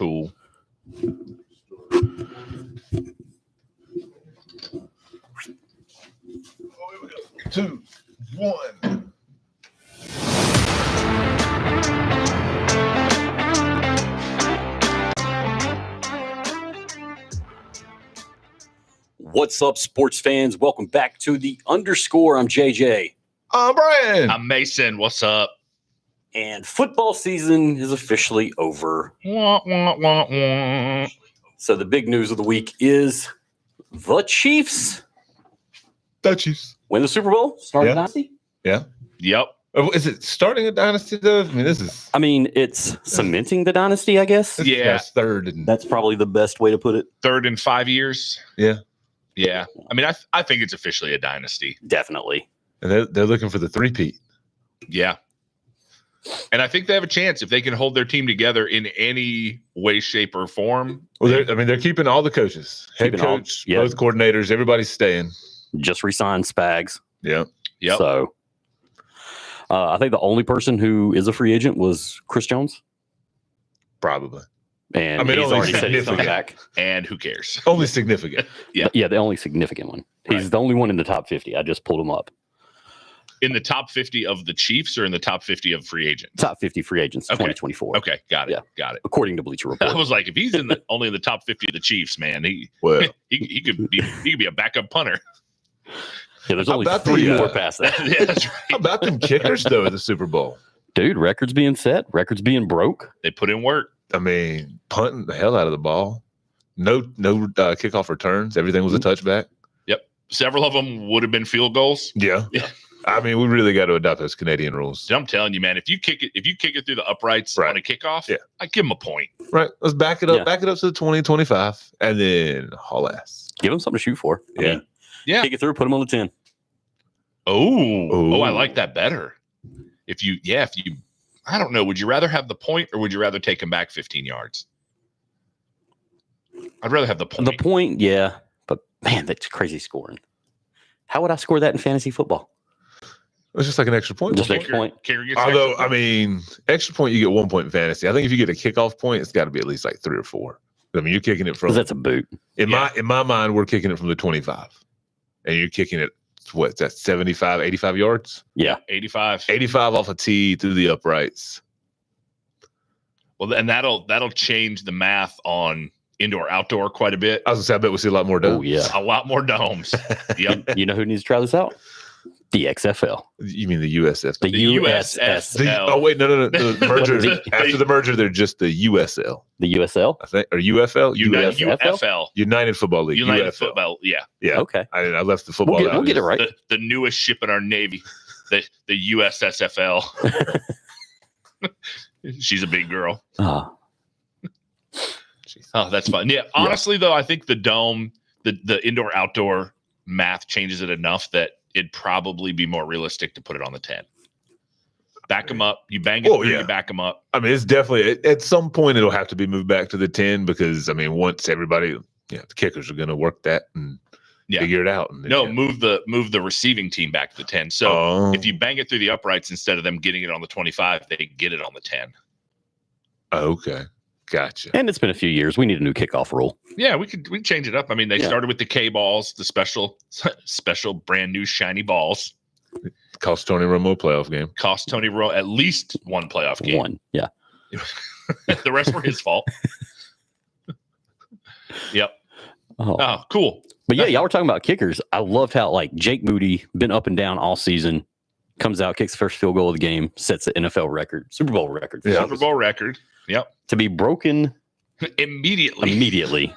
cool. 2, 1. What's up, sports fans? Welcome back to the Underscore. I'm JJ. I'm Brian. I'm Mason. What's up? And football season is officially over. Wah, wah, wah, wah. So the big news of the week is the Chiefs The Chiefs. win the Super Bowl, start Yeah. a dynasty. Yeah. Yep. Oh, is it starting a dynasty though? I mean, this is It's cementing the dynasty, I guess. Yeah. guy's third. And That's probably the best way to put it. Third in 5 years. Yeah. Yeah. I mean, I think it's officially a dynasty. Definitely. they're looking for the three-peat. Yeah. And I think they have a chance if they can hold their team together in any way, shape, or form. Well, they're keeping all the coaches, head Keeping all- coach, yeah. both coordinators, everybody's staying. Just re-signed Spags. Yeah. Yep. So I think the only person who is a free agent was Chris Jones. Probably. And I mean, he's only already said he's coming significant. back. And who cares? Only significant. Yeah. Yeah, the only significant one. He's Right. the only one in the top 50. I just pulled him up. In the top 50 of the Chiefs or in the top 50 of free agents? Top 50 free agents Okay. 2024. Okay. Got it. Yeah. Got it. According to Bleacher I Report. was like, if he's only in the top 50 of the Chiefs, man, Well, he could be a backup punter. Yeah, there's How only about three the, more past that. Yeah, that's how right. about them kickers though at the Super Bowl? Dude, records being set, records being broke. They put in work. I mean, punting the hell out of the ball. No kickoff returns. Everything was a touchback. Several of them would have been field goals. Yeah. Yeah. I mean, we really got to adopt those Canadian rules. So I'm telling you, man, if you kick it through the uprights Right. on a kickoff, Yeah. I give them a point. Right. Let's back it up. Yeah. Back it up to the 20-25 and then haul ass. Give him something to shoot for. I Yeah. mean, Yeah. kick it through, put him on the 10. Oh, I Ooh. like that better. If you, I don't know. Would you rather have the point or would you rather take him back 15 yards? I'd rather have the point. The point, yeah. But man, that's crazy scoring. How would I score that in fantasy football? It's just like an extra point. Just Kicker- extra point. kicker gets Although, extra I mean, extra point, you get 1 point in fantasy. I think if you get a kickoff point, it's got to be at least like 3 or 4. I mean, you're kicking it from Because that's a boot. in my mind, we're kicking it from the 25, and you're kicking it. What's that? 75, 85 yards. Yeah. 85. 85 off a tee through the uprights. Well, and that'll change the math on indoor outdoor quite a bit. I was gonna say, I bet we'll see a lot more done. Oh, yeah. A lot more domes. Yep. You know who needs to try this out? The XFL. You mean the USF? The USS. Oh wait, no. The merger The- after the merger, they're just the USL, The USL? I think, or UFL. UFL. United Football League. United UFL. Football. Yeah. Yeah. Okay. I left the football. We'll get it right. The newest ship in our Navy, the USSFL. She's a big girl. Ah, Oh, that's fun. Yeah. Honestly, though, I think the dome, the indoor outdoor math changes it enough that it'd probably be more realistic to put it on the 10. Back them up. You bang it Oh, through, yeah. you back them up. I mean, it's definitely at some point it'll have to be moved back to the 10 because I mean, once everybody, the kickers are going to work that and figure it out. And then, No, move the receiving team back to the 10. So Oh, if you bang it through the uprights instead of them getting it on the 25, they get it on the 10. okay, gotcha. and it's been a few years. We need a new kickoff rule. Yeah, we could change it up. I mean, they Yeah. started with the K balls, the special brand new shiny balls. Cost Tony Romo a playoff game. Cost Tony Rowe at least one playoff game. One. Yeah. The rest were his fault. Yep. Oh. Oh, cool. But yeah, y'all were talking about kickers. I loved how like Jake Moody been up and down all season, comes out, kicks the first field goal of the game, sets the NFL record, Super Bowl record. Yeah. Super Bowl record. Yep. To be broken Immediately.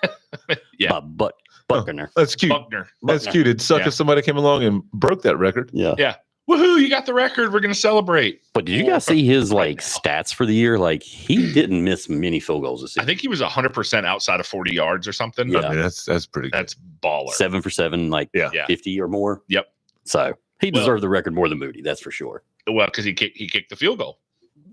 Yeah. by Buckner. That's cute. Buckner. That's cute. It'd suck Yeah. if somebody came along and broke that record. Yeah. Yeah. Woohoo, you got the record. We're going to celebrate. But did you guys see his like stats for the year? Like he didn't miss many field goals this I season. think he was 100% outside of 40 yards or something. Yeah. I mean, that's pretty good. That's baller. 7 for 7, like Yeah. Yeah. 50 or more. Yep. So he Well- deserved the record more than Moody, that's for sure. Well, because he kicked the field goal.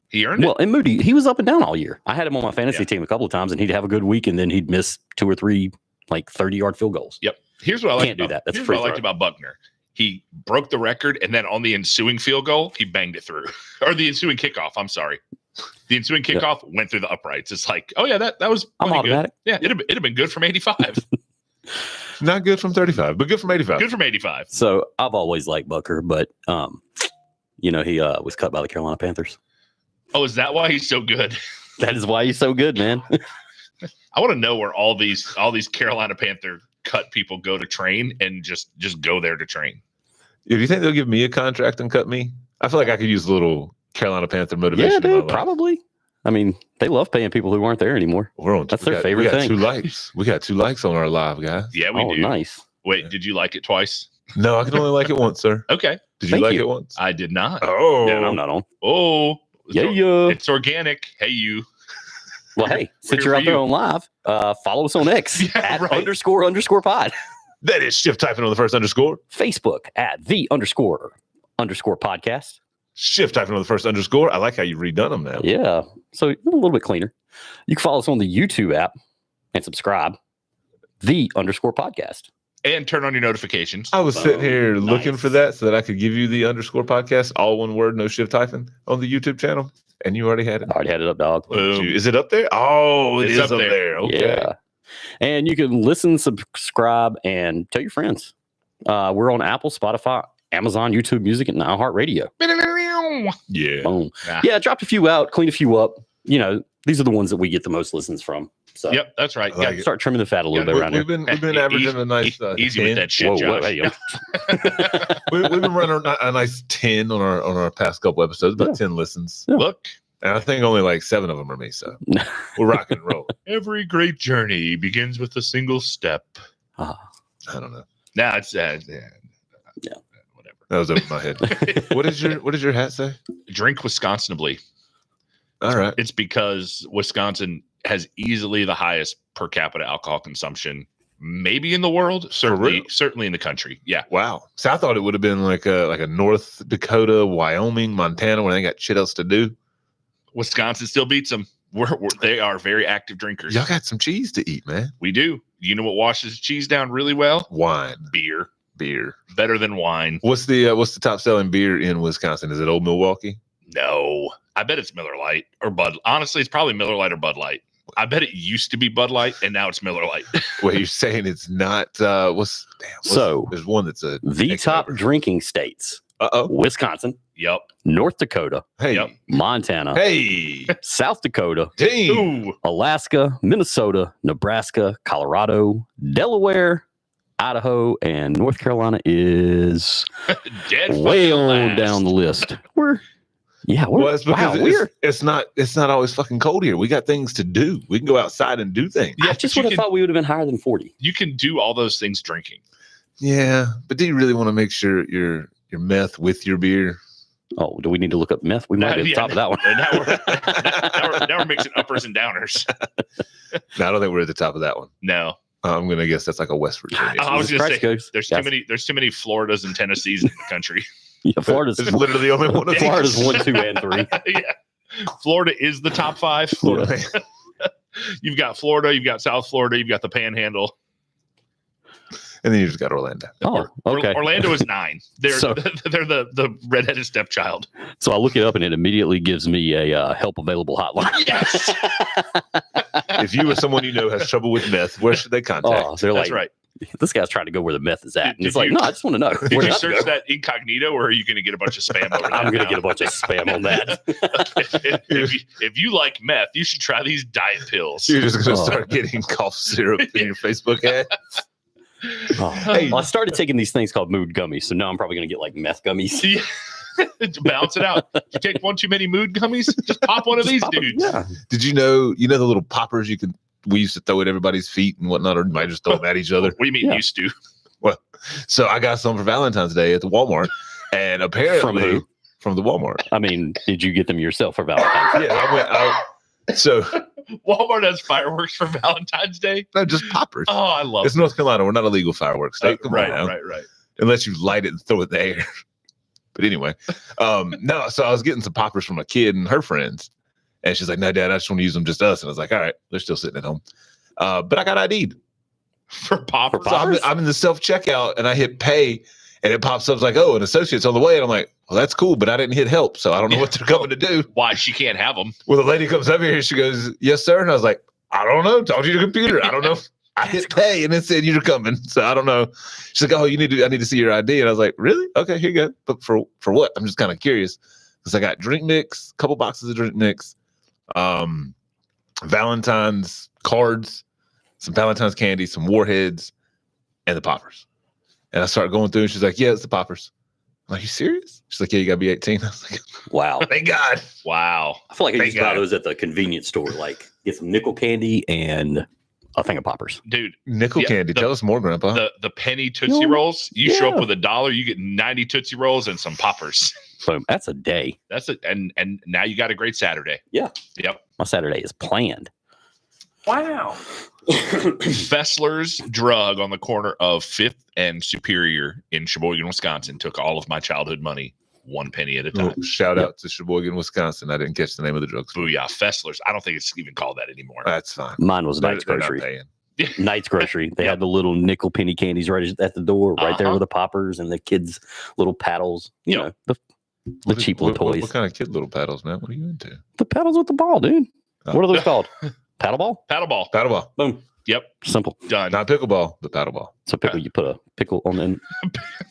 He earned Well, and Moody, he was up and down all year. I had him on my fantasy Yeah. team a couple of times, and he'd have a good week, and then he'd miss 2 or 3 like 30-yard field goals. it. Yep. Here's what I liked Can't do about that. That's here's free what I liked throw. about Buckner. He broke the record, and then on the ensuing field goal, he banged it through. Or the ensuing kickoff, I'm sorry. The ensuing kickoff went through the uprights. It's like, oh yeah, that was I'm automatic. good. Yeah, it'd have been good from 85. Not good from 35, but good from 85. Good from 85. So I've always liked Booker, but he was cut by the Carolina Panthers. Oh, is that why he's so good? That is why he's so good, man. I want to know where all these Carolina Panther cut people go to train and just go there to train. Yeah, do you think they'll give me a contract and cut me? I feel like I could use a little Carolina Panther motivation. Yeah, in my dude, life. probably. I mean, they love paying people who aren't there anymore. That's their favorite we got thing. 2 likes. We got 2 likes on our live, guys. Yeah, we do. Nice. Wait, did you like it twice? No, I can only like it once, sir. Okay. Did you Thank like you. it once? I did not. Oh, Yeah, I'm not on. Oh. Yeah. It's organic. Hey, you. Well, hey, since here you're for out there you. on live, follow us on X Yeah, at right. __ pod. that is shift typing on the first underscore. Facebook at the __ podcast. Shift typing on the first underscore. I like how you redone them now. Yeah. So a little bit cleaner. You can follow us on the YouTube app and subscribe. The _ podcast. And turn on your notifications. I was sitting here looking nice. for that so that I could give you the underscore podcast, all one word, no shift hyphen, on the YouTube channel, and you already had it. I already had it up, dog. Boom. Is it up there? Oh, It's it is up up there. there. Okay. Yeah. And you can listen, subscribe, and tell your friends. We're on Apple, Spotify, Amazon, YouTube Music, and iHeartRadio. Yeah. Boom. Nah. Yeah, dropped a few out, cleaned a few up. These are the ones that we get the most listens from. So Yep, that's right. I like Yeah, it. start trimming the fat a little bit around We've here. been averaging a nice easy 10. with that shit, Whoa, Josh. hey, We've been running a nice 10 on our past couple episodes, about 10 listens. Yeah. Look, And I think only like 7 of them are me, so we're rocking and rolling. every great journey begins with a single step. I don't know. Nah, it's Yeah. whatever. That was over my head. What does your hat say? Drink Wisconsinably. All right. It's because Wisconsin has easily the highest per capita alcohol consumption, maybe in the world, certainly in the country. Yeah. Wow. So I thought it would have been like a North Dakota, Wyoming, Montana, where they got shit else to do. Wisconsin still beats them. They are very active drinkers. Y'all got some cheese to eat, man. We do. You know what washes cheese down really well? Wine, Beer. better than wine. What's the top selling beer in Wisconsin? Is it Old Milwaukee? No, I bet it's Miller Lite or Bud. Honestly, it's probably Miller Lite or Bud Light. I bet it used to be Bud Light and now it's Miller Lite. Wait, you're saying it's not? So, there's one that's a the top drinking states: Wisconsin, Yep. North Dakota, Hey, Yep. Montana, hey, South Dakota, team. Ooh. Alaska, Minnesota, Nebraska, Colorado, Delaware, Idaho, and North Carolina is Dead way fucking on last. down the list. We're Well, it's because we're. it's not always fucking cold here. We got things to do. We can go outside and do things. Yeah, I just but would have thought we would have been higher than 40. you can do all those things drinking. Yeah, but do you really want to make sure your meth with your beer? Oh, do we need to look up meth? We might be at the top of that one. And now we're mixing uppers and downers. No, I don't think we're at the top of that one. No. I'm gonna guess that's like a West Virginia. I was Jesus going to Christ, say guys. there's too many Floridas and Tennessees in the country. Yeah, Florida's It's literally the only one. Of Florida's these. 1, 2, and 3. Yeah. Florida is the top 5. Yeah. You've got Florida, you've got South Florida, you've got the Panhandle. And then you just got Orlando. Oh, okay. Orlando is 9. They're So- they're the redheaded stepchild. So I look it up and it immediately gives me a help available hotline. Yes. If you or someone you know has trouble with meth, where should they contact? Oh, they're That's like, right. this guy's trying to go where the meth is at. And Did it's like, you- no, I just want to know. Did Where you to search go. that incognito, or are you going to get a bunch of spam over that? I'm going to now? get a bunch of spam on that. if you like meth, you should try these diet pills. You're just gonna Oh. start getting cough syrup in your Facebook ad. Oh. Hey. Well, I started taking these things called mood gummies. So now I'm probably going to get like meth gummies. Yeah. Balance it out. You take one too many mood gummies, just pop one of Just these pop 'em. dudes. Yeah. Did you know the little poppers we used to throw at everybody's feet and whatnot, or you might just throw them at each other? What do you mean Yeah. used to? So I got some for Valentine's Day at the Walmart, and apparently From who? From the Walmart. I mean, did you get them yourself for Valentine's? Yeah, so Walmart has fireworks for Valentine's Day. no, just poppers. Oh, I love It's North Carolina. We're not a legal fireworks state. Come right, on now. right. Unless you light it and throw it in the air. But anyway, no. So I was getting some poppers from a kid and her friends, and she's like, "No, Dad, I just want to use them just us." And I was like, "All right, they're still sitting at home." But I got ID'd. For poppers. So I'm in the self checkout and I hit pay, and it pops up like, "Oh, an associate's on the way," and I'm like, well, that's cool, but I didn't hit help, so I don't know what they're coming to do. Why she can't have them? Well, the lady comes up here, she goes, yes, sir. And I was like, I don't know. Talk to your computer. I don't know. I hit pay and it said you're coming. So I don't know. She's like, oh, I need to see your ID. And I was like, really? Okay, here you go. But for what? I'm just kind of curious. Because I got drink mix, a couple boxes of drink mix, Valentine's cards, some Valentine's candy, some warheads, and the poppers. And I started going through and she's like, yeah, it's the poppers. I'm like, you serious? She's like, yeah, you gotta be 18. I was like, Wow. thank God. Wow. I feel like I Thank used to buy God. those at the convenience store. Like, get some nickel candy and a thing of poppers. Dude, Nickel Yeah, candy. Tell us more, Grandpa. the penny Tootsie Yeah. Rolls, you show Yeah. up with $1, you get 90 Tootsie Rolls and some poppers. Boom. That's a day. That's it. And now you got a great Saturday. Yeah. Yep. My Saturday is planned. Wow. Fessler's Drug on the corner of 5th and Superior in Sheboygan, Wisconsin took all of my childhood money, 1 penny at a time. Shout out to Sheboygan, Wisconsin. I didn't catch the name of the drugstore. Booyah. Fessler's. I don't think it's even called that anymore. That's fine. Mine was They're Knight's not Grocery. paying. Knight's Grocery. They had the little nickel penny candies right at the door, right there Uh-huh. with the poppers and the kids' little paddles. You Yep. know, the cheap little toys. What kind of kid little paddles, man? What are you into? The paddles with the ball, dude. Oh. What are those called? Paddle ball? Paddleball. Paddleball. Boom. Yep. Simple. Done. Not pickleball, but paddleball. So pickle, you put a pickle on the end.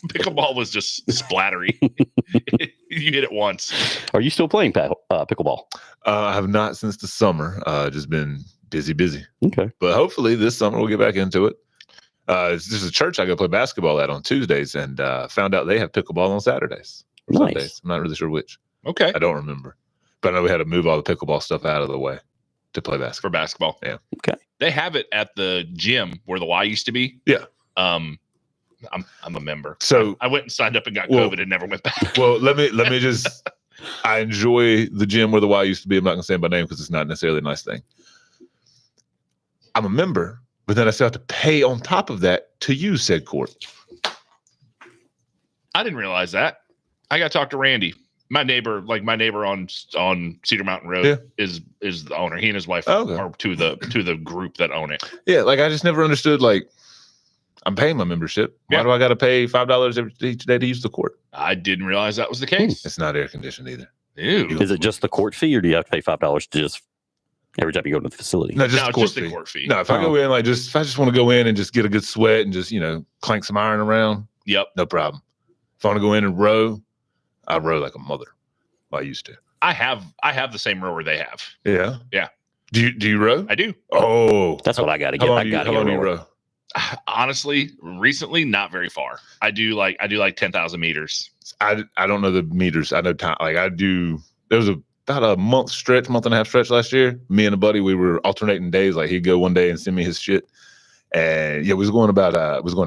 Pickleball was just splattery. You hit it once. Are you still playing pickleball? I have not since the summer. Just been busy. Okay. But hopefully this summer we'll get back into it. There's a church I go play basketball at on Tuesdays, and found out they have pickleball on Saturdays. Or Nice. Sundays. I'm not really sure which. Okay. I don't remember. But I know we had to move all the pickleball stuff out of the way to play basketball. For basketball. Yeah. Okay. They have it at the gym where the Y used to be. Yeah. I'm a member. So I went and signed up and got Well- COVID and never went back. well, let me just. I enjoy the gym where the Y used to be. I'm not gonna say it by name because it's not necessarily a nice thing. I'm a member, but then I still have to pay on top of that to use said court. I didn't realize that. I got to talk to Randy. My neighbor on Cedar Mountain Road Yeah. is the owner. He and his wife Oh, okay. are to the group that own it. Yeah, like I just never understood. Like, I'm paying my membership. Why Yeah. do I got to pay $5 each day to use the court? I didn't realize that was the case. It's not air conditioned either. Ew. Is it just the court fee, or do you have to pay $5 to just every time you go to the facility? No, just No, the court just the fee. court fee. No, if I go in, if I just want to go in and just get a good sweat and just clank some iron around, Yep. no problem. If I want to go in and row, I row like a mother. I used to. I have the same rower they have. Yeah. Yeah. Do you row? I do. Oh, That's what I got to how get. long I do you, got how to long get do you a rower. row? Honestly, recently, not very far. I do like 10,000 meters. I don't know the meters. I know time. Like I do. There was about a month and a half stretch last year. Me and a buddy, we were alternating days. Like he'd go one day and send me his shit, and yeah, we was going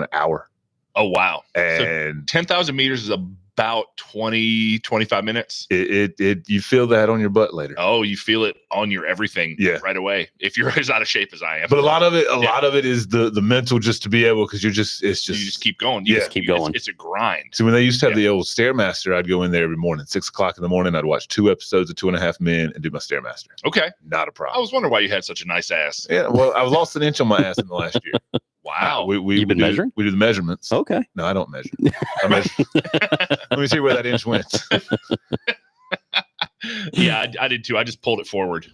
an hour. Oh, wow. So And 10,000 meters is about 20, 25 minutes. it you feel that on your butt later. Oh, you feel it on your everything Yeah. right away. If you're as out of shape as I am. But a lot of it is the mental, just to be able, because it's just you just keep going. Yeah. Just keep going. It's a grind. So when they used to have Yeah. the old Stairmaster, I'd go in there every morning, 6:00 in the morning. I'd watch 2 episodes of 2.5 Men and do my Stairmaster. Okay. Not a I problem. was wondering why you had such a nice ass. Yeah, well, I lost an inch on my ass in the last year. Wow. You've been measuring? We do the measurements. Okay. No, I don't measure. I measure. Let me see where that inch went. Yeah, I did too. I just pulled it forward.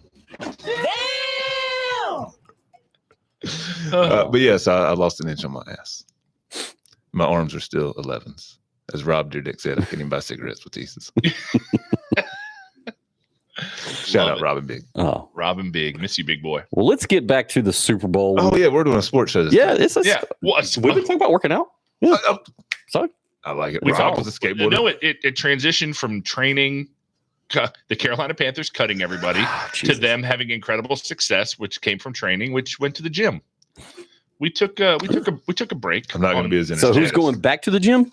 But yes, I lost an inch on my ass. My arms are still 11s. As Rob Deerdick said, I can't even buy cigarettes with these. Shout Love out it. Robin Big. Oh, Robin Big. Miss you, big boy. well, let's get back to the Super Bowl. Oh yeah, we're doing a sports show. yeah, it's a, Yeah. Well, we've been talking about working out. Yeah. So I like it. We Rob saw- was a skateboarder. No, it transitioned from training the Carolina Panthers cutting everybody to Jesus. them having incredible success, which came from training, which went to the gym. We took a break. I'm not going to on be as So energetic. who's going back to the gym?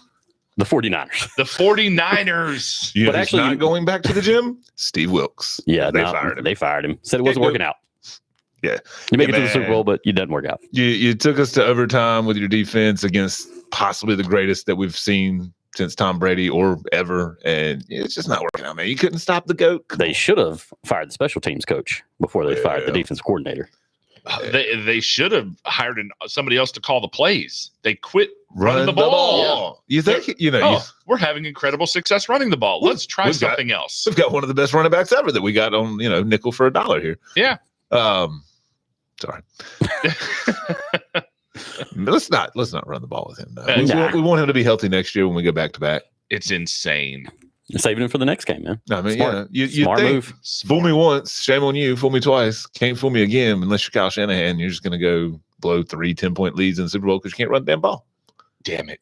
The 49ers. the 49ers. You know But who's actually, not going back to the gym? Steve Wilkes. Yeah, They no, fired him. They fired him. Said it wasn't Yeah, working out. Yeah. You make Yeah, it to the Super man. Bowl, but it doesn't work out. You took us to overtime with your defense against possibly the greatest that we've seen since Tom Brady or ever, and it's just not working out, man. You couldn't stop the GOAT. Come They on. should have fired the special teams coach before they fired the Yeah. defense coordinator. They should have hired somebody else to call the plays. They quit running the ball. You think We're having incredible success running the ball. Let's try something else. We've got one of the best running backs ever that we got on nickel for $1 here. Yeah. Sorry. let's not run the ball with him. We want him to be healthy next year when we go back to back. It's insane. You're saving him for the next game, man. I mean, Smart. you Smart think, move. Fool me once, shame on you. Fool me twice, can't fool me again. Unless you're Kyle Shanahan, you're just going to go blow 3 10-point leads in the Super Bowl because you can't run the damn ball. Damn it.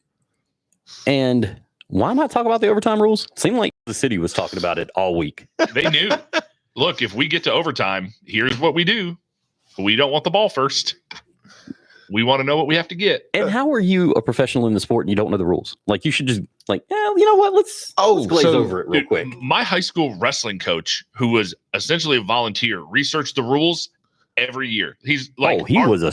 And why not talk about the overtime rules? Seemed like the city was talking about it all week. They knew. Look, if we get to overtime, here's what we do. We don't want the ball first. We want to know what we have to get. And how are you a professional in the sport and you don't know the rules? Like, you should just you know what? Let's glaze over it real quick. My high school wrestling coach, who was essentially a volunteer, researched the rules every year. He's like, he was a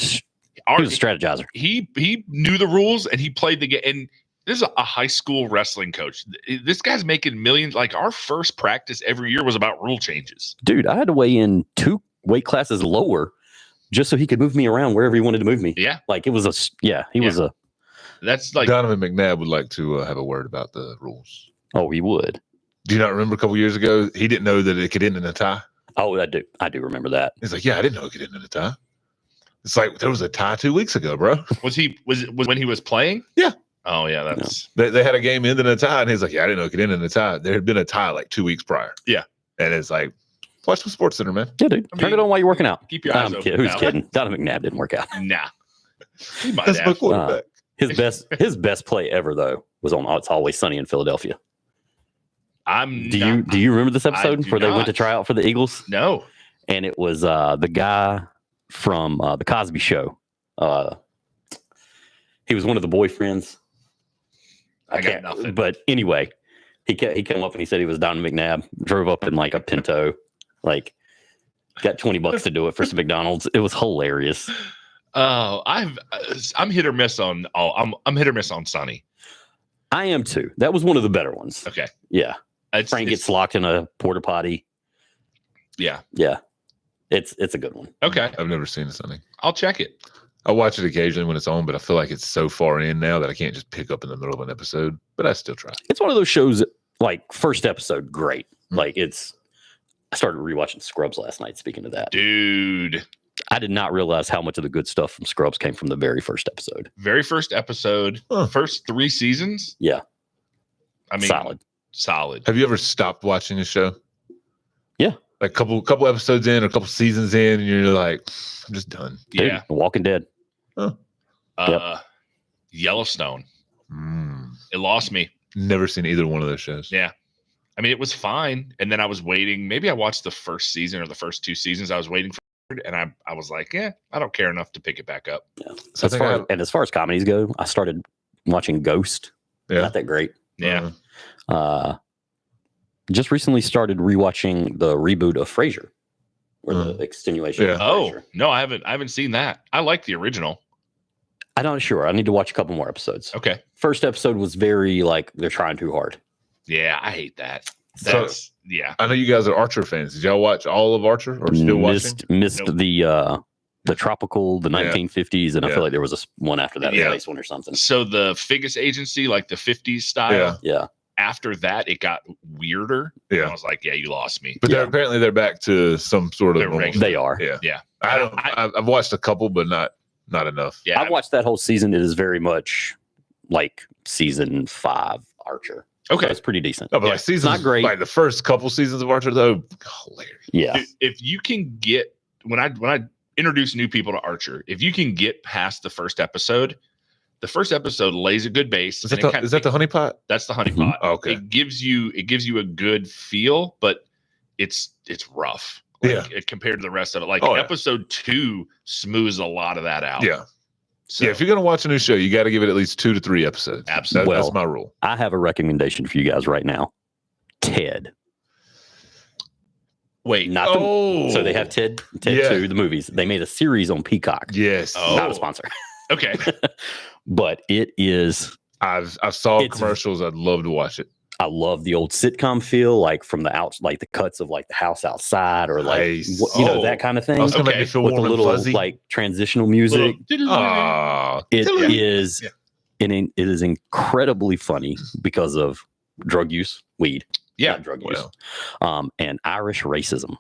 strategizer. He knew the rules and he played the game. And this is a high school wrestling coach. This guy's making millions. Like, our first practice every year was about rule changes. Dude, I had to weigh in 2 weight classes lower just so he could move me around wherever he wanted to move me. Yeah. Like, it was was a. That's like Donovan McNabb would like to have a word about the rules. Oh, he would. Do you not remember a couple years ago he didn't know that it could end in a tie? Oh, I do remember that. He's like, yeah, I didn't know it could end in a tie. It's like there was a tie 2 weeks ago, bro. was it when he was playing? Yeah. Oh yeah, that's they had a game end in a tie, and he's like, yeah, I didn't know it could end in a tie. There had been a tie like 2 weeks prior. Yeah. And it's like, watch the Sports Center, man. Yeah, dude. Turn it on while you're working out. Keep your eyes open. Who's kidding? Donovan McNabb didn't work out. Nah. He might That's my have. quarterback. His best play ever though was on It's Always Sunny in Philadelphia. Do you remember this episode where they went to try out for the Eagles? No. And it was the guy from the Cosby Show. He was one of the boyfriends. I got nothing. But anyway, he came up and he said he was Don McNabb. Drove up in like a Pinto, like got $20 to do it for some McDonald's. It was hilarious. Oh, I'm hit or miss on. I'm hit or miss on Sonny. I am too. That was one of the better ones. Okay. Yeah. Frank gets locked in a porta potty. Yeah. Yeah. It's a good one. Okay. I've never seen it, Sonny. I'll check it. I watch it occasionally when it's on, but I feel like it's so far in now that I can't just pick up in the middle of an episode. But I still try. It's one of those shows that, like, first episode, great. Mm. Like, I started rewatching Scrubs last night, speaking of that. Dude. I did not realize how much of the good stuff from Scrubs came from the very first episode. Very first episode, first 3 seasons. Yeah. I mean, solid. Have you ever stopped watching a show? Yeah. Like couple episodes in or a couple seasons in, and you're like, I'm just done. Dude, Yeah. Walking Dead. Yellowstone. Mm. It lost me. Never seen either one of those shows. Yeah. I mean, it was fine. And then I was waiting. Maybe I watched the first season or the first 2 seasons. I was waiting for it, and I was like, I don't care enough to pick it back up. Yeah. So As far as comedies go, I started watching Ghost. Yeah. Not that great. Yeah. Just recently started rewatching the reboot of Frasier, or the extenuation. Yeah. Of Oh, Frasier. no, I haven't seen that. I like the original. I'm not sure. I need to watch a couple more episodes. Okay. First episode was very like they're trying too hard. Yeah, I hate that. So- Yeah. I know you guys are Archer fans. Did y'all watch all of Archer or still watching? Missed Nope. the tropical, the 1950s, and I Yeah. feel like there was one after that, a Yeah. space one or something. So the Figgis Agency, like the 50s style, Yeah. Yeah. after that, it got weirder. Yeah. And I was like, yeah, you lost me. But Yeah. apparently they're back to some sort of They're normal. regular. They are. Yeah. Yeah. I've watched a couple, but not enough. Yeah. I've watched that whole season. It is very much like season 5 Archer. Okay. So it's pretty decent. No, but Yeah. like seasons, Not great. like the first couple seasons of Archer, though, hilarious. Yeah. If you can get, when I introduce new people to Archer, if you can get past the first episode lays a good base. Is and that the honeypot? that's the honeypot. Mhm. Oh, okay. It gives you a good feel, but it's rough. Compared to the rest of it. Like Oh, yeah. episode 2 smooths a lot of that out. Yeah. So, Yeah. If you're gonna watch a new show, you got to give it at least 2 to 3 episodes. Absolutely. That's Well, my rule. I have a recommendation for you guys right now. Ted. wait. Not the, so they have Ted Yeah. 2, the movies. They made a series on Peacock. Yes. Oh. Not a sponsor. Okay. But it is I saw It's- commercials. I'd love to watch it. I love the old sitcom feel, like from the like the cuts of like the house outside, or like Nice. that kind of thing. I was gonna make Okay. you feel With the warm and little fuzzy. like transitional music. Aw. It Yeah. is, Yeah. it is incredibly funny because of drug use, weed, Yeah. not drug use, Well. and Irish racism.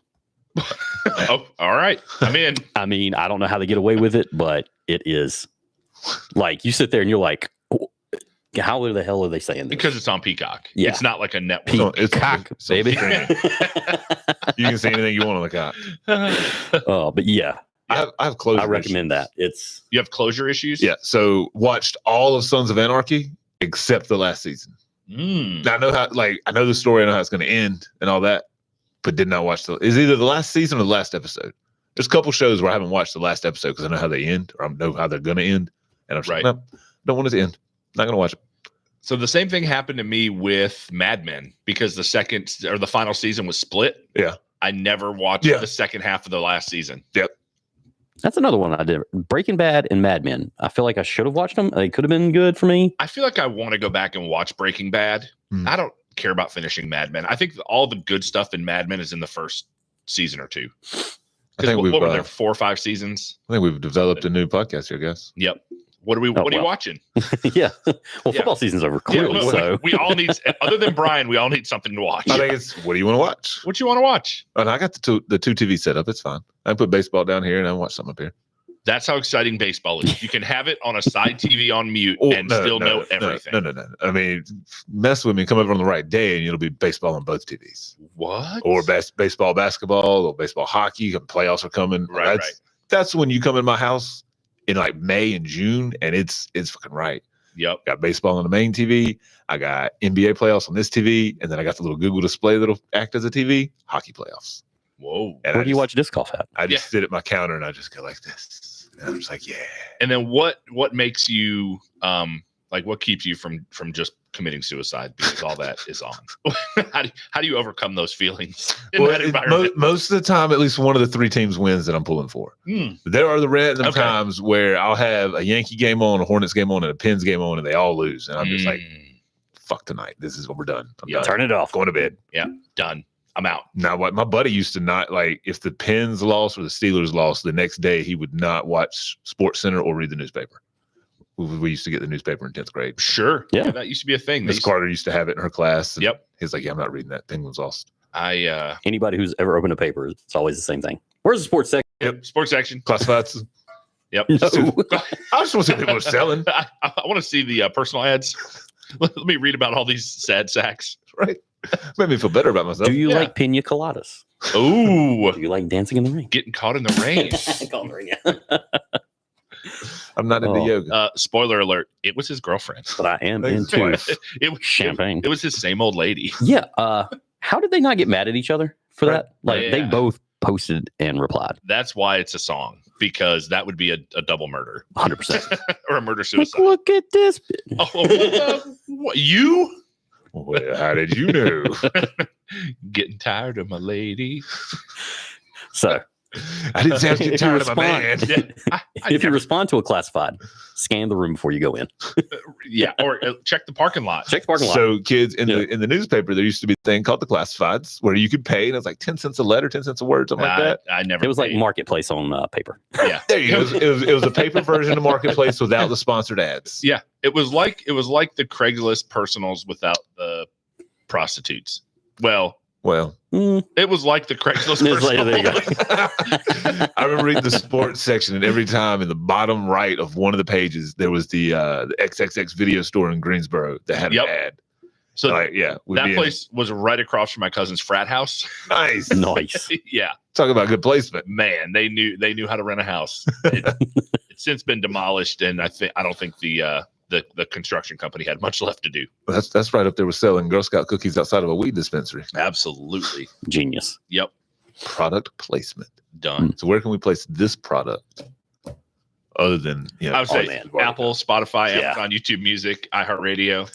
Oh, all right. I'm in. I mean, I don't know how they get away with it, but it is like you sit there and you're like, how the hell are they saying this? Because it's on Peacock. Yeah. It's not like a network. Peacock, it's on baby. streaming. You can say anything you want on the cock. But yeah, I have closure. I recommend that. It's You have closure issues? Yeah. So watched all of Sons of Anarchy except the last season. Mm. Now, I know the story, I know how it's going to end and all that, but did not watch is either the last season or the last episode. There's a couple shows where I haven't watched the last episode because I know how they end, or I know how they're going to end, and I'm just Right. like, no, don't want it to end. Not going to watch it. So the same thing happened to me with Mad Men because the second or the final season was split. Yeah. I never watched Yeah. the second half of the last season. that's another one I did. Breaking Bad and Mad Men. I feel like I should have watched them. They could have been good for me. I feel like I want to go back and watch Breaking Bad. Hmm. I don't care about finishing Mad Men. I think all the good stuff in Mad Men is in the first season or two. I think What were there, we've 4 or 5 seasons? developed a new podcast here, guys. Yep. What are you well. watching? Yeah. Well, Yeah. football season's over clearly. well, So we all need, other than Brian, we all need something to watch. I think it's what do you want to watch? What you want to watch? And I got the two TV set up. It's fine. I can put baseball down here and I can watch something up here. That's how exciting baseball is. You can have it on a side TV on mute and still know everything. No. I mean, mess with me. Come over on the right day, and it'll be baseball on both TVs, What? or baseball, basketball, or baseball, hockey. Playoffs are coming. Right. That's when you come in my house in like May and June, and it's fucking right. Yep. Got baseball on the main TV. I got NBA playoffs on this TV, and then I got the little Google display that'll act as a TV. Hockey playoffs. Whoa. And where do you watch disc golf at? I just sit at my counter and I just go like this. And I'm just like, yeah. And then what makes you what keeps you from just committing suicide because all that is on? how do you overcome those feelings in that environment? Most of the time, at least one of the 3 teams wins that I'm pulling for. There are the random times where I'll have a Yankee game on, a Hornets game on, and a Pens game on, and they all lose. And I'm just like, fuck tonight. This is what we're done. I'm done. Turn it off. Going to bed. Done. I'm out. Now, what my buddy used to not like, if the Pens lost or the Steelers lost, the next day he would not watch Sports Center or read the newspaper. We used to get the newspaper in 10th grade. Sure. Yeah. That used to be a thing. Miss Carter used to have it in her class. Yep. He's like, yeah, I'm not reading that. Penguins lost. Anybody who's ever opened a paper, it's always the same thing. Where's the sports section? Yep. Sports section. Classifieds. Yep. No. I just want to see people are selling. I want to see the personal ads. Let me read about all these sad sacks. Right. Made me feel better about myself. Do you like pina coladas? Ooh. Do you like dancing in the rain? Getting caught in the rain. I'm not into yoga. Spoiler alert. It was his girlfriend. But I am Thanks, into wife. It was champagne. It was his same old lady. Yeah. How did they not get mad at each other for Right. that? Like they Yeah. both posted and replied. That's why it's a song, because that would be a double murder 100%. or a murder Like, suicide. look at this. What, you Well, how did you know? getting tired of my lady? So I didn't say I was getting If you tired of my respond- man. Yeah, if you respond to a classified, scan the room before you go in. or check the parking lot. Check the parking lot. So kids in Yeah. the newspaper, there used to be a thing called the classifieds where you could pay, and it was like 10 cents a letter, 10 cents a word, something like that. I never. It was like paid. marketplace on paper. Yeah, There you go. It was a paper version of Marketplace without the sponsored ads. yeah. It was like the Craigslist personals without the prostitutes. Well, it was like the Craigslist It's like- there you personal. I remember reading the sports section, and every time in the bottom right of one of the pages, there was the XXX video store in Greensboro that had Yep. an ad. So Like, yeah, we'd that be in- place was right across from my cousin's frat house. nice. Nice. Yeah, Talk about good placement. man, they knew how to rent a house. It's since been demolished, and I don't think the construction company had much left to do. That's right up there with selling Girl Scout cookies outside of a weed dispensary. Absolutely. Genius. Yep. Product placement. Done. So where can we place this product other than I would say man. Apple, Spotify, Yeah. Amazon, YouTube Music, iHeartRadio.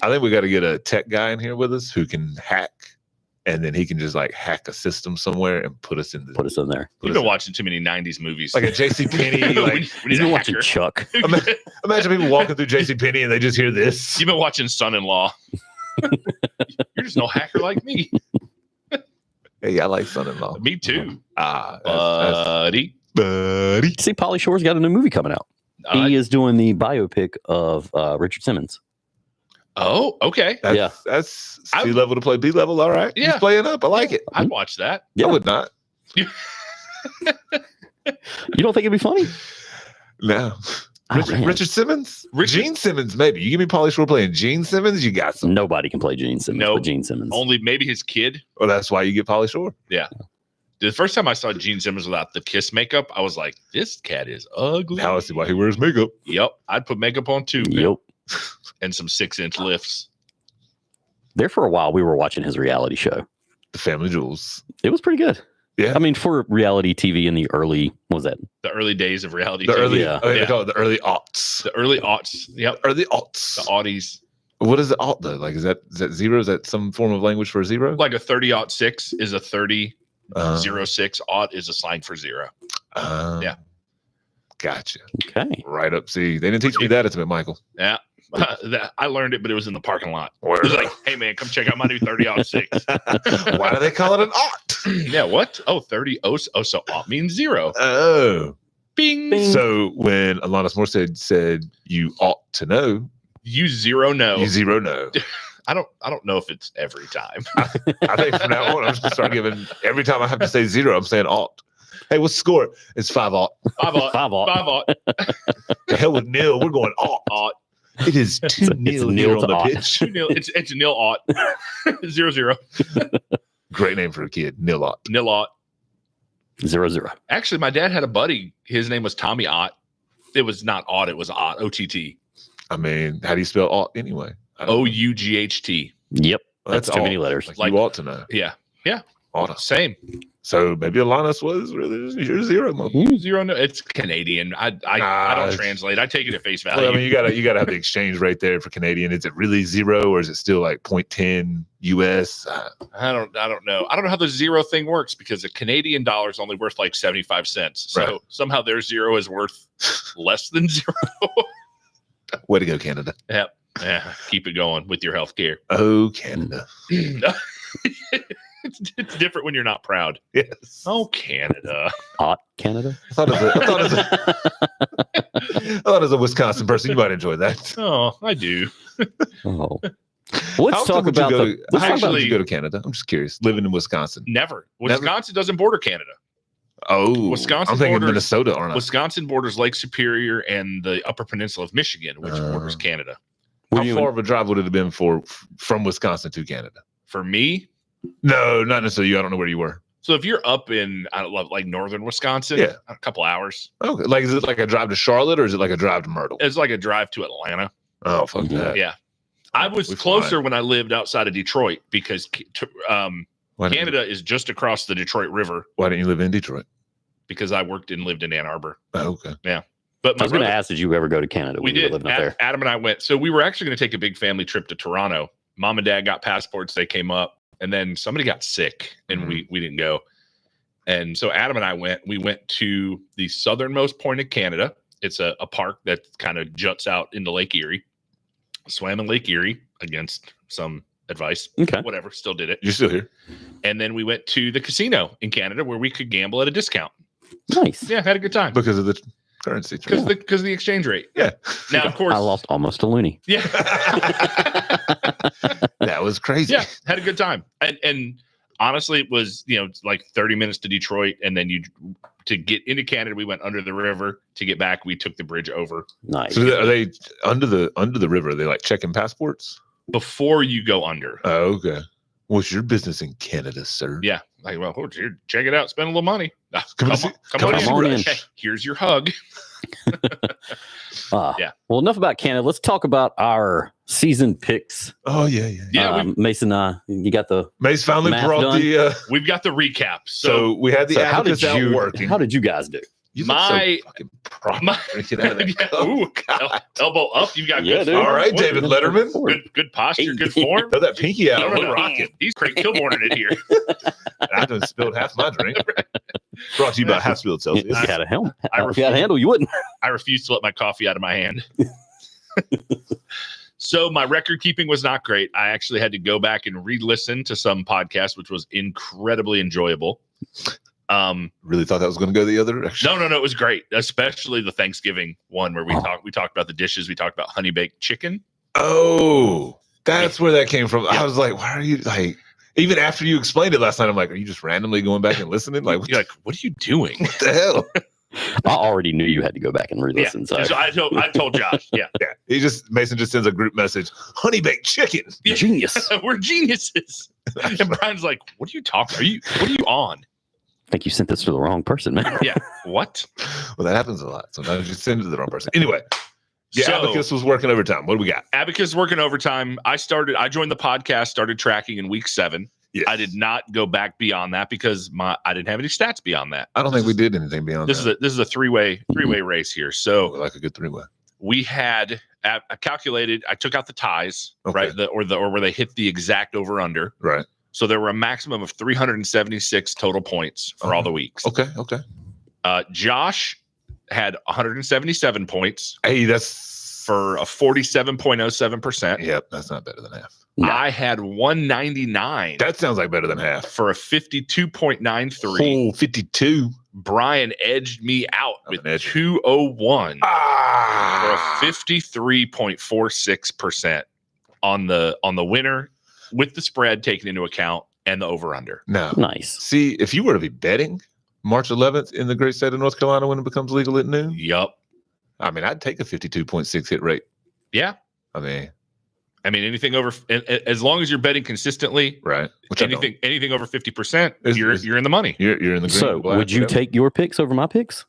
I think we got to get a tech guy in here with us who can hack, and then he can just like hack a system somewhere and put us in the Put us in there. You've been watching too many '90s movies. like a JCPenney. We Like need He's a been watching hacker. Chuck. imagine people walking through JCPenney and they just hear this. You've been watching Son-in-Law. You're just no hacker like me. Hey, I like son-in-law. Me too, Buddy. See, Pauly Shore's got a new movie coming out. He is doing the biopic of Richard Simmons. Oh, okay. That's C level to play B level. All right. Yeah. He's playing up. I like it. I'd watch that. Yeah. I would not. You don't think it'd be funny? No. Oh, man. Richard Simmons? Gene Simmons, maybe. You give me Pauly Shore playing Gene Simmons, you got some. Nobody can play Gene Simmons. Nope. But Gene Simmons. Only maybe his kid. Well, that's why you get Pauly Shore. Yeah. The first time I saw Gene Simmons without the kiss makeup, I was like, this cat is ugly. Now I see why he wears makeup. Yep. I'd put makeup on too. Yep. And some 6-inch lifts. There for a while, we were watching his reality show. The Family Jewels. It was pretty good. Yeah. I mean, for reality TV in the early, what was that? The early days of reality. The TV. early, Yeah. they call it the early aughts. The early aughts. Yep. Early aughts. The Audis. What is the aught though? Like, is that zero? Is that some form of language for a zero? Like a 30-06 is a 30. Uh, 06 aught is a slang for zero. Yeah. Gotcha. Okay. Right up. See, they didn't teach me that at McMichael. Yeah. I learned it, but it was in the parking lot. It was like, hey, man, come check out my new 30-06. Why do they call it an aught? Yeah, what? Oh, 30. Oh, so aught means zero. Oh. Bing. Bing. So when Alanis Morissette said you ought to know, You zero no. you zero know. I don't know if it's every time. I think from now on, I'm just gonna start giving every time I have to say zero, I'm saying ought. Hey, what's the score? It's 5 ought. 5 aught. 5 ought. 5 aught. The hell with nil. We're going ought. Aught. It is 2-0 nil here to on the ought. pitch. 2-0. It's nil aught. 0-0. Great name for a kid. Nil ought. Nil aught. 0-0. Actually, my dad had a buddy. His name was Tommy Ott. It was not Ott. It was Ott. OTT. I mean, how do you spell ought anyway? I don't know. OUGHT. Yep. Well, That's too many ought. letters. Like you ought to know. Yeah. Ought to. Same. So maybe Alanis was really just your zero. Zero no. It's Canadian. I don't translate. I take it at face value. Well, I mean, you gotta have the exchange right there for Canadian. Is it really zero or is it still like 0.10 US? I don't know. I don't know how the zero thing works because a Canadian dollar is only worth like 75 cents. So Right. somehow their zero is worth less than zero. Way to go, Canada. Yep. Yeah. Keep it going with your health care. Oh, Canada. It's different when you're not proud. Yes. Oh, Canada. Ought Canada? I thought as a Wisconsin person, you might enjoy that. Oh, I do. Oh. How Let's often talk would you about go the. to- Let's how talk often about would you go to Canada? I'm just curious. Living in Wisconsin. Never. Wisconsin doesn't border Canada. Oh, Wisconsin I'm thinking borders- Minnesota, aren't I? Wisconsin borders Lake Superior and the Upper Peninsula of Michigan, which borders Canada. Were How you far of a drive would it have been from Wisconsin to Canada? For me, No, not necessarily you. I don't know where you were. so if you're up in I don't know, like northern Wisconsin, Yeah. a couple hours. Okay, like is it like a drive to Charlotte or is it like a drive to Myrtle? It's like a drive to Atlanta. Oh, fuck Yeah. that. Yeah. I was We closer when I lived outside of Detroit because Why didn't Canada is just across the Detroit River Why didn't you live in Detroit? because I worked and lived in Ann Arbor. Oh, okay. But I my was going to brother, ask, did you ever go to Canada we when you were did. living up there? Adam and I went. So we were actually going to take a big family trip to Toronto. Mom and Dad got passports. They came up, and then somebody got sick, and we didn't go. And so Adam and I went. We went to the southernmost point of Canada. It's a park that kind of juts out into Lake Erie. Swam in Lake Erie against some advice. Okay. Whatever. Still did it. You're still here. And then we went to the casino in Canada where we could gamble at a discount. Nice. Yeah, had a good time Because of the currency. because of the exchange rate. Yeah. Now, of course, I lost almost a loony. yeah. That was crazy. Yeah, had a good time. And honestly, it was, like 30 minutes to Detroit. And then to get into Canada, we went under the river. To get back, we took the bridge over. Nice. So are they under the river? Are they like checking passports? Before you go under. Oh, okay. What's your business in Canada, sir? Yeah. Like, well, here, check it out. Spend a little money. Come Come on on in. in. Hey, here's your hug. Yeah. Well, enough about Canada. Let's talk about our season picks. Oh yeah. Yeah, Mason, you got the. Mace finally Math brought done? the. we've got the recap. So we had the So how did abacus out you? working. How did you guys do? You look my- so fucking proper. my- Drinking out of that Yeah, cup. ooh, God. elbow up. You got Yeah, good dude. form. All right, What- David Letterman. Good posture, good Hey. form. Throw that pinky out. No, We're no, rocking. He's Craig Kilborn in it here. I done spilled half my drink. Brought to you by Half Spilled If Celsius. you had a helmet, I if you had a handle, you wouldn't. I refuse to let my coffee out of my hand. So my record keeping was not great. I actually had to go back and re-listen to some podcasts, which was incredibly enjoyable. Really thought that was going to go the other direction. No, it was great, especially the Thanksgiving one where we talked about the dishes. We talked about honey baked chicken. Oh, that's where that came from. Yeah. I was like, why are you like? Even after you explained it last night, I'm like, are you just randomly going back and listening? Like, You're like, what are you doing? what the hell? I already knew you had to go back and re-listen. Yeah. So I told Josh. Yeah. Yeah. Mason just sends a group message. Honey baked chicken. Yeah. Genius. We're geniuses. And Brian's like, what are you talking? What are you on? I think you sent this to the wrong person, man. Yeah. What? Well, that happens a lot. Sometimes you send it to the wrong person. Anyway. Yeah, So, Abacus was working overtime. What do we got? Abacus working overtime. I joined the podcast, started tracking in week 7. Yes. I did not go back beyond that because I didn't have any stats beyond that. I don't think we did anything beyond This that. is a three-way race here. So Like a good 3-way. we had I calculated. I took out the ties, Okay. right? Or where they hit the exact over under. Right. So there were a maximum of 376 total points for all the weeks. Okay. Josh had 177 points Hey, that's for a 47.07%. Yep, that's not better than half. No. I had 199 That sounds like better than half. for a 52.93. Oh, 52. Brian edged me out I'm with an edger. 201 for a Ah. 53.46% on the winner with the spread taken into account and the over under. No. Nice. See, if you were to be betting March 11th in the great state of North Carolina when it becomes legal at noon, Yup. I mean, I'd take a 52.6 hit rate. Yeah. I mean, Anything over, as long as you're betting consistently, right. Which I don't. anything over 50%, It's- you're in the money. You're in the green. So, black, would you whatever. take your picks over my picks?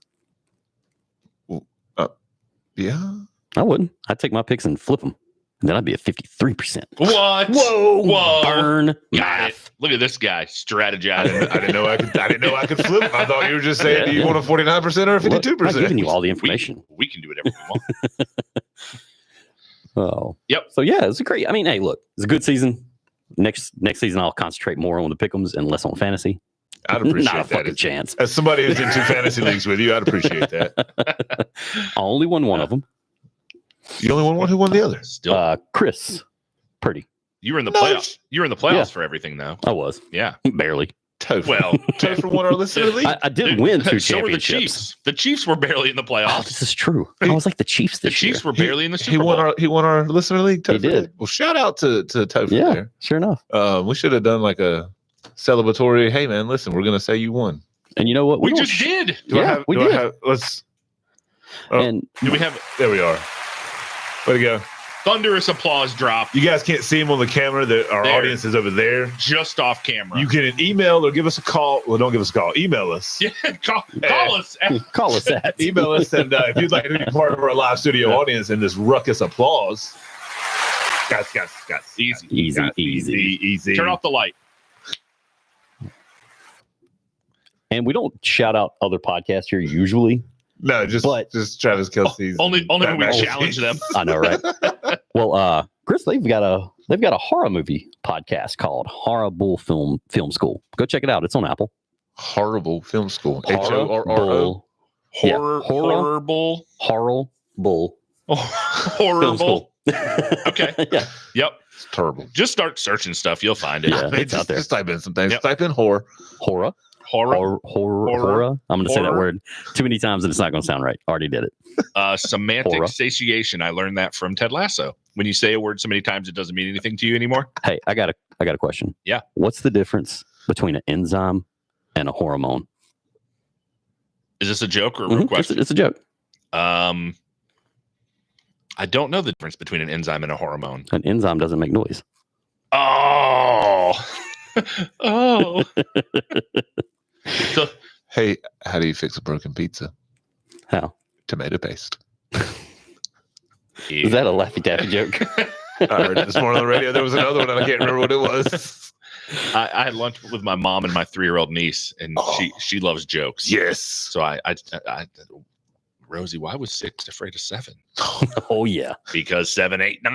Yeah. I wouldn't. I'd take my picks and flip them. And then I'd be at 53%. What? Whoa. Burn Got math. it. Look at this guy I strategizing. didn't know I could flip. I thought you were just saying, Yeah. do you want a 49% or a Look, 52%? I'm giving you all the information. We can do whatever we want. Oh. Yep. So, yeah, it's a great. I mean, hey, look, it's a good season. Next season, I'll concentrate more on the pick'ems and less on fantasy. I'd appreciate Not a that. fucking chance. As somebody who's in 2 fantasy leagues with you, I'd appreciate that. I only won one of them. You only won one. Who won the other? Still, Chris Purdy. you were in the Nice. playoffs. You were in the playoffs Yeah. for everything, though. I was. Yeah. Barely. Topher. Well, Topher won our listener league. I did dude, win 2 so were the championships. Chiefs. The Chiefs were barely in the Oh, playoffs. this is true. I was like the Chiefs The this Chiefs year. were barely in the He Super Bowl. won our listener league. Topher did. Well, shout out to Topher Yeah, there. sure enough. We should have done like a celebratory. Hey man, listen, we're gonna say you won. And you know what? we don't just did. We did. Let's. Oh. And Do we have There we are. Way to go. thunderous applause drop You guys can't see him on the camera. Our There. audience is over there. just off camera? You can email or give us a call. Well, don't give us a call. Email us. yeah, call us. call us that. Email us, and if you'd like to be part of our live studio audience in this ruckus applause, guys. Easy. Easy. Turn off the light. And we don't shout out other podcasts here usually. No, just Travis Kelce's. Only when we Batman. challenge them. I know, right? Well, Chris, they've got a horror movie podcast called Horrible Film School. Go check it out. It's on Apple. Horrible Film School. Horrible. Horrible. Horrible. Film Horrible. School. Okay. Yeah. Yep. It's terrible. Just start searching stuff. You'll find it. Yeah. It's out there. Just type in some things. Yep. Type in horror. Horror. Horror. Horror. I'm going to say that Horror. word too many times and it's not going to sound right. Already did it. Semantic Horror. satiation. I learned that from Ted Lasso. When you say a word so many times, it doesn't mean anything to you anymore. Hey, I got a question. Yeah. What's the difference between an enzyme and a hormone? Is this a joke or a real Mhm. question? It's a joke. I don't know the difference between an enzyme and a hormone. An enzyme doesn't make noise. Oh. Oh. So, Hey, how do you fix a broken pizza? How? Tomato paste. Is that a Laffy Taffy joke? I heard it this morning on the radio. There was another one, and I can't remember what it was. I had lunch with my mom and my 3-year-old niece, and she loves jokes. Yes. So I Rosie, why was 6 afraid of 7? Oh, yeah. Because 7, 8, 9.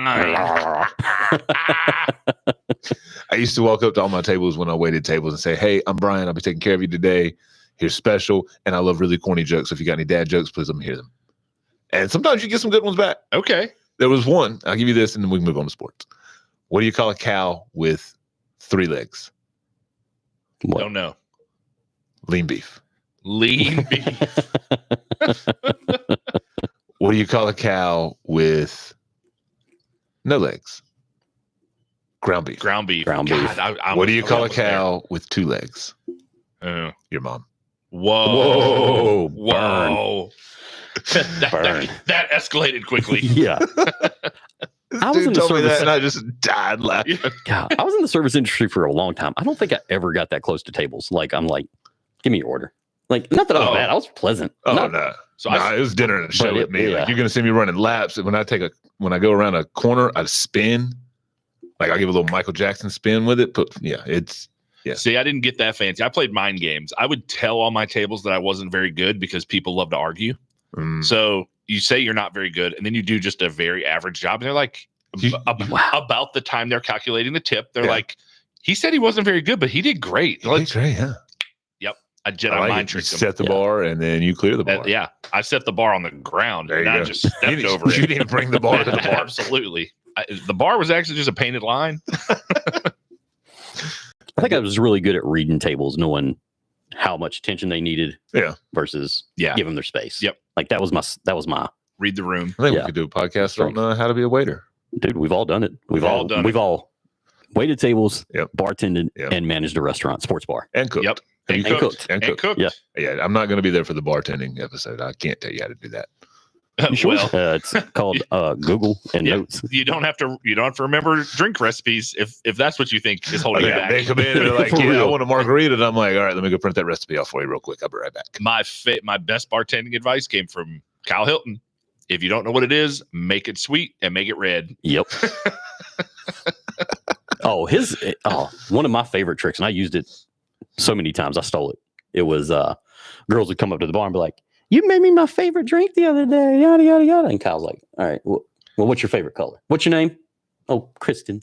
I used to walk up to all my tables when I waited tables and say, "Hey, I'm Brian. I'll be taking care of you today. Here's special." And I love really corny jokes. So if you got any dad jokes, please let me hear them. And sometimes you get some good ones back. Okay. There was one. I'll give you this, and then we can move on to sports. What do you call a cow with 3 legs? What? Don't know. Lean beef. Lean beef. What do you call a cow with no legs? Ground beef. Ground beef. Ground beef. What do you call a cow with 2 legs? Your mom. Whoa. Whoa. Burn. That escalated quickly. Yeah. I was in the told me service. that and I just died laughing. God, I was in the service industry for a long time. I don't think I ever got that close to tables. Like, I'm like, give me your order. Like, not that I was bad. I was pleasant. Oh, No. no. So It was dinner and a show But with me. yeah. Like, you're going to see me running laps. When I go around a corner, I spin. Like, I give a little Michael Jackson spin with it. But yeah. See, I didn't get that fancy. I played mind games. I would tell on my tables that I wasn't very good because people love to argue. So you say you're not very good, and then you do just a very average job. And they're like, about the time they're calculating the tip, they're like, he said he wasn't very good, but he did great. Like, great, yeah. Yep. A Jedi mind trick. You set the bar, and then you clear the bar. Yeah. I set the bar on the ground, There and you I go. just stepped over it. You didn't even bring the bar to the bar. Absolutely. The bar was actually just a painted line. I think I was really good at reading tables, knowing how much attention they needed. Yeah. Versus Yeah. give them their space. Yep. Like that was my Read the room. I think Yeah. we could do a podcast on how to be a waiter. dude. We've all done it. We've all done it. We've all waited tables, Yep. bartended, Yep. and managed a restaurant, sports bar. And cooked. Yep. Have And you cooked. And cooked. cooked. Yeah. Yeah, I'm not going to be there for the bartending episode. I can't tell you how to do that. You sure? Well, It's called Google and Yeah. Notes. you don't have to remember drink recipes if that's what you think is holding you Yeah, back. they come in and they're like, For "Yeah, I real. want a margarita." And I'm like, "All right, let me go print that recipe off for you real quick. I'll be right back." My best bartending advice came from Kyle Hilton. If you don't know what it is, make it sweet and make it red. Yep. One of my favorite tricks, and I used it so many times. I stole it. It was girls would come up to the bar and be like, "You made me my favorite drink the other day, yada yada yada." And Kyle's like, "All right, well, what's your favorite color? What's your name?" "Oh, Kristen."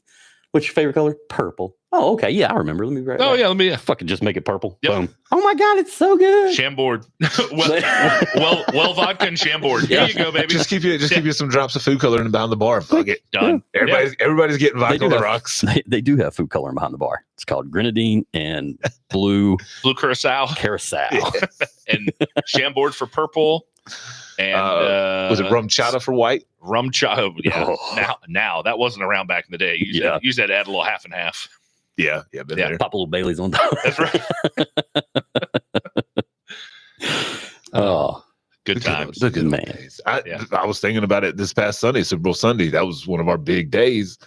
"What's your favorite color?" "Purple." "Oh, okay, yeah, I remember. Let me write." Oh yeah, let me Fucking just make it purple. Yep. Boom. Oh my god, it's so good. Chambord. well, vodka and Chambord. Here Yeah. you go, baby. Just keep you some drops of food coloring behind the bar. Fuck it. Done. Everybody's getting vodka do on the have- rocks. They do have food coloring behind the bar. It's called grenadine and blue Blue curacao carousel. and Chambord for purple. And Was it rum chata for white? rum chata? Yeah. Oh. Now that wasn't around back in the day. You said add a little half and half. Yeah, been there. Pop a little Bailey's on top. That's right. Oh, Good times. The good Man. days. Yeah. I was thinking about it this past Sunday, Super Bowl Sunday. That was one of our big days.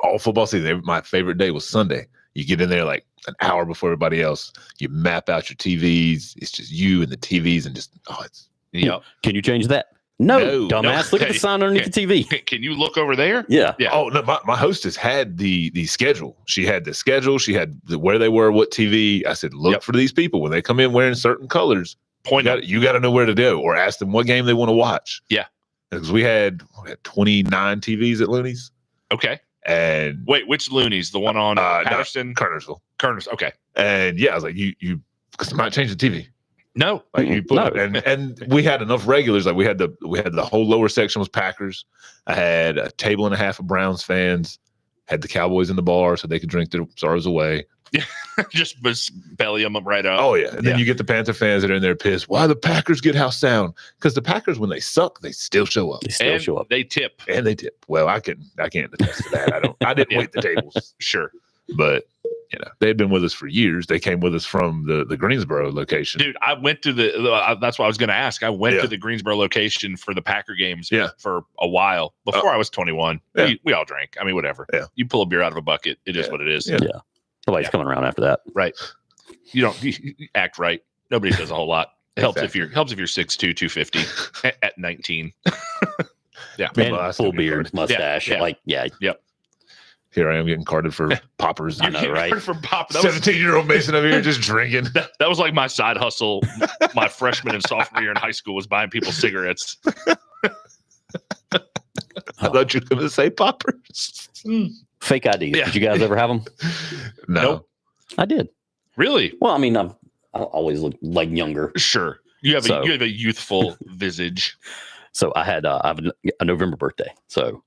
All football season. My favorite day was Sunday. You get in there like an hour before everybody else. You map out your TVs. It's just you and the TVs, and just it's Yep. can you change that? No, No. dumbass. Look at the sign underneath the TV. Can you look over there? Yeah. Yeah. Oh no, my hostess had the schedule. She had the schedule. She had where they were, what TV. I said, look for these people when they come in wearing certain colors. Point out. You got to know where to go, or ask them what game they want to watch. Yeah. Because we had 29 TVs at Looney's, Okay. and Wait, which Looney's? The one on Patterson? Kernersville. Kerners. Okay. And yeah, I was like, you because they might change the TV. No. Like you put No. and we had enough regulars. Like we had the whole lower section was Packers. I had a table and a half of Browns fans. Had the Cowboys in the bar so they could drink their sorrows away. Just belly them up right up. Oh yeah, and then you get the Panther fans that are in there pissed. Why the Packers get house down? Because the Packers, when they suck, they still show up They still and show up. they tip. and they tip. Well, I can't attest to that. I didn't wait the tables, Sure. but they'd been with us for years. They came with us from the Greensboro location. Dude, I went to that's what I was going to ask. I went Yeah. to the Greensboro location for the Packer games Yeah. for a while before I was 21. Yeah. We all drank. I mean, whatever. Yeah. You pull a beer out of a bucket. It is Yeah. what it is. Yeah. Nobody's coming around after that. Right. You act right. Nobody does a whole lot. It helps if you're 6'2", 250 at 19. Yeah. Meanwhile, I And still full get beard, carded. mustache. Yeah. Here I am getting carded for poppers. I know, right? For pop. That was 17-year-old Mason over here just drinking. that was like my side hustle. My freshman and sophomore year in high school was buying people cigarettes. I thought you were going to say poppers. Fake IDs. Yeah. Did you guys ever have them? No. Nope. I did. Really? Well, I mean, I always look like younger. Sure. You have So- a youthful visage. So I have a November birthday. So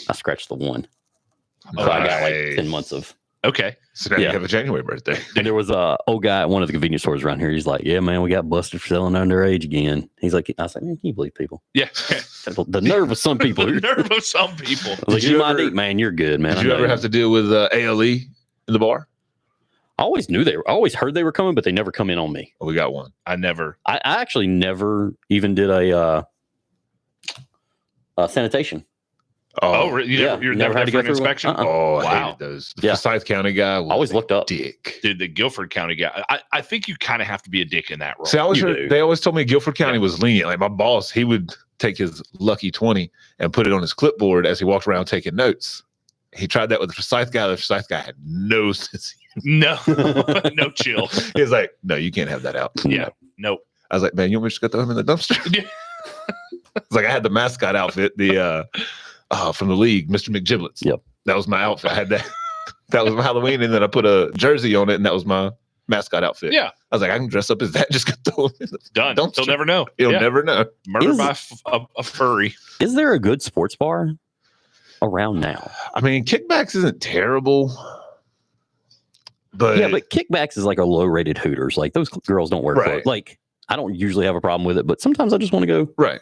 I scratched the 1. So I got like 10 months of. Okay. So now you have a January birthday. And there was a old guy at one of the convenience stores around here. He's like, "Yeah, man, we got busted for selling underage again." He's like, "I was like, man, can you believe people? Yeah. The nerve of some people." The nerve of some people. I was like, you might eat, man. You're good, man. Did you ever have to deal with ALE in the bar? I always knew I always heard they were coming, but they never come in on me. Oh, we got one. I never. I actually never even did a sanitation. Oh, you never had to go for inspection? Oh, I Wow. hated those. The Forsyth County guy was I always looked up. dick. Dude, the Guilford County guy. I think you kind of have to be a dick in that role. See, I always You heard, do. they always told me Guilford County was lenient. Like my boss, he would take his lucky 20 and put it on his clipboard as he walked around taking notes. He tried that with the Forsyth guy. The Forsyth guy had no sense. No, no chill. He was like, "No, you can't have that out." Yeah, nope. I was like, "Man, you want me to just go throw him in the dumpster?" Yeah. It's like I had the mascot outfit, the from the league, Mr. McGiblets. Yep. That was my outfit. I had that. That was my Halloween, and then I put a jersey on it, and that was my mascot outfit. Yeah, I was like, I can dress up as that. Just go throw him in the done. dumpster. He'll never know. He'll Yeah. never know. Murder Is- by a furry. Is there a good sports bar around now? I mean, kickbacks isn't terrible, but Yeah, but Kickbacks is like a low-rated Hooters. Like those girls don't wear Right. clothes. Like I don't usually have a problem with it, but sometimes I just want to go. right.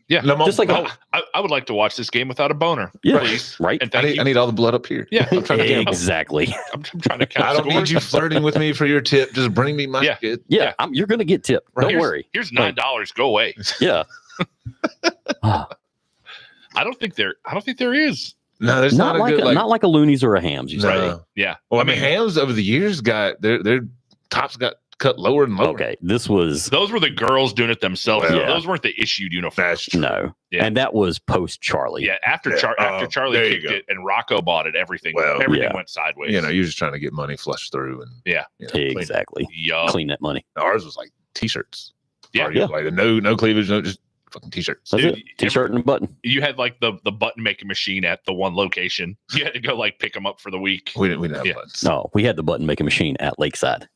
Yeah, No, Just like I would like to watch this game without a boner, Yeah. please. Right? And I thank you. need all the blood up here. Yeah, I'm trying to gamble. Exactly. I'm trying to count I don't need scores. you flirting with me for your tip. Just bring me my Yeah. shit. Yeah, you're gonna get tipped. Right. Don't worry. Here's $9. Go away. Yeah. I don't think there is. No, there's not not, like a good not like a Looney's or a Hams. You No. say. Yeah. Well, I mean, Hams over the years got their tops got cut lower and lower. Okay, this was Those were the girls doing it themselves. Well, Those weren't the issued uniforms. That's true. no, Yeah. and that was post Charlie. Yeah, after Yeah. after Charlie There you kicked go. it and Rocco bought it, everything Well, everything yeah. went sideways. You know, you're just trying to get money flushed through, and Yeah. clean it. Exactly. Yup. Clean that money. Ours was like t-shirts. Yeah. Ours was like no cleavage, no just fucking t-shirts. That's Dude, it. T-shirt and a button. You had like the button making machine at the one location. You had to go like pick them up for the week. We didn't have Yeah. buttons. No, we had the button making machine at Lakeside.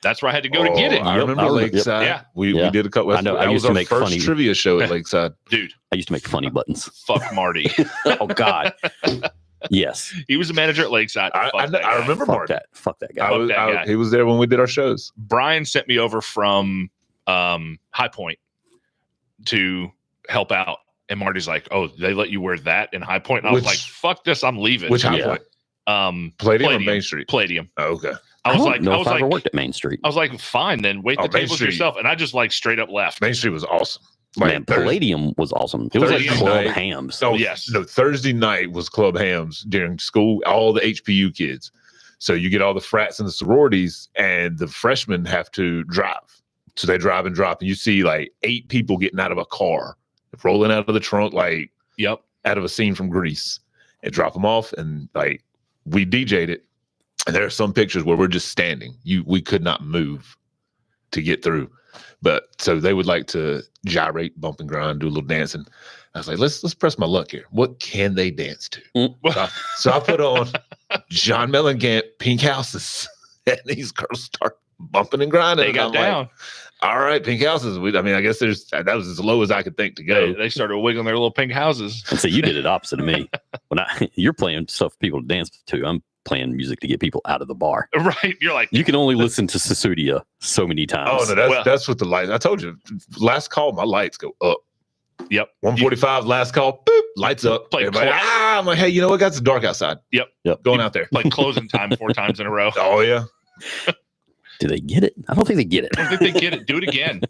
That's where I had to go to get it. I Yep, remember I remember- Lakeside. yep. We Yeah. did a couple. I know, I That used was to our make first funny- trivia show at Lakeside. Dude, I used to make funny buttons. fuck Marty. Oh God. Yes. He was a manager at Lakeside. I Fuck that guy. remember Fuck Martin. that. Fuck that guy. Fuck that guy. He was there when we did our shows. Brian sent me over from High Point to help out. And Marty's like, "Oh, they let you wear that in High Point?" And I was Which- like, "Fuck this, I'm leaving." Which High Yeah. Point? Palladium Palladium or Main Street? Palladium. Oh, okay. I was like, know I if was I ever like, worked at Main Street. I was like, fine, then wait Oh, the Main tables Street. yourself. And I just like straight up left. Main Street was awesome. Man, Palladium was awesome. It was like Thursday Club night. Hams. No, Yes. No, Thursday night was Club Hams during school, all the HPU kids. So you get all the frats and the sororities, and the freshmen have to drive. So they drive and drop, and you see like 8 people getting out of a car, rolling out of the trunk, like Yep. out of a scene from Grease, and drop them off. And like we DJ'd it, and there are some pictures where we're just standing. We could not move to get through. But so they would like to gyrate, bump and grind, do a little dancing. I was like, let's press my luck here. What can they dance to? So I put on John Mellencamp, Pink Houses, and these girls start bumping and grinding. They and got I'm down. like, all right, Pink Houses. I guess that was as low as I could think to go. They started wiggling their little pink houses. And so you did it opposite of me. When you're playing stuff for people to dance to, I'm playing music to get people out of the bar. Right. You're like, You can only listen to Susudia so many times. Oh no, Well- that's what the lights. I told you, last call, my lights go up. yep. 145, last call, boop, lights up. Play Everybody, clock. I'm like, hey, you know what? It's dark outside. Yep. Going out there. Like closing time 4 times in a row. Oh yeah. Do they get it? I don't think they get it. I don't think they get it. Do it again.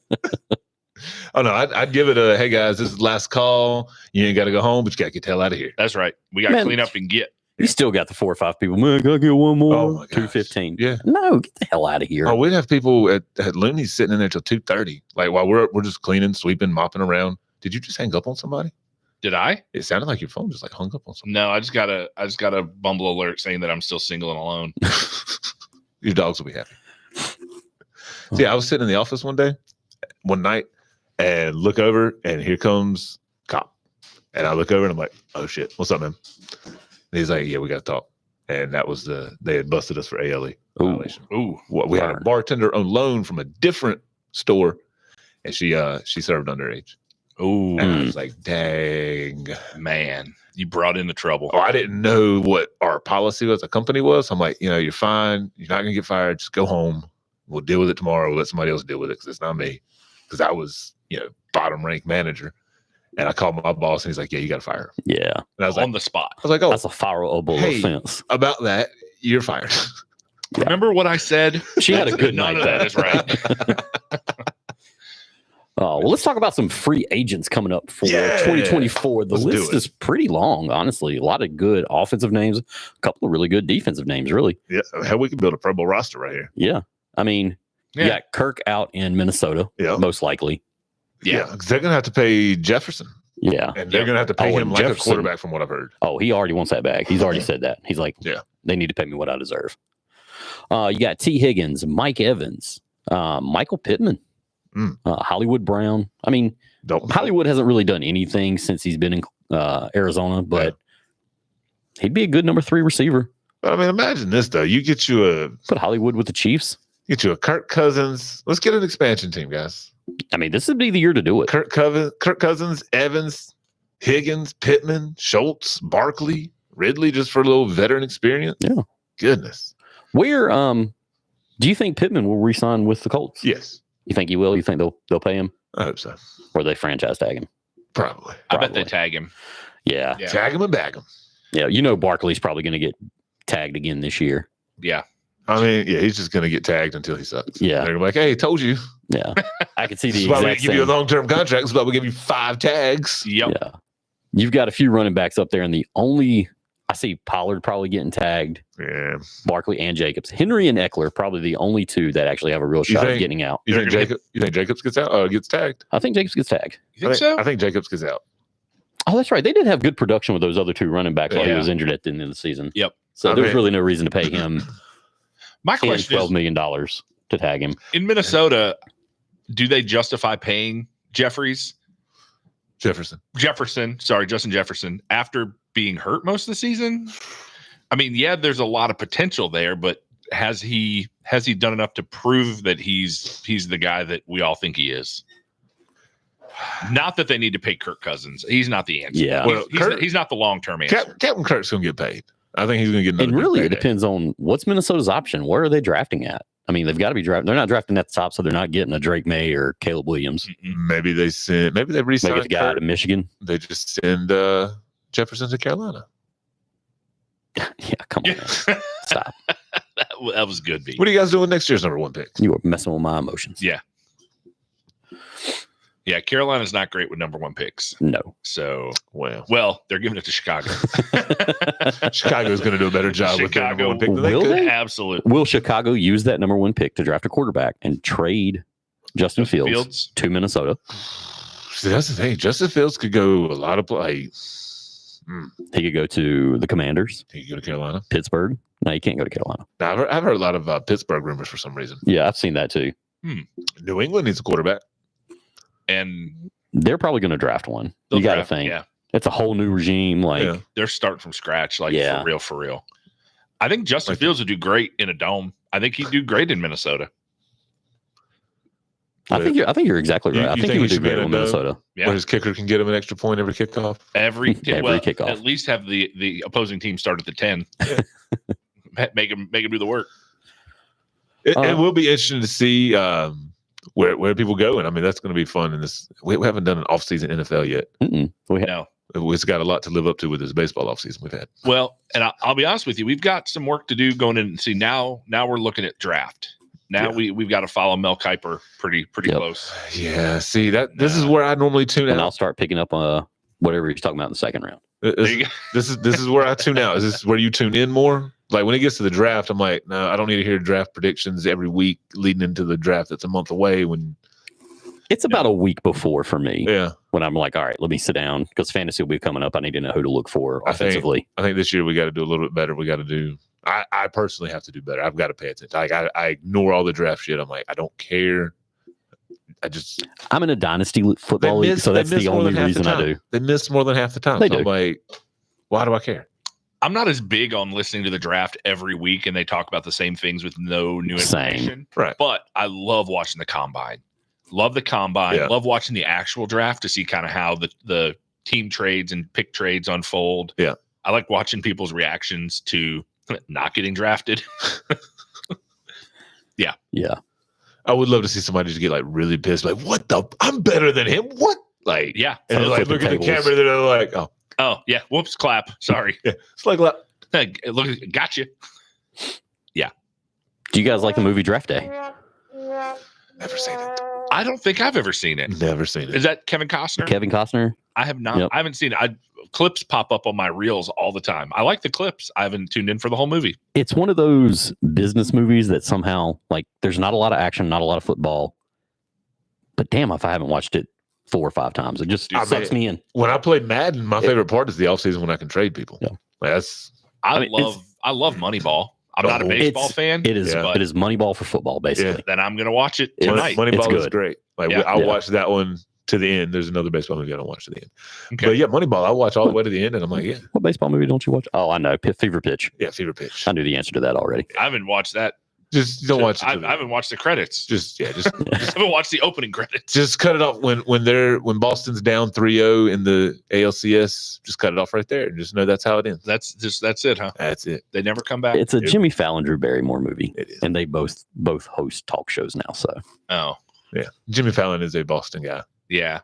Oh no, I'd give it a, hey guys, this is the last call. You ain't got to go home, but you got to get the hell out of here. That's right. We got to Man. clean up and get. You still got the 4 or 5 people. Man, can I get one more? Oh, my gosh. 215. Yeah. No, get the hell out of here. Oh, we'd have people at Looney's sitting in there till 2:30. Like while we're just cleaning, sweeping, mopping around. Did you just hang up on somebody? Did I? It sounded like your phone just like hung up on somebody. No, I just got a Bumble alert saying that I'm still single and alone. Your dogs will be happy. See, I was sitting in the office one night, and look over, and here comes cop. And I look over, and I'm like, "Oh shit, what's up, man?" And he's like, "Yeah, we got to talk." And that was they had busted us for ALE violation. Ooh. We had a Burn. bartender on loan from a different store, and she served underage. Oh, And I was like, dang. man. You brought in the trouble. Oh, I didn't know what our policy was, the company was. I'm like, you're fine. You're not going to get fired. Just go home. We'll deal with it tomorrow. We'll let somebody else deal with it because it's not me. Because I was, bottom rank manager. And I called my boss and he's like, yeah, you got to fire him. Yeah. And I was On like, the spot. oh, That's a fireable offense. about that, you're fired. Yeah. Remember what I said? She had a good None night. of that though. is right. Oh, well, let's talk about some free agents coming up for Yeah. 2024. The Let's do list it. is pretty long, honestly. A lot of good offensive names, a couple of really good defensive names, really. Yeah. Hell, we can build a Pro Bowl roster right here. Yeah. I mean, Yeah. you got Kirk out in Minnesota, Yeah. most likely. Yeah. Because they're going to have to pay Jefferson. Yeah. And they're Yep. going to have to pay Oh, him and like Jefferson. a quarterback from what I've heard. Oh, he already wants that back. He's already said that. He's like, Yeah. they need to pay me what I deserve. You got T. Higgins, Mike Evans, Michael Pittman, Hollywood Brown. I mean, Hollywood hasn't really done anything since he's been in Arizona, but he'd be a good number 3 receiver. But I mean, imagine this though. You get you Put Hollywood with the Chiefs. a Kirk Cousins. Let's get an expansion team, guys. I mean, this would be the year to do it. Kirk Cousins, Evans, Higgins, Pittman, Schultz, Barkley, Ridley, just for a little veteran experience. Yeah. Goodness. Where do you think Pittman will re-sign with the Colts? Yes. You think he will? You think they'll pay him, I hope so. or they franchise tag him? Probably. I bet they Probably. tag him. Yeah, Yeah. Tag him and bag him. yeah. Barkley's probably going to get tagged again this year. Yeah. I mean, yeah, he's just going to get tagged until he sucks. Yeah. They're gonna be like, hey, told you. Yeah, I could see This the is why we exact give you a same. long-term contract. This is why we give you 5 tags. Yep. Yeah, you've got a few running backs up there, and the only I see Pollard probably getting tagged, Yeah. Barkley and Jacobs. Henry and Eckler probably the only 2 that actually have a real You shot of think- getting out. You think Jacobs gets out? Gets tagged? I think Jacobs gets tagged. You think so? I think Jacobs gets out. Oh, that's right. They did have good production with those other 2 running backs while he Yeah. was injured at the end of the season. Yep. So I there's mean- really no reason to pay him My 10, question $12 is, million to tag him. in Minnesota, do they justify paying Jefferson. Justin Jefferson, after being hurt most of the season? I mean, yeah, there's a lot of potential there, but has he done enough to prove that he's the guy that we all think he is? Not that they need to pay Kirk Cousins. He's not the answer. Yeah. Well, He's not the long-term answer. Captain Kirk's going to get paid. I think he's going to get another And really, big it payday. depends on what's Minnesota's option. Where are they drafting at? I mean, they've got to be drafting. They're not drafting at the top, so they're not getting a Drake May or Caleb Williams. Maybe they re-sign Maybe the guy out Kirk. of Michigan. They just send Jefferson to Carolina. Yeah, come on. Man. Stop. that was good, B. What are you guys doing next year's number 1 pick? You are messing with my emotions. Yeah. Yeah, Carolina's not great with number 1 picks. No. So, Well, they're giving it to Chicago. Chicago's going to do a better job with their number 1 pick than they Will could. they? Absolutely. Will Chicago use that number 1 pick to draft a quarterback and trade Justin Fields to Minnesota? See, that's the thing. Justin Fields could go a lot of plays. He could go to the Commanders, He could go to Carolina. Pittsburgh. No, you can't go to Carolina. Now, I've heard a lot of Pittsburgh rumors for some reason. Yeah, I've seen that too. New England needs a quarterback. And They're probably going to draft one. they'll You got to draft- think. Yeah, It's a whole new regime. Like, Yeah. they're starting from scratch, like Yeah. for real. I think Justin Fields would do great in a dome. I think he'd do great in Minnesota. I think you're exactly You- right. I you think think he would he do should be great in a with dome? Minnesota. Yeah. Where his kicker can get him an extra point every kickoff. Every kickoff. At least have the opposing team start at the 10. make him do the work. It will be interesting to see where people go, and I mean that's going to be fun. In this, we haven't done an off-season NFL yet. We No. It's got a lot to live up to with this baseball offseason we've had. Well, and I'll be honest with you, we've got some work to do going in and see now we're looking at draft. Now we've got to follow Mel Kiper pretty Yep. close. Yeah, see this is where I normally tune and I'll out. start picking up whatever he's talking about in the second round. There you go. This is where I tune out. Is this where you tune in more? Like when it gets to the draft, I'm like, no, I don't need to hear draft predictions every week leading into the draft that's a month away. When It's about a week before for me yeah, when I'm like, all right, let me sit down because fantasy will be coming up. I need to know who to look for I think- offensively. I think this year we got to do a little bit better. We got to do. I personally have to do better. I've got to pay attention. Like I ignore all the draft shit. I'm like, I don't care. I'm in a dynasty football league, so that's the only reason I do. They miss more than half the time. They So I'm do. like, why do I care? I'm not as big on listening to the draft every week and they talk about the same things with no new Same. information. Right. But I love watching the combine. Love the combine. Yeah. Love watching the actual draft to see kind of how the team trades and pick trades unfold. Yeah. I like watching people's reactions to not getting drafted. Yeah. I would love to see somebody just get like really pissed, like, what the? I'm better than him. What? Like, Yeah. and then, like look at the Flipping camera, they're like, oh, Oh, yeah. Whoops. Clap. Sorry. yeah. It's like, Look, gotcha. Do you guys like the movie Draft Day? never seen it. I don't think I've ever seen it. Never seen it. Is that Kevin Costner? Kevin Costner? I have not. Yep. I haven't seen it. Clips pop up on my reels all the time. I like the clips. I haven't tuned in for the whole movie. It's one of those business movies that somehow, like, there's not a lot of action, not a lot of football. But damn, if I haven't watched it 4 or 5 times, it just sucks me in. When I played Madden, my favorite part is the offseason when I can trade people. Yeah. Like, that's I love Moneyball. I'm not a baseball fan. It is. Yeah. It is Moneyball for football, basically. Then I'm gonna watch it It's- tonight. Moneyball is good. great. Like Yeah. I watched that one to the end. There's another baseball movie I don't watch to the end. Okay. But yeah, Moneyball, I watch all the way to the end, and I'm like, yeah, What baseball movie don't you watch? Oh, I know. Fever Pitch. yeah, Fever Pitch. I knew the answer to that already. I haven't watched that. Just don't watch it. I haven't watched the credits. Just I haven't watched the opening credits. just cut it off when Boston's down 3-0 in the ALCS. Just cut it off right there, and just know that's how it ends. That's it, huh? That's it. They never come back. It's a Yep. Jimmy Fallon, Drew Barrymore movie, It is. and they both host talk shows now. So Oh, Yeah, Jimmy Fallon is a Boston guy. yeah.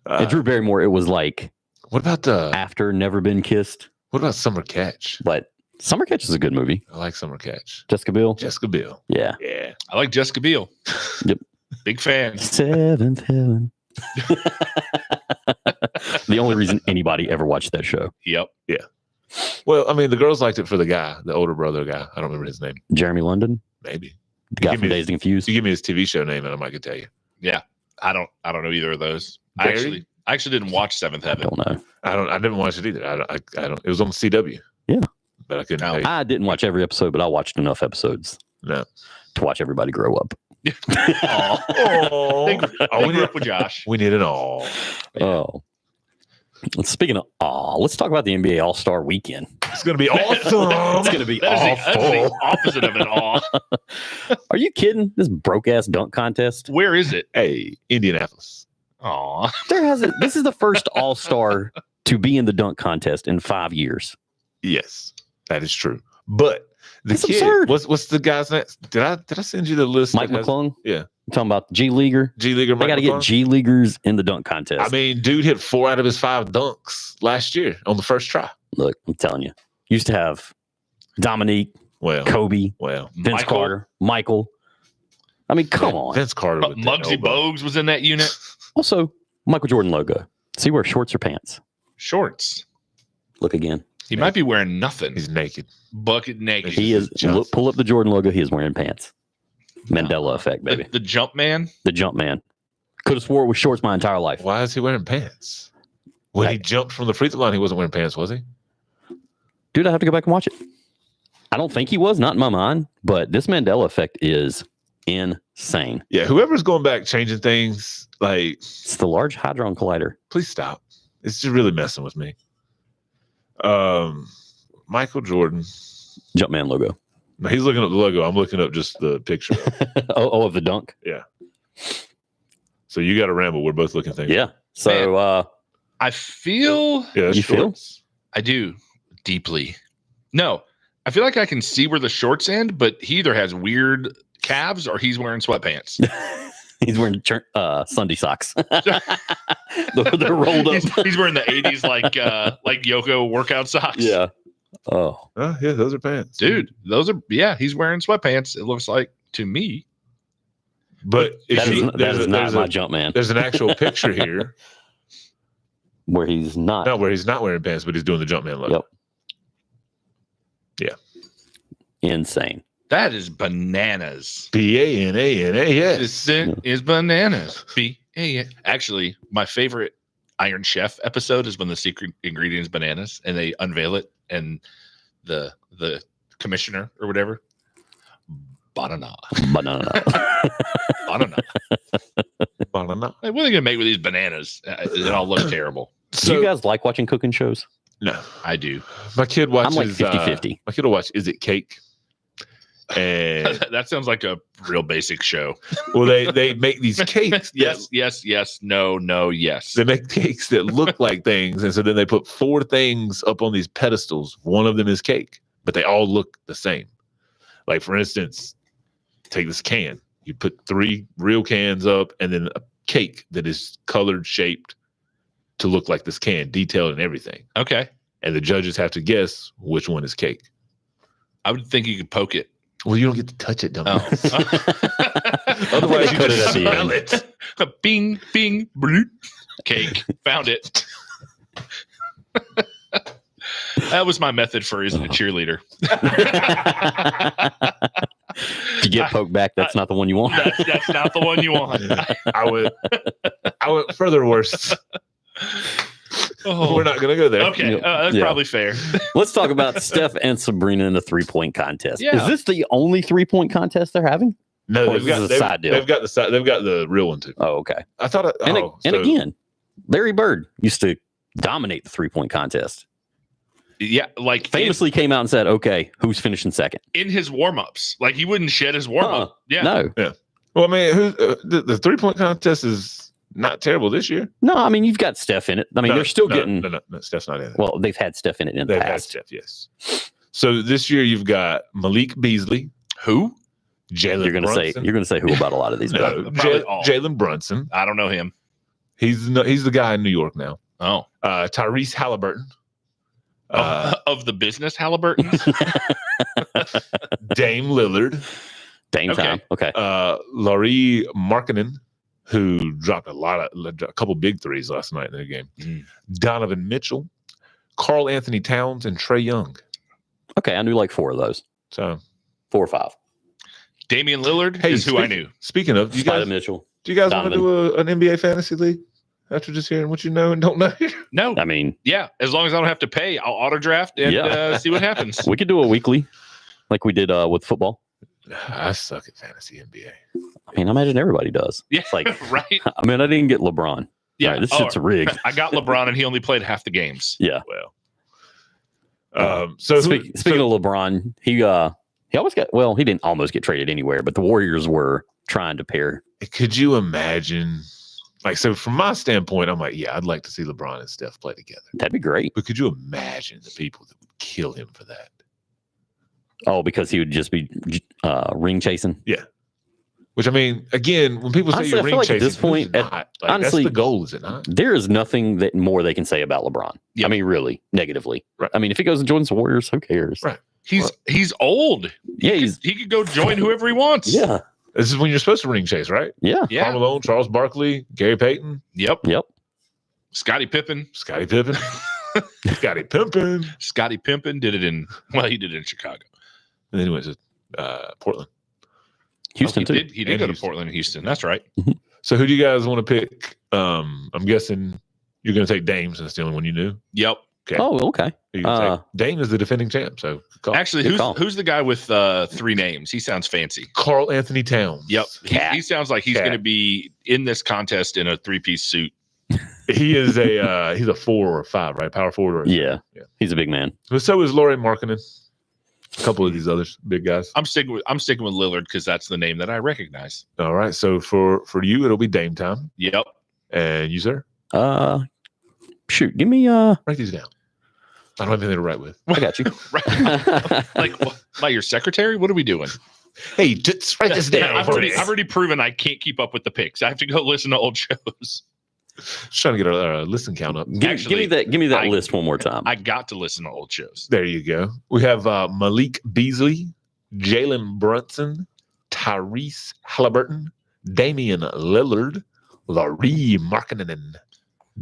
and Drew Barrymore, it was like What about after Never Been Kissed, what about Summer Catch? but Summer Catch is a good movie. I like Summer Catch. Jessica Biel. Jessica Biel. Yeah. Yeah. I like Jessica Biel. Yep. Big fan. Seventh Heaven. The only reason anybody ever watched that show. Yep. Well, I mean, the girls liked it for the guy, the older brother guy. I don't remember his name. Jeremy London, Maybe. the guy Give from me Dazed and Confused. You give me his TV show name, and I might could tell you. I don't know either of those. Barry? I actually didn't watch Seventh I Heaven. don't know. I didn't watch it either. I don't. It was on CW. Yeah. But I couldn't. No. tell you. I didn't watch every episode, but I watched enough episodes No. to watch everybody grow up. Aw. Oh, They we grew need, up with Josh. we need an all. Oh. Speaking of let's talk about the NBA All-Star weekend. It's gonna be awesome. It's going to be That's the awful. opposite of an awe. Are you kidding? This broke-ass dunk contest? Where is it? Hey, Indianapolis. Aw. This is the first All-Star to be in the dunk contest in 5 years. Yes, that is true. But the That's kid, absurd. what's the guy's name? Did I send you the list? Mike that has- McClung? Yeah. You talking about the G Leaguer? G Leaguer. They Mike got to get McClung? G Leaguers in the dunk contest. I mean, dude hit 4 out of his 5 dunks last year on the first try. Look, I'm telling you. Used to have Dominique, Well, Kobe, well, Vince Michael. Carter, Michael. I mean, come on. Vince Carter. with the Muggsy elbow. Bogues was in that unit. Also, Michael Jordan logo. Does he wear shorts or pants? Shorts. Look again. He might be wearing nothing. He's naked. Bucket naked. He is. Johnson. Look, pull up the Jordan logo. He is wearing pants. Mandela effect, baby. The jump man. The jump man. Could have swore it was shorts my entire life. Why is he wearing pants? When he jumped from the free throw line, he wasn't wearing pants, was he? Dude, I have to go back and watch it. I don't think he was, not in my mind, but this Mandela effect is insane. Yeah, whoever's going back changing things, like, It's the Large Hadron Collider. please stop. It's just really messing with me. Michael Jordan. Jumpman logo. No, he's looking up the logo. I'm looking up just the picture. Of the dunk. So you got to ramble. We're both looking things. Yeah. So I feel Yeah, that's You feel? shorts. I do deeply. No, I feel like I can see where the shorts end, but he either has weird calves or he's wearing sweatpants. he's wearing Sunday socks. they're rolled up. He's wearing the 80s like Yoko workout socks. Yeah. Oh. Oh, yeah, those are pants. Dude, those are he's wearing sweatpants. It looks like to me. But if That is, he, that is not my jump man. there's an actual picture here. Where he's not. Not where he's not wearing pants, but he's doing the Jumpman logo. Yep. Insane. That is bananas. BANANAS. This is bananas. Actually, my favorite Iron Chef episode is when the secret ingredient is bananas and they unveil it and the commissioner or whatever. Banana. Banana. Banana. Banana. Like, what are they gonna make with these bananas? It all looks terrible. Do you guys like watching cooking shows? No. I do. My kid watches. I'm like 50-50. My kid will watch Is It Cake? And That sounds like a real basic show. well, they make these cakes. Yes, no, yes. They make cakes that look like things, and so then they put 4 things up on these pedestals. One of them is cake, but they all look the same. Like, for instance, take this can. You put 3 real cans up, and then a cake that is colored, shaped to look like this can, detailed and everything. Okay. And the judges have to guess which one is cake. I would think you could poke it. Well, you don't get to touch it, dumbass. Oh. Otherwise, you Put it just at the smell end. it. Bing, bing, bloop. Cake. Found it. That was my method for using a cheerleader. If you get poked back, that's not the one you want. That's not the one you want. I would further worse. Oh. We're not going to go there. Okay, that's Yeah. probably fair. Let's talk about Steph and Sabrina in the 3-point contest. Yeah. Is this the only 3-point contest they're having? No, Or is this a side deal? They've got the real one too. Oh, okay. I thought. And again, Larry Bird used to dominate the 3-point contest. Yeah, like Famously came out and said, "Okay, who's finishing second?" in his warm-ups. Like he wouldn't shed his warm-up. Yeah. No, well, I mean, the 3-point contest is not terrible this year. no. I mean, you've got Steph in it. I mean, they're still getting. No, Steph's not in it. Well, they've had Steph in it in the They've had past. Steph, yes. So this year you've got Malik Beasley, Who? Jalen. You're gonna say who about a lot of these? No, guys. Probably all. Jalen Brunson. I don't know him. He's the guy in New York now. Oh. Tyrese Halliburton. Of the business Halliburtons? Dame Lillard. Dame Okay. time. Okay. Laurie Markkinen, who dropped a couple big threes last night in their game. Mm. Donovan Mitchell, Karl Anthony Towns, and Trae Young. Okay. I knew like 4 of those. So 4 or 5. Damian Lillard is who I knew. Speaking of, Spider Mitchell. do you guys want to Donovan. do an NBA fantasy league after just hearing what you know and don't know? No. I mean, Yeah. As long as I don't have to pay, I'll auto draft and Yeah. see what happens. we could do a weekly, like we did with football. I suck at fantasy NBA. I mean, I imagine everybody does. Yeah. It's like, Right. I mean, I didn't get LeBron. Yeah. All right, this Oh, shit's rigged. I got LeBron and he only played half the games. Yeah. Well, so Speaking of LeBron, he almost got, well, he didn't almost get traded anywhere, but the Warriors were trying to pair. could you imagine? Like, so from my standpoint, I'm like, yeah, I'd like to see LeBron and Steph play together. That'd be great. But could you imagine the people that would kill him for that? Oh, because he would just be ring chasing. Which, I mean, again, when people say Honestly, you're I feel ring like at chasing, this point, it's not. Like, honestly, that's the goal, is it not? There is nothing that more they can say about LeBron. Yep. I mean, really, negatively. Right. I mean, if he goes and joins the Warriors, who cares? Right. He's old. Yeah, He could go join whoever he wants. yeah, This is when you're supposed to ring chase, right? yeah, Yeah. Karl Malone, Charles Barkley, Gary Payton, Yep. yep. Scottie Pippen. Scottie Pippen, Scottie Pippen, Scottie Pippen did it he did it in Chicago. and then he went to Portland. Houston too. He did And go to Houston. Portland and Houston. That's right. So who do you guys want to pick? I'm guessing you're going to take Dame, since that's the only one you knew. Yep. Okay. Oh, okay. Who you gonna take? Dame is the defending champ, so call. Actually, Good call. who's the guy with 3 names? He sounds fancy. Karl Anthony Towns. Yep. Cat. He sounds like he's Cat. going to be in this contest in a 3-piece suit. He is he's a 4 or a 5, right? Power forward. Yeah. Yeah. He's a big man. But so is Laurie Markkinen. A couple of these others, big guys. I'm sticking with Lillard because that's the name that I recognize. All right. So for you, it'll be Dame time. Yep. And you, sir? Shoot, give me Write these down. I don't have anything to write with. I got you. Right. Like your secretary? What are we doing? Hey, just write this down. I've already proven I can't keep up with the picks. I have to go listen to old shows. Just trying to get our listen count up. Give me that I- list one more time. I got to listen to old shows. There you go. We have Malik Beasley, Jalen Brunson, Tyrese Halliburton, Damian Lillard, Laurie Markkinen,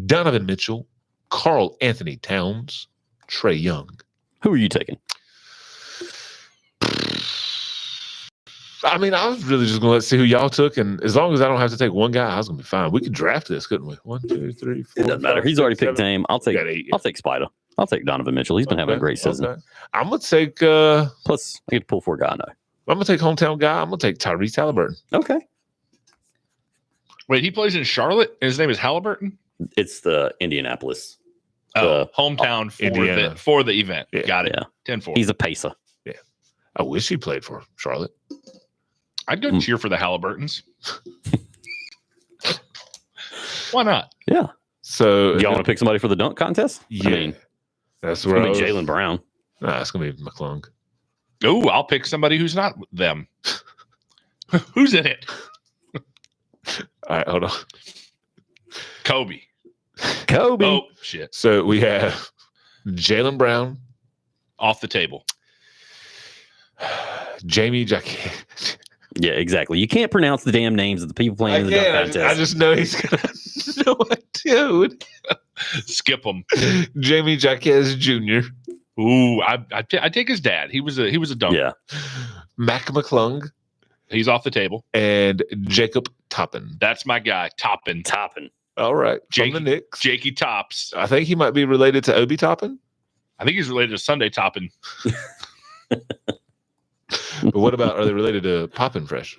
Donovan Mitchell, Karl Anthony Towns, Trae Young. Who are you taking? I mean, I was really just going to let's see who y'all took. And as long as I don't have to take one guy, I was going to be fine. We could draft this, couldn't we? 1, 2, 3, 4. It doesn't matter. 5, He's already 6, picked 7. Dame. I'll We take got 8. I'll take Spider. I'll take Donovan Mitchell. He's been having a great season. Okay. I'm going to take Plus, I get to pull 4 guy. No. I'm going to take hometown guy. I'm going to take Tyrese Halliburton. Okay. Wait, he plays in Charlotte and his name is Halliburton? It's the Indianapolis. Oh, hometown Indiana. for the event. Yeah. Got it. Yeah. 10-4. He's a pacer. I wish he played for Charlotte. I'd go cheer for the Halliburtons. Why not? Yeah. So Y'all want to pick somebody for the dunk contest? Yeah, I mean, that's it's where gonna be Jaylen Brown. Nah, it's gonna be McClung. Oh, I'll pick somebody who's not them. Who's in it? All right, hold on. Kobe. Kobe. Oh, shit. So we have Jaylen Brown, Off the table. Jamie Jack. Yeah, exactly. You can't pronounce the damn names of the people playing in the dunk contest. I just know he's gonna know what, dude. Skip him. Jamie Jaquez Jr., Ooh, I take his dad. He was a dunker. Yeah. Mac McClung, He's off the table. and Jacob Toppin. That's my guy. Toppin. All right, Jakey- from the Knicks. Jakey Tops. I think he might be related to Obi Toppin. I think he's related to Sunday Toppin. But what about, are they related to Poppin' Fresh?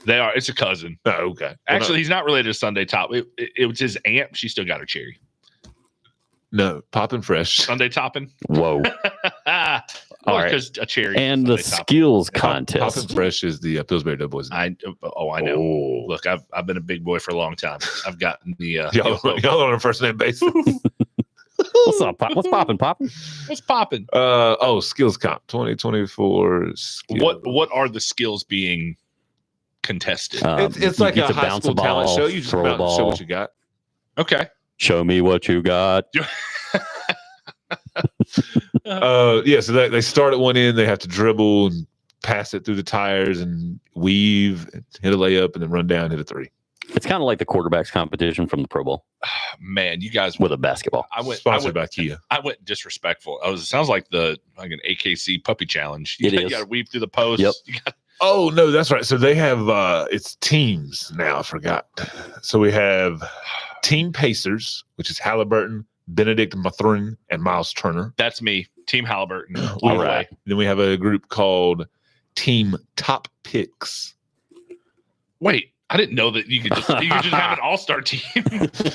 They are. It's a cousin. Oh, okay. Well, Actually, he's not related to Sunday Top. It was his aunt. She still got her cherry. no, Poppin' Fresh. Sunday Toppin. Whoa. Well, All right. because a cherry. And the Sunday Toppin. skills Poppin' contest. Fresh is the Pillsbury Doughboys. I know. Oh. Look, I've been a big boy for a long time. I've gotten the Y'all on a first name basis. What's up? What's popping? What's popping? Skills Comp 2024. What are the skills being contested? It's you like get a to high bounce school a ball, talent show. You just throw come a out and show ball. what you got. Okay. Show me what you got. Yeah, so they start at one end. They have to dribble and pass it through the tires and weave, and hit a layup, and then run down, hit a three. It's kind of like the quarterbacks competition from the Pro Bowl Man, you guys. with a basketball. Sponsored by Kia. I went disrespectful. It sounds like an AKC puppy challenge. You It got to is. weave through the posts. Yep. You got Oh no, that's right. So they have it's teams now. I forgot. So we have Team Pacers, which is Halliburton, Benedict Mathurin, and Miles Turner. that's me, Team Halliburton. All All right. right. Then we have a group called Team Top Picks. Wait, I didn't know that you could just have an all-star team.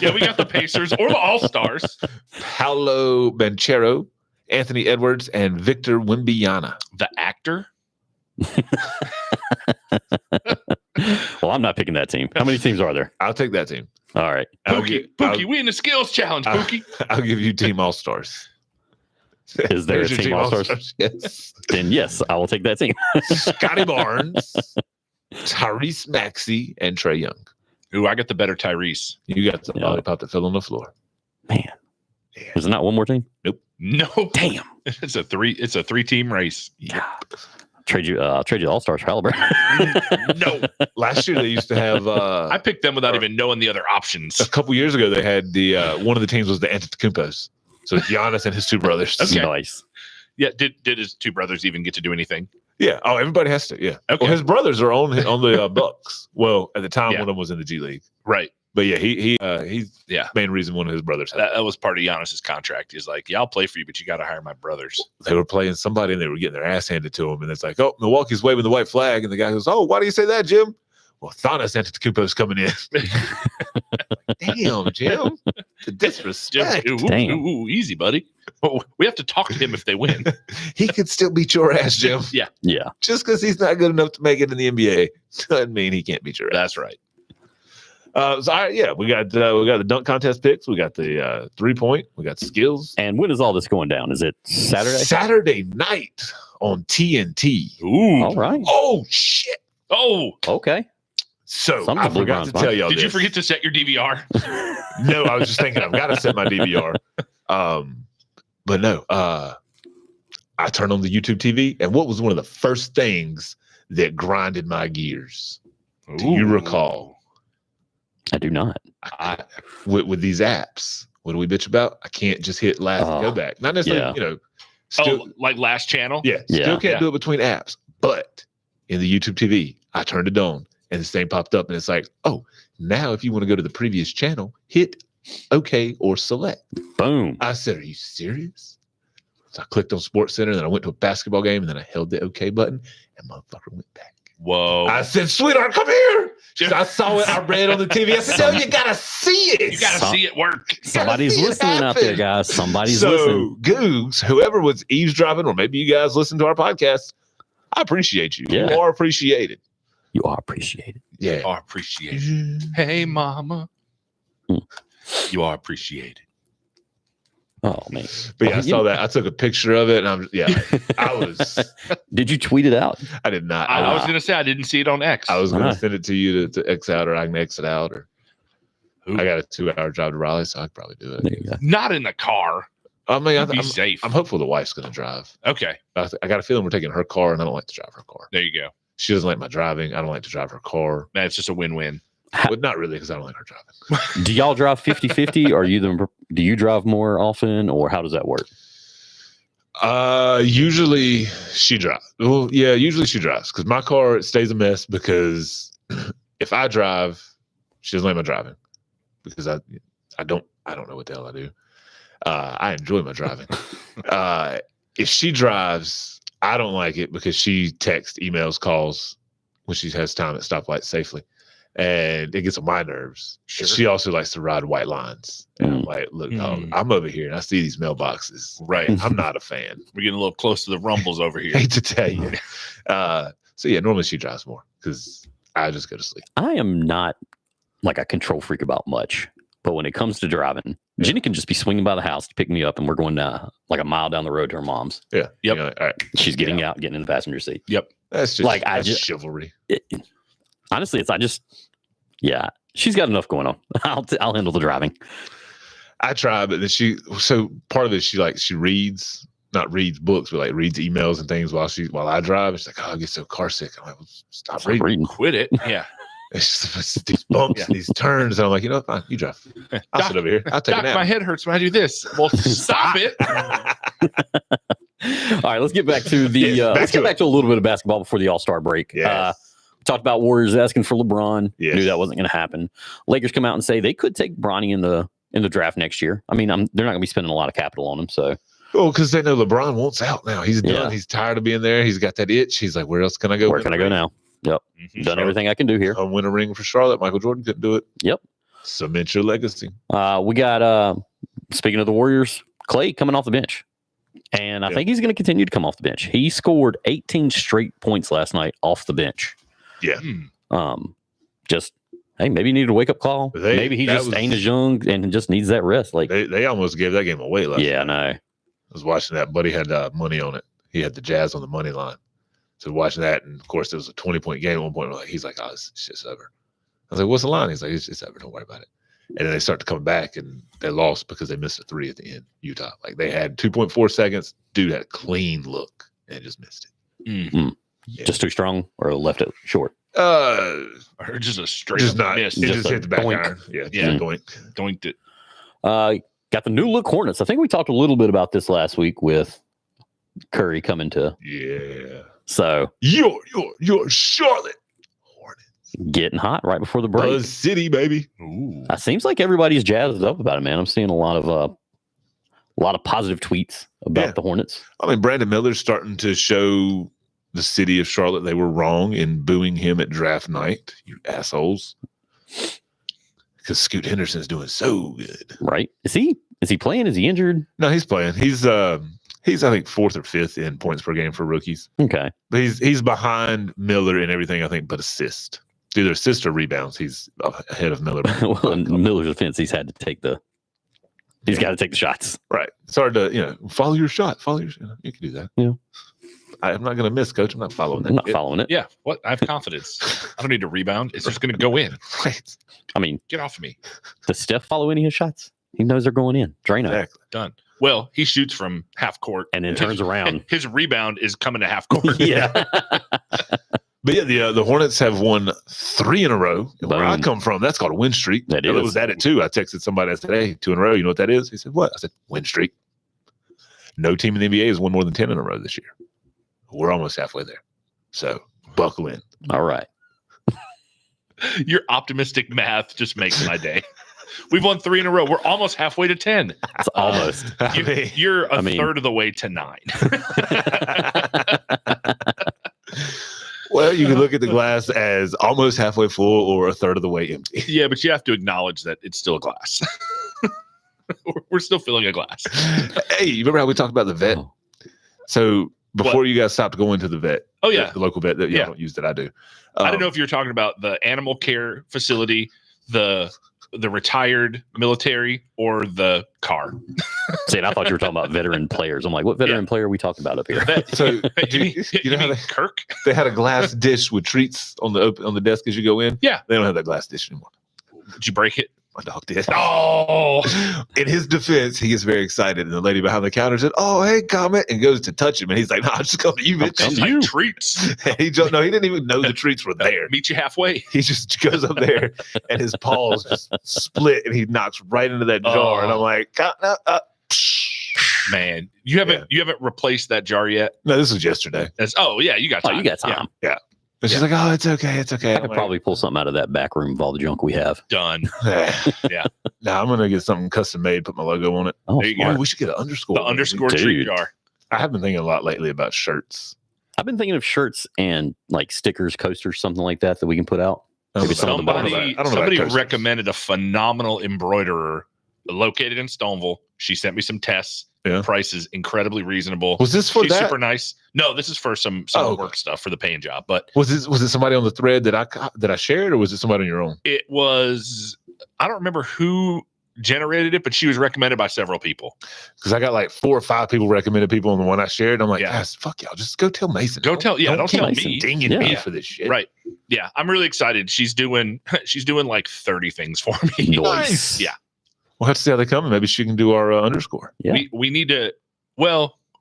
Yeah, we got the Pacers or the All-Stars. Paolo Banchero, Anthony Edwards, and Victor Wembanyama. The actor. Well, I'm not picking that team. How many teams are there? I'll take that team. All right. Pookie, we in the skills challenge, Pookie. I'll give you Team All Stars. Is there a There's your team All-Stars? Yes. Then yes, I will take that team. Scotty Barnes, Tyrese Maxey, and Trey Young. Ooh, I got the better Tyrese. You got the Yeah. lollipop that fell on the floor. Man, is there not one more team? No, Damn. it's a 3-team race. Trade you All-Stars for Halliburton. No, Last year they used to have. I picked them without even knowing the other options. A couple years ago they had the one of the teams was the Antetokounmpos. So it's Giannis and his two brothers. Okay. Nice. Yeah, did his two brothers even get to do anything? Yeah. Oh, everybody has to. Yeah. Okay. Well, his brothers are on the Bucks. Well, at the time, Yeah. one of them was in the G League. Right. But yeah, he's Yeah. main reason one of his brothers had. That was part of Giannis's contract. He's like, yeah, I'll play for you, but you got to hire my brothers. They were playing somebody and they were getting their ass handed to them. And it's like, oh, Milwaukee's waving the white flag. And the guy goes, oh, why do you say that, Jim? Well, Giannis Antetokounmpo's coming in. Damn, Jim. The disrespect. Ooh, Damn. ooh, easy, buddy. Oh, we have to talk to him if they win. He could still beat your ass, Jim. Yeah, Yeah. Just because he's not good enough to make it in the NBA doesn't mean he can't beat your ass. that's right. We got the dunk contest picks. We got the 3-point. We got skills. And when is all this going down? Is it Saturday? Saturday night on TNT. Ooh. All right. Oh shit! Oh, Okay. So Some of I the Blue forgot Browns to tell y'all. did you this. forget to set your DVR? No, I was just thinking I've got to set my DVR. But no, I turned on the YouTube TV, and what was one of the first things that grinded my gears? Do you Ooh. recall? I do not. With these apps, what do we bitch about? I can't just hit last and go back. Not necessarily, yeah. Still, Oh, like last channel? yeah, still Yeah. can't do it between apps. But in the YouTube TV, I turned it on, and this thing popped up, and it's like, oh, now if you want to go to the previous channel, hit OK or select. Boom. I said, are you serious? So I clicked on Sports Center, then I went to a basketball game, and then I held the OK button, and motherfucker went back. Whoa. I said, sweetheart, come here. So I saw it. I read on the TV. I said, no, you got to see it. you got to see it work. Somebody's see it listening out there, happen. guys. Somebody's So, listening. Googs, whoever was eavesdropping, or maybe you guys listen to our podcast, I appreciate you. Yeah. You are appreciated. You are appreciated. Yeah. Are appreciated. Hey, mama. Hmm. You are appreciated. Oh man! But yeah, I saw that. I took a picture of it, and I was. Did you tweet it out? I did not. I was going to say I didn't see it on X. I was going to send it to you to X out, or I can X it out, or I got a 2-hour drive to Raleigh, so I could probably do it. There you go. Not in the car. I mean, Be safe. I'm hopeful the wife's going to drive. Okay. I got a feeling we're taking her car, and I don't like to drive her car. There you go. She doesn't like my driving. I don't like to drive her car. Man, it's just a win-win. But not really, because I don't like her driving. Do y'all drive 50-50? Or do you drive more often, or how does that work? Usually she drives. Well, yeah, usually she drives because my car stays a mess because if I drive, she doesn't like my driving because I don't know what the hell I do. I enjoy my driving. If she drives, I don't like it because she texts, emails, calls when she has time at stoplights safely. And it gets on my nerves. Sure. She also likes to ride white lines. And I'm like, look, dog, I'm over here and I see these mailboxes. Right. I'm not a fan. We're getting a little close to the rumbles over here. Hate to tell you. So yeah, normally she drives more because I just go to sleep. I am not like a control freak about much, but when it comes to driving, Jenny can just be swinging by the house to pick me up, and we're going like a mile down the road to her mom's. Yeah. Yep. You know, all right. She's getting out, getting in the passenger seat. Yep. That's just Like, that's chivalry. Honestly, she's got enough going on. I'll handle the driving. I try, but then so part of it, she reads, not reads books, but like reads emails and things while I drive. She's like, oh, I get so car sick. I'm like, well, stop reading. Quit it. Yeah. It's these bumps and these turns. And I'm like, you know, fine, you drive. I'll sit over here. I'll take a nap. My head hurts when I do this. Well, stop it. All right, let's get back to let's get back to a little bit of basketball before the All-Star break. Yes. We talked about Warriors asking for LeBron. Yes. Knew that wasn't going to happen. Lakers come out and say they could take Bronny in the draft next year. I mean, they're not going to be spending a lot of capital on him. So, well, because they know LeBron wants out now. He's done. Yeah. He's tired of being there. He's got that itch. He's like, where else can I go? where can I go now? Yep, done everything I can do here. Win a ring for Charlotte. Michael Jordan couldn't do it. Yep. Cement your legacy. We got speaking of the Warriors, Clay coming off the bench. And I think he's going to continue to come off the bench. He scored 18 straight points last night off the bench. Yeah. Just, hey, maybe he needed a wake up call. Maybe he just ain't as young and just needs that rest. Like they almost gave that game away last night. I know. I was watching that. Buddy had money on it. He had the Jazz on the money line. So watching that, and of course, it was a 20-point game at one point. He's like, oh, it's just over. I was like, what's the line? He's like, it's over. Don't worry about it. And then they start to come back, and they lost because they missed a 3 at the end. Utah, like they had 2.4 seconds. Dude had a clean look and just missed it. Yeah. Just too strong, or left it short. Or just a straight just not miss. It just hit the back doink. iron. Yeah, Doinked it. Got the new look Hornets. I think we talked a little bit about this last week with Curry coming to. Yeah. So you're Charlotte Hornets getting hot right before the break. Buzz City, baby. Ooh. It seems like everybody's jazzed up about it, man. I'm seeing a lot of positive tweets about the Hornets. I mean, Brandon Miller's starting to show the city of Charlotte they were wrong in booing him at draft night. You assholes. Because Scoot Henderson's doing so good. Right? Is he playing? Is he injured? No, he's playing. He's I think 4th or 5th in points per game for rookies. Okay. But he's behind Miller in everything, I think, but assist. Either assist or rebounds. He's ahead of Miller. Well, in Miller's defense, he's got to take the shots. Right. It's hard to, follow your shot. You can do that. Yeah. I'm not going to miss, Coach. I'm not following that. I'm not following it. Yeah. What? I have confidence. I don't need to rebound. It's just going to go in. Right. I mean, Get off of me. does Steph follow any of his shots? He knows they're going in. Drano. Exactly. Done. Well, he shoots from half court And then turns around. His rebound is coming to half court. Yeah. But yeah, the Hornets have won 3 in a row. And where I Boom. come from, that's called a win streak. That It is. was at it too. I texted somebody. I said, "Hey, 2 in a row. You know what that is?" He said, "What?" I said, "Win streak." No team in the NBA has won more than 10 in a row this year. We're almost halfway there. So buckle in. All right. Your optimistic math just makes my day. We've won 3 in a row. We're almost halfway to 10. It's almost. You're a third of the way to 9. Well, you can look at the glass as almost halfway full or a third of the way empty. Yeah, but you have to acknowledge that it's still a glass. We're still filling a glass. Hey, you remember how we talked about the vet? Oh. So before you guys stopped going to the vet, Oh yeah, the local vet that y'all Yeah. don't use that I do. I don't know if you're talking about the animal care facility, the retired military, or the car. See, I thought you were talking about veteran players. I'm like, what veteran player are we talking about up here? So You mean, you know how Kirk? they had a glass dish with treats on the desk as you go in. Yeah. They don't have that glass dish anymore. Did you break it? My dog did. Oh, In his defense, he gets very excited, and the lady behind the counter said, "Oh, hey, Comet," and goes to touch him, and he's like, "No, I'm just coming to you, bitch." coming it's to like you. treats. He didn't even know the treats were there. Meet you halfway. He just goes up there, and his paws just split, and he knocks right into that jar, and I'm like, Man, you haven't replaced that jar yet. "No, this was yesterday." Yeah, you got Oh, time. you got time. And she's like, "Oh, it's okay, it's okay." I I'm could like, probably pull something out of that back room of all the junk we have. Done. Yeah. No, I'm gonna get something custom made, put my logo on it. Oh, There you smart. go. We should get an underscore. The underscore treat Dude. jar. I have been thinking a lot lately about shirts. I've been thinking of shirts and like stickers, coasters, something like that we can put out. Maybe some of the bottom. Somebody recommended a phenomenal embroiderer located in Stoneville. She sent me some tests. Yeah. Price is incredibly reasonable. Was this for She's that? super nice. No, this is for some okay. work stuff for the paying job. But Was it somebody on the thread that I shared, or was it somebody on your own? it was, I don't remember who generated it, but she was recommended by several people. Because I got like 4 or 5 people recommended people on the one I shared. I'm like, Yeah. guys, fuck y'all. Just go tell Mason. Don't tell keep me. dinging me Yeah. for this shit. Right. Yeah. I'm really excited. She's doing like 30 things for me. Nice. Yeah. We'll have to see how they come, and maybe she can do our underscore. Yeah. We need to,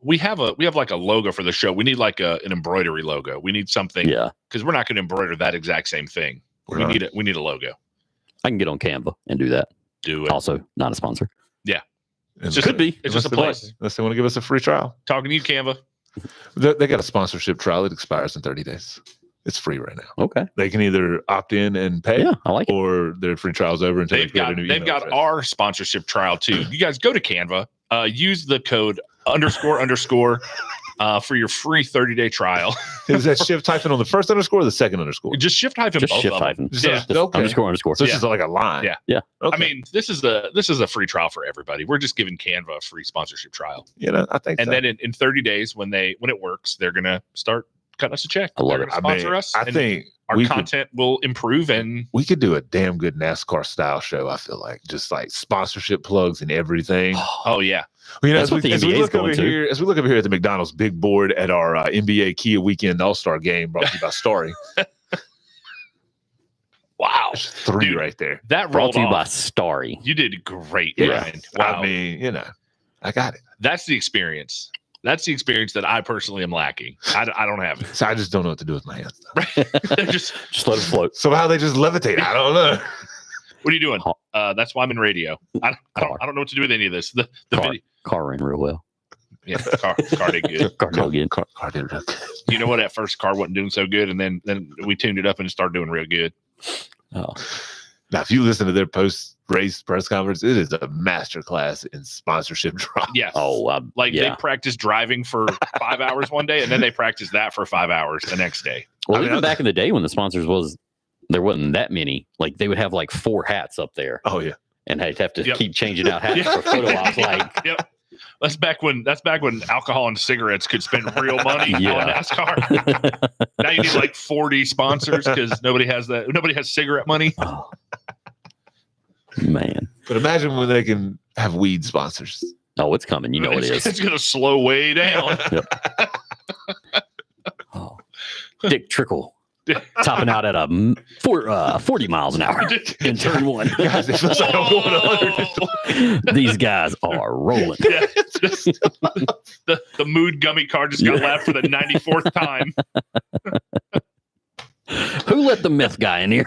we have like a logo for the show. We need like an embroidery logo. We need something. Yeah. Because we're not going to embroider that exact same thing. We need a logo. I can get on Canva and do that. Do it. Also, not a sponsor. And Just Could be. It's just a unless place. Unless they want to give us a free trial. Talking to you, Canva. They got a sponsorship trial. It expires in 30 days. It's free right now. Okay. They can either opt in and pay, Yeah, I like it. or their free trial's over until They've got our sponsorship trial too. You guys go to Canva, use the code __ for your free 30-day trial. Is that shift hyphen on the first underscore or the second underscore? Just shift hyphen Just both shift of them. hyphen. Just Yeah. okay. Underscore. So it's just like a line. Yeah. Yeah. Okay. I mean, this is a free trial for everybody. We're just giving Canva a free sponsorship trial. I think And so. then in 30 days, when it works, they're gonna start cutting us a check. I love They're it. gonna sponsor us. I and think our we content will improve. And we could do a damn good NASCAR style show. I feel like just like sponsorship plugs and everything. oh yeah, You know, That's what the as we NBA is look over going to. here, as we look over here at the McDonald's big board at our NBA Kia Weekend All-Star Game brought to you by Starry. wow, There's 3 Dude. right there. that Brought rolled to you by off. Starry. You did great, Yeah. Ryan. Wow, I mean, I got it. that's the experience. That's the experience that I personally am lacking. I don't have it. So I just don't know what to do with my hands. They're just, Just let it float. Somehow they just levitate. I don't know. what are you doing? That's why I'm in radio. I don't know what to do with any of this. The Car. video, Car ran real well. yeah, car did good. Car did good. Car did it okay. You know what? At first, car wasn't doing so good, and then we tuned it up and it started doing real good. Oh, Now, if you listen to their post-race press conference, it is a masterclass in sponsorship drop. Yeah. Like yeah. they practiced driving for 5 hours one day, and then they practiced that for 5 hours the next day. Well, I mean, even back in the day when the sponsors there wasn't that many. Like they would have like 4 hats up there, Oh yeah. and they'd have to Yep. keep changing out hats Yeah. for photo ops. Like, Yep. That's back when alcohol and cigarettes could spend real money Yeah. on NASCAR. Now you need like 40 sponsors because nobody has cigarette money. oh, man. But imagine when they can have weed sponsors. Oh, it's coming. You know it is. It's gonna slow way down. Oh. Dick Trickle topping out at 40 miles an hour in turn 1. Guys, it feels like I'm going 100. These guys are rolling. Yeah, the mood gummy car just got lapped for the 94th time. Who let the meth guy in here?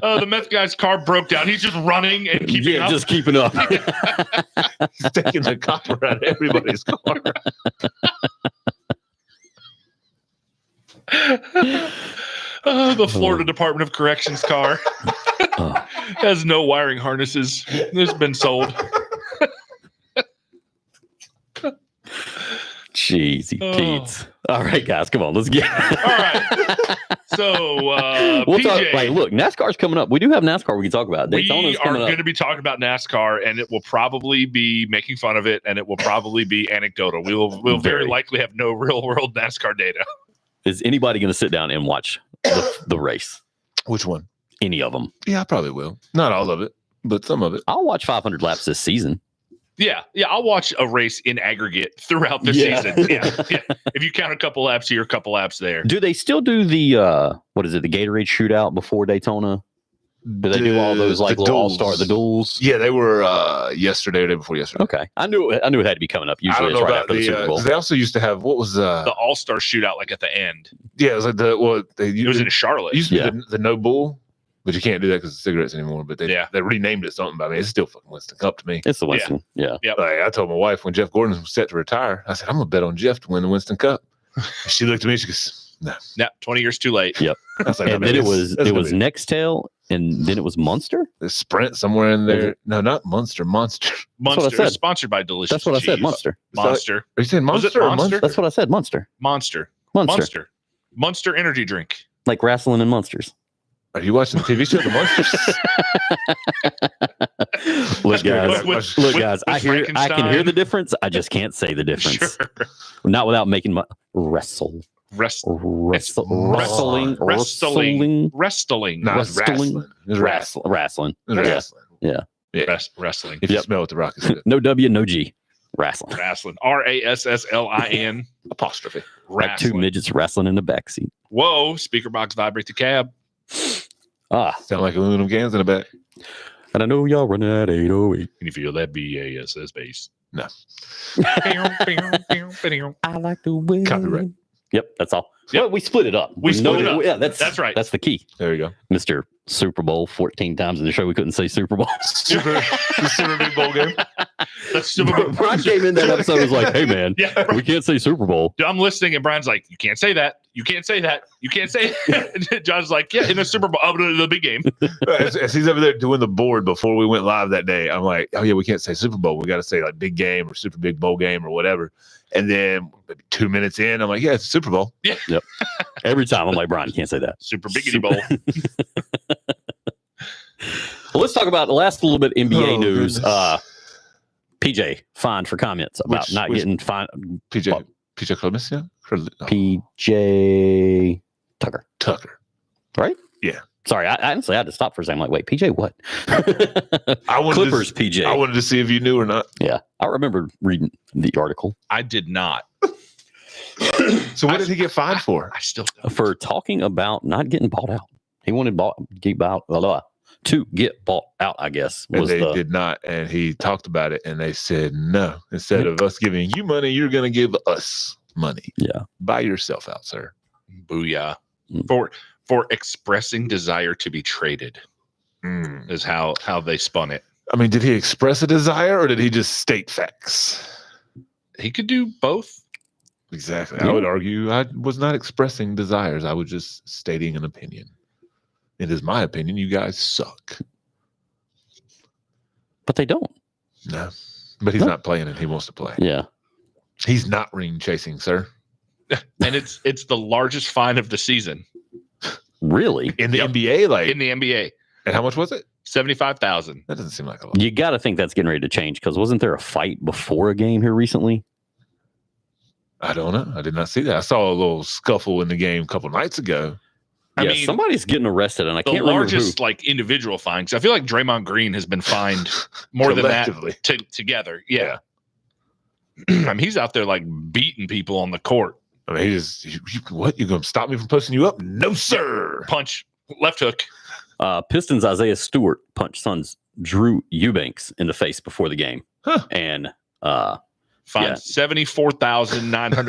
The meth guy's car broke down. He's just running and keeping up. Just keeping up. He's taking the copper out of everybody's car. The Florida Department of Corrections car Oh, has no wiring harnesses. It's been sold. cheesy Oh. Pete's. All right, guys, come on. Let's get All right. So, We'll PJ, talk. Like, look, NASCAR's coming up. We do have NASCAR we can talk about. we Daytona's are coming up. going to be talking about NASCAR, and it will probably be making fun of it, and it will probably be anecdotal. We'll very likely have no real world NASCAR data. Is anybody going to sit down and watch the race? Which one? Any of them? Yeah, I probably will. Not all of it, but some of it. I'll watch 500 laps this season. Yeah, I'll watch a race in aggregate throughout the Yeah. season. Yeah. If you count a couple laps here, a couple laps there. Do they still do the what is it? The Gatorade shootout before Daytona? Do they do all those like little All-Star, the duels? Yeah, they were yesterday or day before yesterday. Okay, I knew it had to be coming up. I Usually don't it's know right about after the Super Bowl. they also used to have what was The All-Star shootout, like at the end. yeah, it was like It was in Charlotte. used to be the No Bull, but you can't do that because of cigarettes anymore. But they renamed it something. But I mean, it's still fucking Winston Cup to me. It's the Winston. Yeah. Like I told my wife when Jeff Gordon was set to retire, I said I'm gonna bet on Jeff to win the Winston Cup. She looked at me, she goes, "No, 20 years too late. Yep. I was like, And "No, then man, it was Nextel, and then it was Munster. there's Sprint somewhere in there. No, not Monster. Monster what I said. is sponsored by Delicious. That's what I said. Cheese. Munster. Monster. Are you saying Was it Monster or Monster? Monster? That's what I said. Munster. Monster. Monster energy drink. Like wrestling and monsters. Are you watching the TV show The Monsters? Look, guys. With I can hear Frankenstein. the difference. I just can't say the difference. Sure. Not without making my wrestling. Wrestling. Wrestling. No, it's Wrestling. wrestling. It's wrestling. Wrestling. It's wrestling. Yeah. Wrestling. If you smell what the rock is. No W, no G. Wrestling. Raslin. RASSLIN. Apostrophe. Like two Wrestling. midgets wrestling in the backseat. Whoa. Speaker box vibrate the cab. Sound like aluminum cans in the back. And I know y'all running at 808. Can you feel that BASS bass? No. I like the way. Copyright. Yep, that's all. Yep. Well, we split it up. We split it up. Yeah, that's right. That's the key. There you go. Mr. Super Bowl 14 times in the show. We couldn't say Super Bowl. The Super Big Bowl game. That's Super Bowl. Brian came in that episode and was like, hey, man, Yeah. we can't say Super Bowl. I'm listening, and Brian's like, "You can't say that. You can't say that. You can't say." That. John's like, "Yeah, in the Super Bowl, the big game." As he's over there doing the board before we went live that day, I'm like, oh yeah, we can't say Super Bowl. We got to say like big game or Super Big Bowl game or whatever. And then maybe 2 minutes in, I'm like, yeah, it's a Super Bowl. Yeah, Every time I'm like, Brian, you can't say that. Super Biggity Bowl. Well, let's talk about the last little bit of NBA Oh, news. goodness. PJ fined for comments about Which- not which- getting fined. PJ Clemens, yeah? PJ Tucker. right? Yeah. Sorry, I honestly had to stop for a second. I'm like, wait, PJ, what? I wanted Clippers, to, PJ. I wanted to see if you knew or not. Yeah, I remember reading the article I did not. So what did he get fined for? I still don't. for talking about not getting bought out. He wanted to get bought out, I guess. And Was they the did not. And he talked about it and they said, no, instead of us giving you money, you're going to give us money. Yeah. Buy yourself out, sir. Booyah. Mm. For expressing desire to be traded is how they spun it. I mean, did he express a desire or did he just state facts? He could do both. Exactly. Yeah. I would argue I was not expressing desires. I was just stating an opinion. It is my opinion. You guys suck. but they don't. No. But he's No. not playing and he wants to play. Yeah. He's not ring chasing, sir. And it's the largest fine of the season Really? In the Yep. NBA, like, in the NBA. and how much was it? 75,000. That doesn't seem like a lot. You got to think that's getting ready to change because wasn't there a fight before a game here recently? I don't know. I did not see that. I saw a little scuffle in the game a couple nights ago. I Yeah, mean, somebody's getting arrested, and I the can't remember largest who. like individual fine. 'Cause I feel like Draymond Green has been fined more than that Collectively. together. Yeah. I mean, he's out there like beating people on the court. I mean, what? You going to stop me from posting you up? No, sir. Punch, left hook. Pistons Isaiah Stewart punched Suns Drew Eubanks in the face before the game, Huh. and Fined Yeah.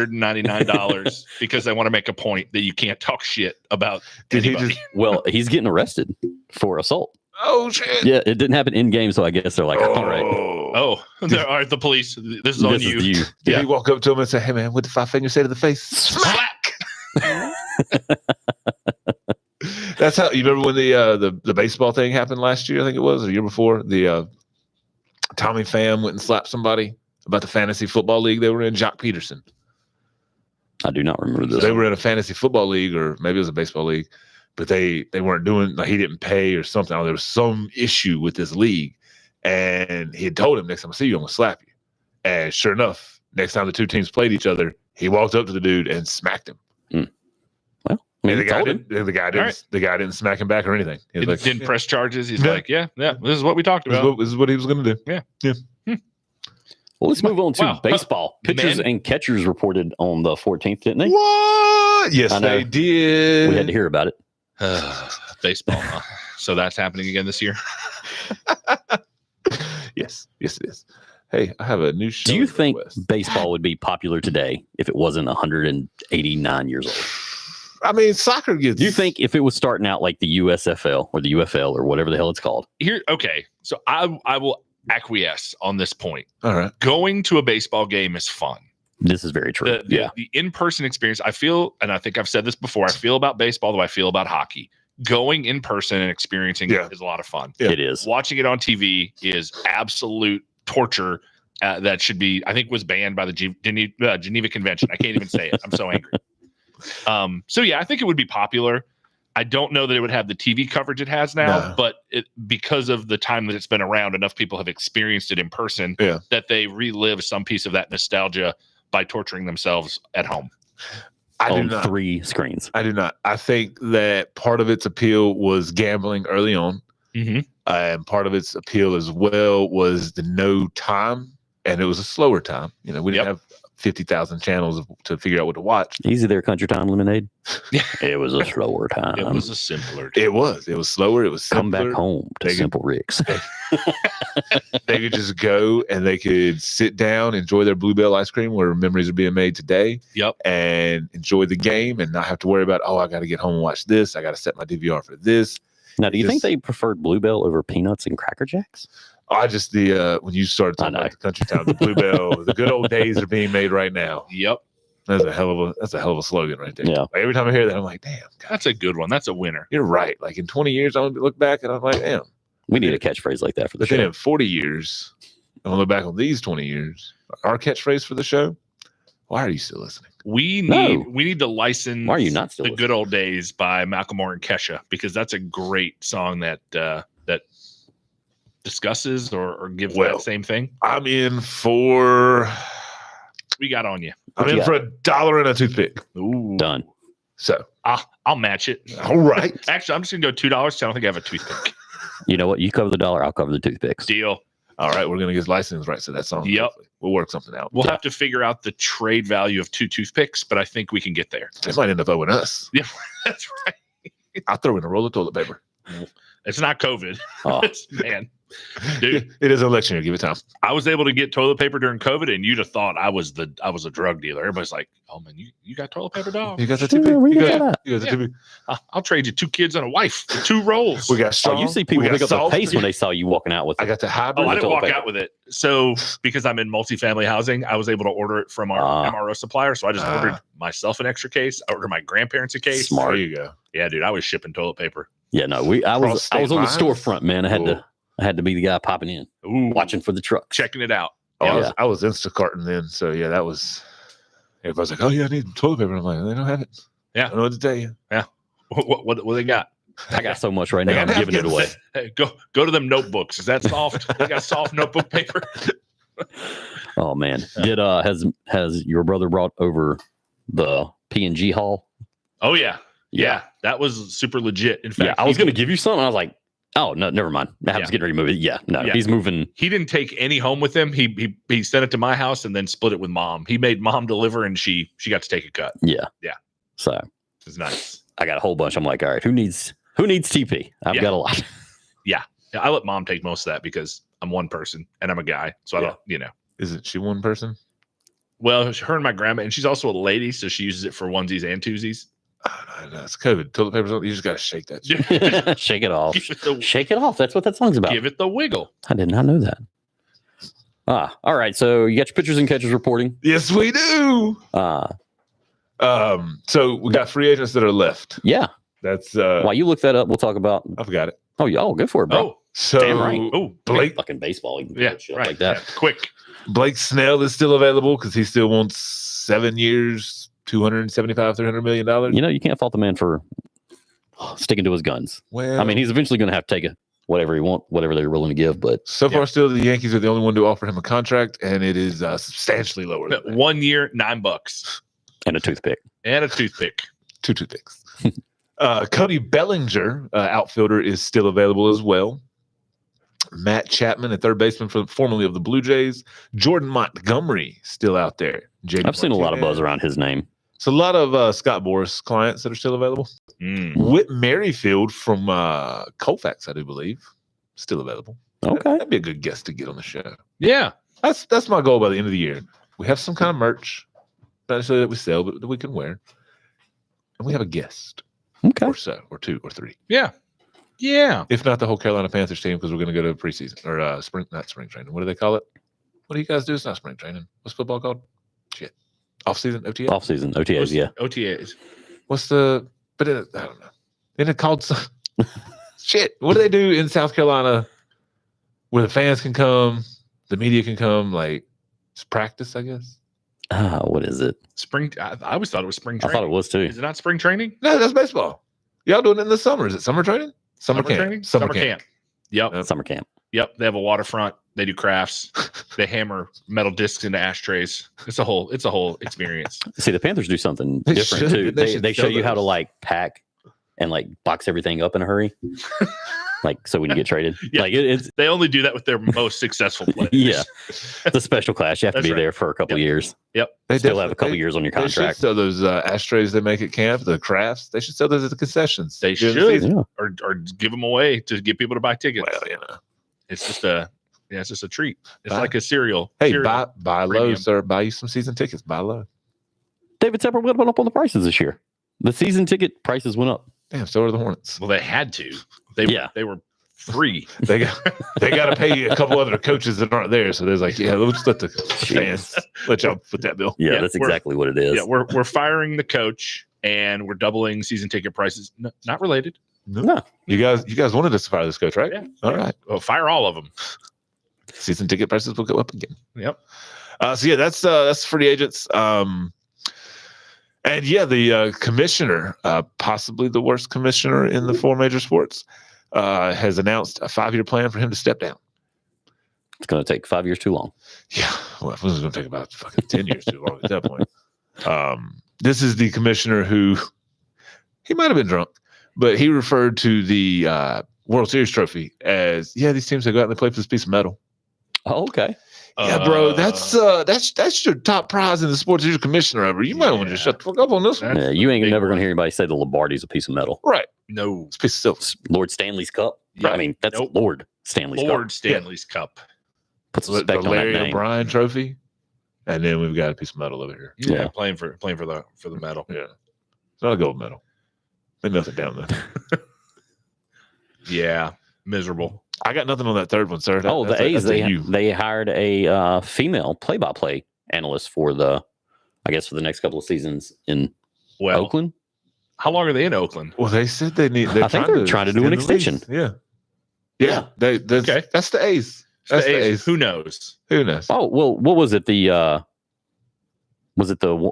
$74,999 because they want to make a point that you can't talk shit about Did he anybody. just? well, he's getting arrested for assault. Oh shit! Yeah, it didn't happen in game, so I guess they're like, all right, Oh, there are the police. This is on this you. is you. Did Yeah, he walk up to him and say, "Hey man, what did Five Fingers say to the face?" Slack. That's how you remember when the baseball thing happened last year. I think it was or the year before. The Tommy Pham went and slapped somebody about the fantasy football league they were in. Jock Peterson. I do not remember So this. they were in a fantasy football league, or maybe it was a baseball league, but they weren't doing, like, he didn't pay or something. There was some issue with this league, and he had told him, next time I see you, I'm gonna slap you. And sure enough, next time the two teams played each other, he walked up to the dude and smacked him. Well, I mean, And he told him. the guy didn't smack him back or anything. He was Didn't like, press charges. He's Yeah. like, yeah, this is what we talked about. this is what he was gonna do. Well, let's move on to Wow. baseball. Pitchers Man. and catchers reported on the 14th, didn't they? What? Yes, I know. they did. We had to hear about it. Baseball. Huh? So that's happening again this year. Yes, it is. Hey, I have a new show. Do you think request. baseball would be popular today if it wasn't 189 years old? I mean, soccer gets. Do you think if it was starting out like the USFL or the UFL or whatever the hell it's called? Okay. So I will acquiesce on this point. All right. Going to a baseball game is fun. This is very true. The in-person experience, I feel, and I think I've said this before, I feel about baseball the way I feel about hockey. Going in person and experiencing it is a lot of fun. Yeah. It is. Watching it on TV is absolute torture. That should be, I think, was banned by the Geneva Convention. I can't even say it. I'm so angry. So yeah, I think it would be popular. I don't know that it would have the TV coverage it has now, but because of the time that it's been around, enough people have experienced it in person that they relive some piece of that nostalgia by torturing themselves at home. I do On not. 3 screens. I do not. I think that part of its appeal was gambling early on, and part of its appeal as well was the no time, and it was a slower time. You know, we didn't have 50,000 channels to figure out what to watch. Easy there, Country Time Lemonade. Yeah. It was a slower time. It was a simpler. It was slower. It was Come simpler. back home to They could- Simple Rick's. They could just go and they could sit down, enjoy their Bluebell ice cream where memories are being made today. Yep. And enjoy the game and not have to worry about, I got to get home and watch this. I got to set my DVR for this. Now, do you think Just- they preferred Bluebell over Peanuts and Cracker Jacks? I just when you started talking I know. about the Country Town, the Bluebell, the good old days are being made right now. Yep. That's a hell of a slogan right there. Yeah. Like, every time I hear that, I'm like, damn, God, That's a good one. That's a winner. you're right. Like in 20 years, I'm gonna look back and I'm like, damn. We need a catchphrase like that for the But then show. in 40 years, I'm gonna look back on these 20 years. Our catchphrase for the show. Why are you still listening? We No. need to license Why are you not still The listening? Good Old Days by Macklemore and Kesha, because that's a great song that discusses or gives Well, that same thing. I'm in for We got on you. I'm What in you for $1 and a toothpick. Ooh. Done. So I'll match it. all right. Actually, I'm just gonna go $2. I don't think I have a toothpick. You know what? You cover the dollar, I'll cover the toothpicks. Deal. All right, we're gonna get license rights to that song. Yep. Hopefully. We'll work something out. We'll have to figure out the trade value of 2 toothpicks, but I think we can get there. They might end up owing us. Yeah, that's right. I'll throw in a roll of toilet paper. It's not COVID. Oh, Man, dude, It is election year. Give it time. I was able to get toilet paper during COVID, and you'd have thought I was a drug dealer. Everybody's like, "Oh man, you got toilet paper, dog? You got the Sure, TP? we You got got that. you got the Yeah. TP? I'll trade you 2 kids and a wife for 2 rolls." We got oh, strong. you see people we got pick up the soft. pace when they saw you walking out with I it. got the hybrid. Oh, I the didn't toilet walk paper. out with it. So because I'm in multifamily housing, I was able to order it from our MRO supplier. So I just ordered myself an extra case. I ordered my grandparents a case. Smart. There you go. Yeah, dude, I was shipping toilet paper. Yeah, no, I was Cross on the state lines? storefront, man. I had to be the guy popping in, Ooh, watching for the trucks. checking it out. Oh, Yeah. I was Instacarting then. So yeah, that was. Everybody's like, "Oh yeah, I need toilet paper." I'm like, "They don't have it." Yeah. I don't know what to tell you. What they got? I got so much right They now. I'm got giving it napkins. away. Hey, go to them notebooks. Is that soft? They got soft notebook paper. Oh man, did has your brother brought over the P&G haul? Oh yeah. That was super legit. In fact, Yeah, I was going to give you something. I was like, oh no, never mind. I was getting ready to move it. Yeah, no, Yeah. he's moving. He didn't take any home with him. He sent it to my house and then split it with mom. He made mom deliver, and she got to take a cut. Yeah, Yeah. So It's nice. I got a whole bunch. I'm like, all right, who needs TP? I've Yeah. got a lot. Yeah, I let mom take most of that because I'm one person and I'm a guy, so I don't. Isn't she one person? Well, her and my grandma, and she's also a lady, so she uses it for onesies and twosies. Oh, no, it's COVID. Toilet paper's on. You just gotta shake that. Shit. Shake it off. Give it the, Shake it off. That's what that song's about. give it the wiggle. I did not know that. All right. So you got your pitchers and catchers reporting. Yes, we do. So we got free agents that are left. Yeah. That's While you look that up, we'll talk about. I forgot it. Oh, yeah. Oh, good for it, bro. Oh, So Damn right. oh, Blake Fucking baseball. You can yeah, put shit right. like that. Yeah, quick. Snell is still available because he still wants 7 years, $275, $300 million. You know, you can't fault the man for sticking to his guns. Well, I mean, he's eventually going to have to take whatever they're willing to give. But so far, still the Yankees are the only one to offer him a contract, and it is substantially lower. Than that. 1 year, $9, and a toothpick. Two toothpicks. Cody Bellinger, outfielder, is still available as well. Matt Chapman, a third baseman formerly of the Blue Jays. Jordan Montgomery still out there. I've seen a lot of buzz around his name. So a lot of Scott Boras clients that are still available. Whit Merrifield from Colfax, I do believe, still available. Okay, that'd be a good guest to get on the show. Yeah, that's my goal by the end of the year. We have some kind of merch, not necessarily that we sell, but that we can wear, and we have a guest. Okay, or so, or 2 or 3. Yeah. If not the whole Carolina Panthers team, because we're going to go to preseason or not spring training. What do they call it? What do you guys do? It's not spring training. What's football called? Shit. Off-season OTA? Off-season OTAs, yeah. OTAs. What's the? But I don't know. Isn't it called some shit? What do they do in South Carolina where the fans can come, the media can come? Like it's practice, I guess. What is it? Spring. I always thought it was spring I training. thought it was too. Is it not spring training? No, that's baseball. Y'all doing it in the summer? Is it summer training? Summer camp. Training? Summer camp. Yep. Summer camp. Yep. They have a waterfront. They do crafts. They hammer metal discs into ashtrays. It's a whole experience. See, the Panthers do something They different should. too. They show you how to those. like pack and like box everything up in a hurry. Like so when you get traded. Yeah. Like it's They only do that with their most successful players. yeah. It's a special class. You have to That's be right. there for a couple years. Yep. They Still have a couple definitely- years on your They should contract. sell those ashtrays they make at camp, the crafts. They should sell those at the concessions. They during the should. season. Yeah. Or give them away to get people to buy tickets. Well, you know. It's just a treat. It's Buy- like a cereal. Hey, cereal. buy low, premium. sir. Buy you some season tickets. Buy low. David Tepper went up on the prices this year. The season ticket prices went up. Damn, so are the Hornets. Well, they had to. Yeah. They were free. They got to pay a couple other coaches that aren't there. So there's like, yeah, let's just let the fans let y'all put that bill. Yeah, Yeah, that's we're- exactly what it is. Yeah, we're firing the coach and we're doubling season ticket prices. No, not related. No. You guys wanted us to fire this coach, right? Yeah. All right. Well, fire all of them. Season ticket prices will go up again. Yep. So yeah, that's free agents. And yeah, the commissioner, possibly the worst commissioner in the 4 major sports, has announced a 5-year plan for him to step down. It's going to take 5 years too long. Yeah, well, it was going to take about fucking 10 years too long at that point. This is the commissioner who he might have been drunk, but he referred to the World Series trophy as, yeah, these teams that go out and they play for this piece of metal. Oh, okay. Yeah, bro, that's your top prize in the sports. You're your commissioner over. You might want to just shut the fuck up on this one. Yeah, you ain't big never going one. to hear anybody say the Lombardi's a piece of metal. Right. no It's a piece of silver. Lord Stanley's Cup. Yeah. I mean, that's Nope. Lord Stanley's Lord Cup. Stanley's Cup. Put some The respect on that Larry name. O'Brien trophy. And then we've got a piece of metal over here. Yeah. Playing for the medal. Yeah. It's not a gold medal. They melt it down though. Yeah, miserable. I got nothing on that third one, sir. Oh, That's the A's, that's you. they hired a female play-by-play analyst for the next couple of seasons in Well, Oakland. how long are they in Oakland? Well, they said they need. I think they're trying to do an extend the extension. lease. Yeah. Yeah. Okay. That's the A's. That's the A's. Who knows? Who knows? Oh, well, what was it? Was it the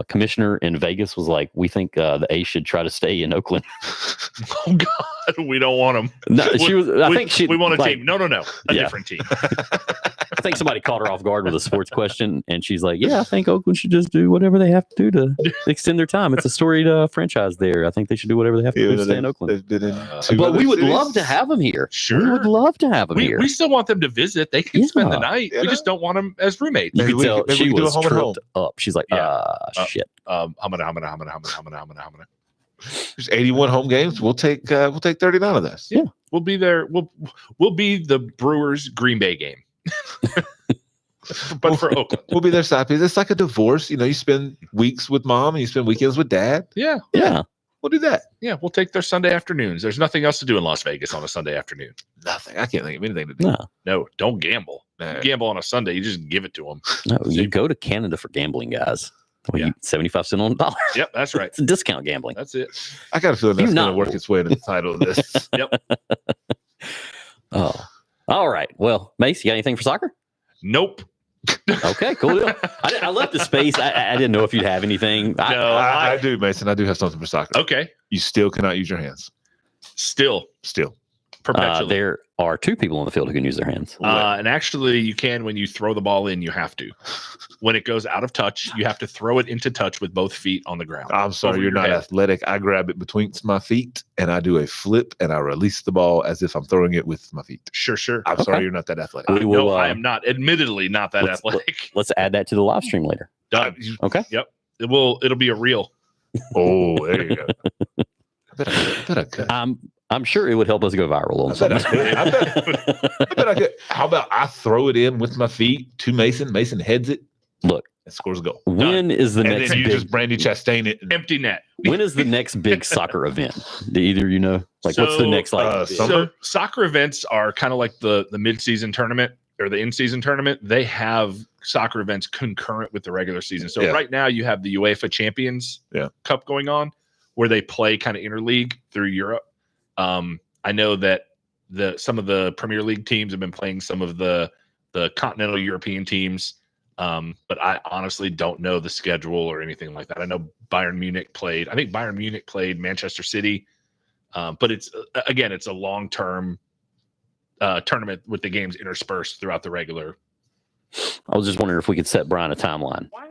commissioner in Vegas was like, we think the A's should try to stay in Oakland? Oh God, we don't want them. No, she was. I think she. We want a like, team. No, a Yeah. different team. I think somebody caught her off guard with a sports question, and she's like, "Yeah, I think Oakland should just do whatever they have to do to extend their time. It's a storied franchise there. I think they should do whatever they have to do to stay in Oakland." They've been in two But other we would cities. love to have them here. Sure. We would love to have them We, here. we still want them to visit. They can spend the Yeah. night. Yeah, We no. just don't want them as roommates. You Maybe could we tell could- maybe she we could do a was home and home. tripped up. She's like, Yeah. shit. Humana. There's 81 home games. We'll take 39 of those. Yeah. We'll be there. We'll be the Brewers Green Bay game. But for Oakland. We'll be their side piece. It's like a divorce. You know, you spend weeks with mom and you spend weekends with dad. Yeah. Yeah. We'll do that. Yeah. We'll take their Sunday afternoons. There's nothing else to do in Las Vegas on a Sunday afternoon. Nothing. I can't think of anything to do. No, No, don't gamble. Nah. Gamble on a Sunday. You just give it to them. no. You go to Canada for gambling, guys. Well, Yeah. 75 cents on the dollar. Yep. That's right. It's discount gambling. That's it. I got a feeling that's You going to know. work its way into the title of this. Oh, all right. Well, Mace, you got anything for soccer? Nope. Okay, cool deal. I left the space. I didn't know if you'd have anything. I do, Mason. I do have something for soccer. Okay. You still cannot use your hands. Still. Perpetually. There are 2 people on the field who can use their hands. And actually, you can when you throw the ball in. You have to. When it goes out of touch, you have to throw it into touch with both feet on the ground. I'm sorry, you're not athletic. I grab it between my feet and I do a flip and I release the ball as if I'm throwing it with my feet. Sure. I'm sorry, you're not that athletic. No, I am not. Admittedly, not that athletic. Let's add that to the live stream later. Done. Okay. Yep. It'll be a reel. Oh, there you go. I bet I could. I'm sure it would help us go viral on something. I bet I could. How about I throw it in with my feet to Mason? Mason heads it. Look, and scores a goal. When is the and next? Then you big, just Brandy Chastain it. Empty net. When is the next big soccer event? Do either you know? Like, what's the next summer? So soccer events are kind of like the mid-season tournament or the in-season tournament. They have soccer events concurrent with the regular season. So right now you have the UEFA Champions Cup going on, where they play kind of interleague through Europe. I know that some of the Premier League teams have been playing some of the continental European teams, but I honestly don't know the schedule or anything like that. I know Bayern Munich played. I think Bayern Munich played Manchester City, but it's a long-term tournament with the games interspersed throughout the regular. I was just wondering if we could set Brian a timeline. Wow,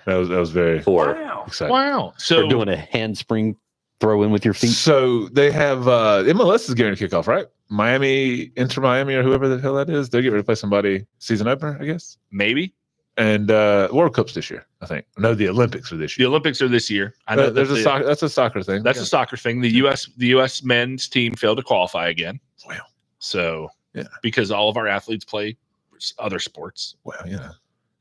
that was very exciting. Wow. So we're doing a handspring throw in with your feet. So they have MLS is getting to kick off, right? Inter Miami, or whoever the hell that is, they're getting ready to play somebody season opener, I guess. Maybe. And World Cup's this year, I think. No, the Olympics are this year. The Olympics are this year. I know that's a soccer thing. That's a soccer thing. The U.S. men's team failed to qualify again. Wow. So because all of our athletes play other sports. Wow.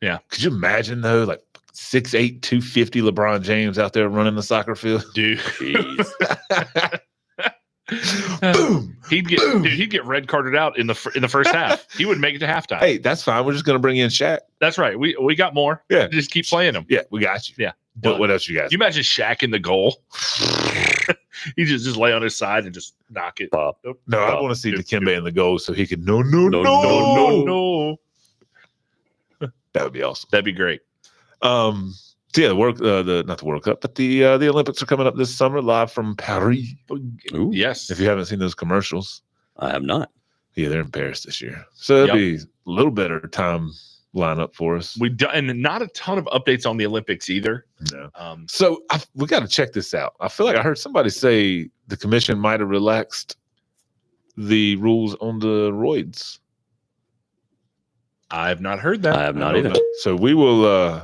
Yeah. Could you imagine though, like 6'8", 250 LeBron James out there running the soccer field? Dude. Boom. He'd get red carded out in the first half. He wouldn't make it to halftime. Hey, that's fine. We're just gonna bring in Shaq. That's right. We got more. Yeah. Just keep playing them. Yeah, we got you. Yeah. What else you guys? You imagine Shaq in the goal? He just lay on his side and just knock it. No, I want to see Dikembe in the goal so he could no. That would be awesome. That'd be great. So yeah, not the World Cup, but the Olympics are coming up this summer, live from Paris. Ooh. Yes. If you haven't seen those commercials, I have not. Yeah, they're in Paris this year, so it'll be a little better time lineup for us. And not a ton of updates on the Olympics either. No. So we got to check this out. I feel like I heard somebody say the commission might have relaxed the rules on the roids. I have not heard that. I have not either. So we will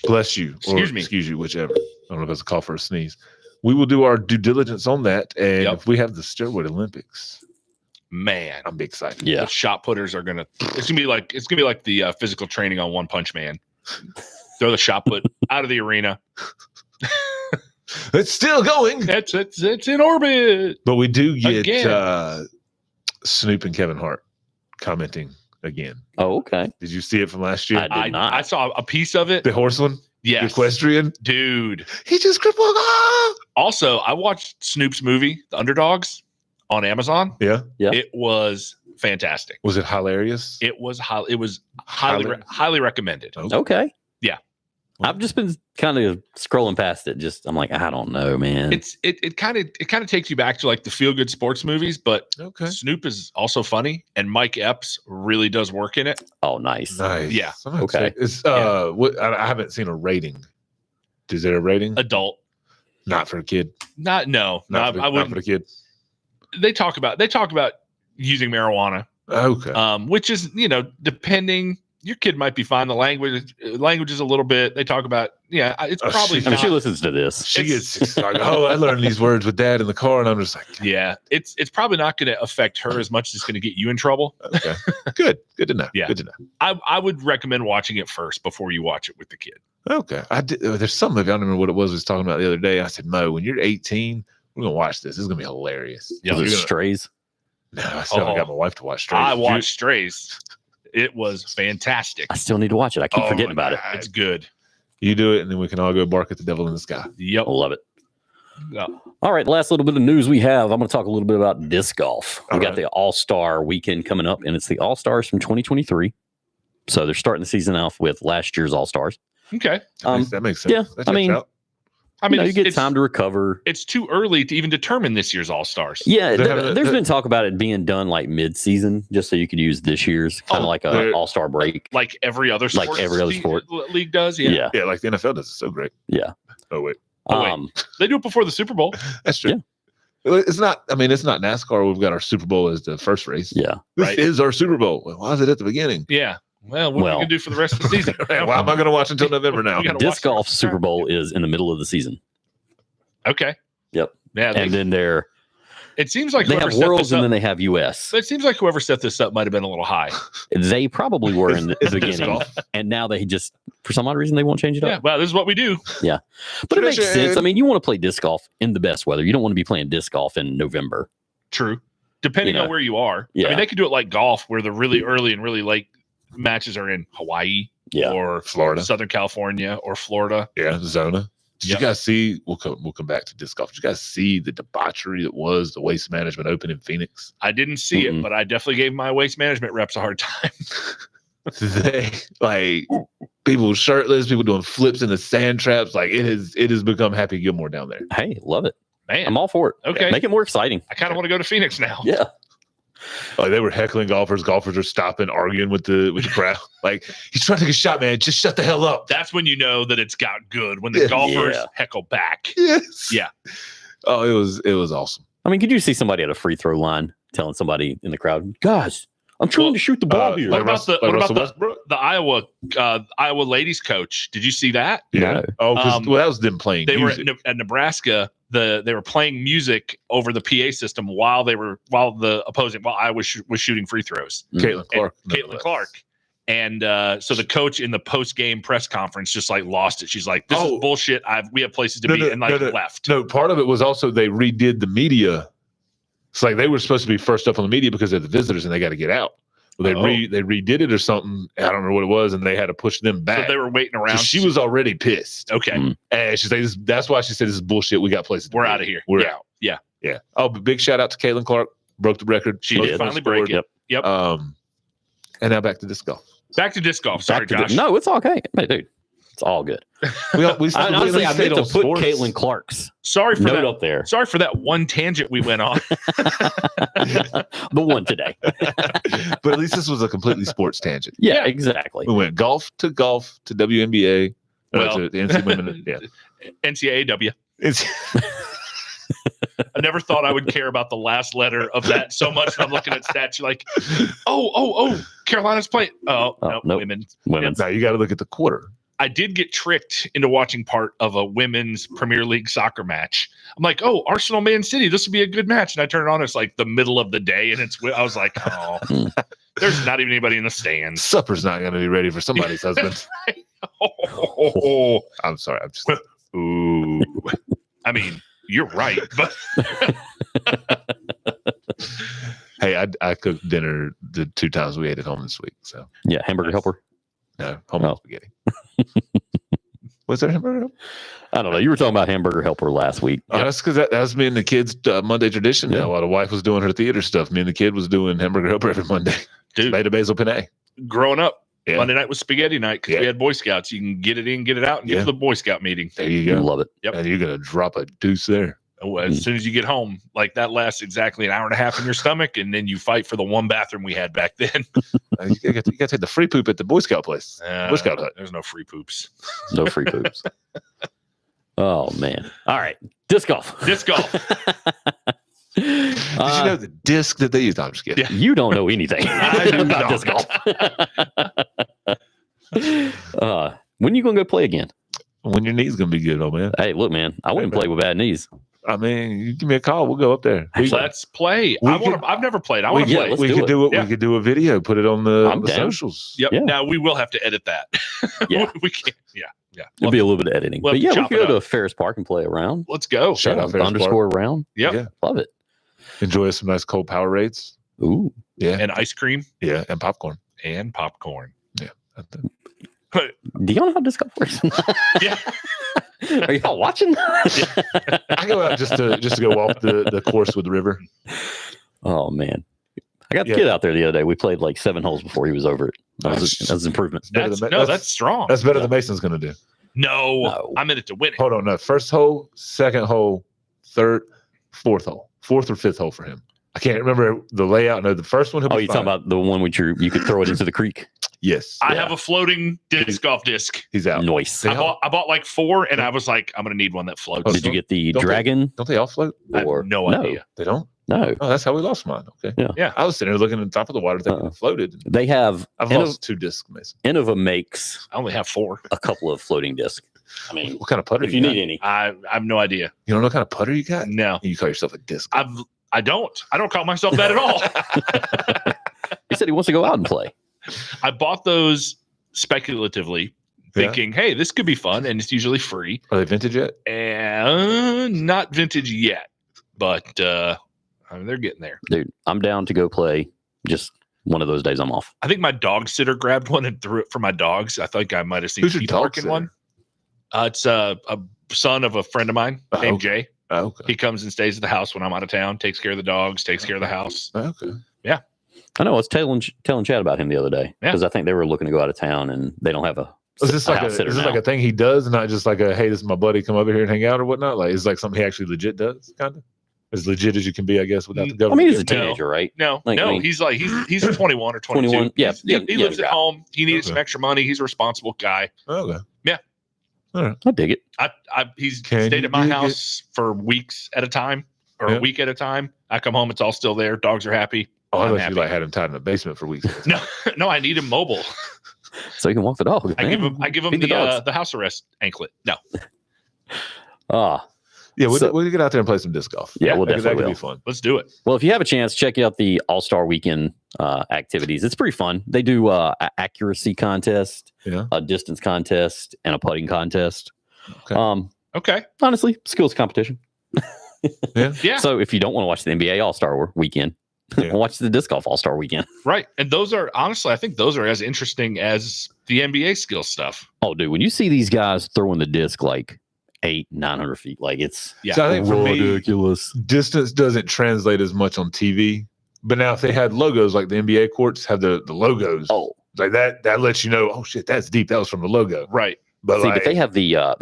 bless you. Excuse you, whichever. I don't know if it's a call for a sneeze. We will do our due diligence on that. And if we have the steroid Olympics, man, I'm excited. Yeah. The shot putters are it's gonna be like the physical training on One Punch Man. Throw the shot put out of the arena. It's still going. It's in orbit. But we do get Snoop and Kevin Hart commenting again. Oh, okay. Did you see it from last year? I did not. I saw a piece of it. The horse one? Yes. The equestrian? Dude. He just crippled. Also, I watched Snoop's movie, The Underdogs, on Amazon. Yeah. It was fantastic. Was it hilarious? It was highly recommended. Okay. Yeah. I've just been kind of scrolling past it. I'm like, I don't know, man. It kind of takes you back to like the feel good sports movies, but Snoop is also funny, and Mike Epps really does work in it. Oh, nice. Yeah. Okay. It's I haven't seen a rating. Is there a rating? Adult. Not for a kid. I wouldn't. Not for the kid. They talk about using marijuana. Okay. Which is, depending. Your kid might be fine. The language is a little bit. They talk about, it's probably. She listens to this. She gets like, I learned these words with Dad in the car, and I'm just like, yeah, it's probably not going to affect her as much as it's going to get you in trouble. Okay, good to know. Yeah, good to know. I would recommend watching it first before you watch it with the kid. Okay, there's some movie I don't remember what it was. I was talking about the other day. I said, Mo, when you're 18, we're gonna watch this. This is gonna be hilarious. Yeah, Strays. No, I still haven't got my wife to watch Strays. I watched Strays. It was fantastic. I still need to watch it. I keep forgetting about it. It's good. You do it, and then we can all go bark at the devil in the sky. Yep. Love it. Yeah. All right, last little bit of news we have. I'm going to talk a little bit about disc golf. We got right. the All-Star weekend coming up, and it's the All-Stars from 2023. So they're starting the season off with last year's All-Stars. Okay. That makes sense. yeah, That I checks mean, out. I mean, you get it's time to recover. It's too early to even determine this year's All-Stars. Yeah, They're having there's been talk about it being done like mid-season, just so you could use this year's kind of like a All-Star break. Like every other sport. League does. Yeah. Yeah. Yeah, like the NFL does it so great. Yeah. Oh, wait. They do it before the Super Bowl. That's true. Yeah. It's not NASCAR. We've got our Super Bowl as the first race. Yeah. This is our Super Bowl. Well, why is it at the beginning? Yeah. Well, what are we going to do for the rest of the season? Why am I going to watch until November now? Disc golf Super Bowl is in the middle of the season. Okay. Yep. Yeah. And then it seems like they have Worlds and then they have US. It seems like whoever set this up might have been a little high. They probably were in the beginning. And now they just, for some odd reason, they won't change it up. Yeah. Well, this is what we do. Yeah. But it makes sense. I mean, you want to play disc golf in the best weather. You don't want to be playing disc golf in November. True. Depending on where you are. Yeah. I mean, they could do it like golf where the really early and really late matches are in Hawaii or Florida, Southern California or Florida. Yeah. Zona. Did you guys see? We'll come back to disc golf. Did you guys see the debauchery that was the Waste Management Open in Phoenix? I didn't see it, but I definitely gave my Waste Management reps a hard time. They people shirtless, people doing flips in the sand traps. Like it has become Happy Gilmore down there. Hey, love it, man. I'm all for it. Okay, make it more exciting. I kind of want to go to Phoenix now. Yeah. Like they were heckling golfers. Golfers are stopping, arguing with the crowd. Like he's trying to take a shot, man. Just shut the hell up. That's when you know that it's got good. When the golfers heckle back. Yes. Yeah. Oh, it was awesome. I mean, could you see somebody at a free throw line telling somebody in the crowd, "Guys, I'm trying to shoot the ball here"? What about the Iowa ladies coach? Did you see that? Yeah. No. Oh, that was them playing. They music. were at Nebraska. They were playing music over the PA system while Iowa was shooting free throws. Caitlin Clark. And so the coach in the post game press conference just like lost it. She's like, "This is bullshit. We have places to be," and left. No, part of it was also they redid the media. It's like they were supposed to be first up on the media because they're the visitors and they got to get out. Well, they redid it or something. I don't know what it was, and they had to push them back. So they were waiting around. So she was already pissed. Okay, and she said, "That's why she said this is bullshit. We got places. We're out of here. We're out. Yeah. Oh, but big shout out to Caitlin Clark. Broke the record. She did finally break it. Yep. And now back to disc golf. Back to disc golf. Sorry, Josh. No, it's okay, hey, dude. It's all good. Honestly, I meant to put Caitlin Clark's note up there. Sorry for that one tangent we went on. The one today. But at least this was a completely sports tangent. Yeah, exactly. We went golf to WNBA. To the NCAA women. Yeah. NCAAW. I never thought I would care about the last letter of that so much. I'm looking at stats. You're like, oh, Carolina's playing. Oh, no, women's. Now you got to look at the quarter. I did get tricked into watching part of a women's Premier League soccer match. I'm like, oh, Arsenal Man City, this would be a good match. And I turn it on. It's like the middle of the day, and I was like, oh, there's not even anybody in the stands. Supper's not going to be ready for somebody's husband. I'm sorry. I'm just. Ooh. I mean, you're right, but hey, I cooked dinner the 2 times we ate at home this week. So yeah, hamburger helper. No, homemade spaghetti. Was there hamburger helper? I don't know. You were talking about hamburger helper last week. That's because that's me and the kids' Monday tradition now. While the wife was doing her theater stuff, me and the kid was doing hamburger helper every Monday. Dude, tomato basil penne. Growing up, Monday night was spaghetti night because we had Boy Scouts. You can get it in, get it out, and get to the Boy Scout meeting. There you go. Love it. Yep. And you're gonna drop a deuce there. As soon as you get home, like that lasts exactly an hour and a half in your stomach, and then you fight for the one bathroom we had back then. You got to take the free poop at the Boy Scout place. Boy Scout hut. There's no free poops. No free poops. Oh man! All right, disc golf. Disc golf. Did you know the disc that they use? I'm just kidding. You don't know anything about disc golf. When are you gonna go play again? When your knee's gonna be good, old man. Hey, look, man, I wouldn't play with bad knees. I mean, you give me a call. We'll go up there. Let's play. I've never played. I want to play. We could do it. We could do a video. Put it on the socials. Yep. Yeah. Now we will have to edit that. Yeah. We can't. Yeah. It'll be a little bit of editing. But yeah, we could go to Ferris Park and play around. Let's go. Shout out Ferris underscore Park. around. Yep. Yeah. Love it. Enjoy some nice cold Powerades. Ooh. Yeah. And ice cream. Yeah. And popcorn. Yeah. Do y'all know how disc golf works? Yeah. Are y'all watching? I go out just to go off the course with the river. Oh man, I got the kid out there the other day. We played like 7 holes before he was over it. That was improvement. That's strong. That's better than Mason's going to do. No, I'm in it to win it. Hold on. No, first hole, second hole, third, fourth hole. Fourth or fifth hole for him. I can't remember the layout. No, the first one. Oh, you're talking about the one which you could throw it into the creek? Yes. I have a floating disc golf disc. He's out. Nice. I bought like 4, and I was like, I'm going to need one that floats. Did you get the dragon? Don't they all float? I have no idea. They don't? No. Oh, that's how we lost mine. Okay. Yeah. I was sitting there looking at the top of the water thinking it floated. They have. I've lost 2 discs, Mason. Innova makes I only have 4. a couple of floating discs. I mean, what kind of putter if you got? need any. I have no idea. You don't know what kind of putter you got? No. You call yourself a disc. I don't call myself that at all. He said he wants to go out and play. I bought those speculatively, thinking, hey, this could be fun, and it's usually free. Are they vintage yet? And not vintage yet, but I mean, they're getting there. Dude, I'm down to go play just one of those days I'm off. I think my dog sitter grabbed one and threw it for my dogs. I think I might have seen Who's your Keith dog working sitter? one. It's a son of a friend of mine named Jay. Oh, okay. He comes and stays at the house when I'm out of town, takes care of the dogs, takes care of the house. Okay. I know I was telling Chad about him the other day Yeah. because I think they were looking to go out of town and they don't have a Is this like house sitter now. like a thing he does, not just like a hey, this is my buddy, come over here and hang out or whatnot? Like it's like something he actually legit does, kind of as legit as you can be, I guess, without the I government. mean, he's a No. teenager, right? No, Like, no, I mean- he's 21 or 22. 21, yeah. He Yeah, lives yeah. at home. He needed some Okay. extra money. He's a responsible guy. Okay. Yeah. All right. I dig it. He's Can stayed you at my dig house for weeks at a time or Yeah. a week at a time. I come home, it's all still there. Dogs are happy. Oh, I I'm thought happy. you like had him tied in the basement for weeks. No, I need him mobile. So you can walk the dog. I give him Feed the dogs. the house arrest anklet. No, Yeah, So- we'll get out there and play some disc golf. Yeah, we'll that could definitely be will. fun. let's do it. Well, if you have a chance, check out the All-Star Weekend activities. It's pretty fun. They do accuracy contest, Yeah. a distance contest, and a putting contest. Okay. Okay. Honestly, skills competition. Yeah. So if you don't want to watch the NBA All-Star Weekend, Yeah. watch the disc golf All-Star Weekend. Right. And those are honestly, I think those are as interesting as the NBA skill stuff. Oh, dude, when you see these guys throwing the disc like 800-900 feet, like it's Yeah. So I think for me, ridiculous. distance doesn't translate as much on TV. But now if they had logos like the NBA courts have the logos, Oh, like that lets you know, oh shit, that's deep. That was from the logo. Right. But see, like, but they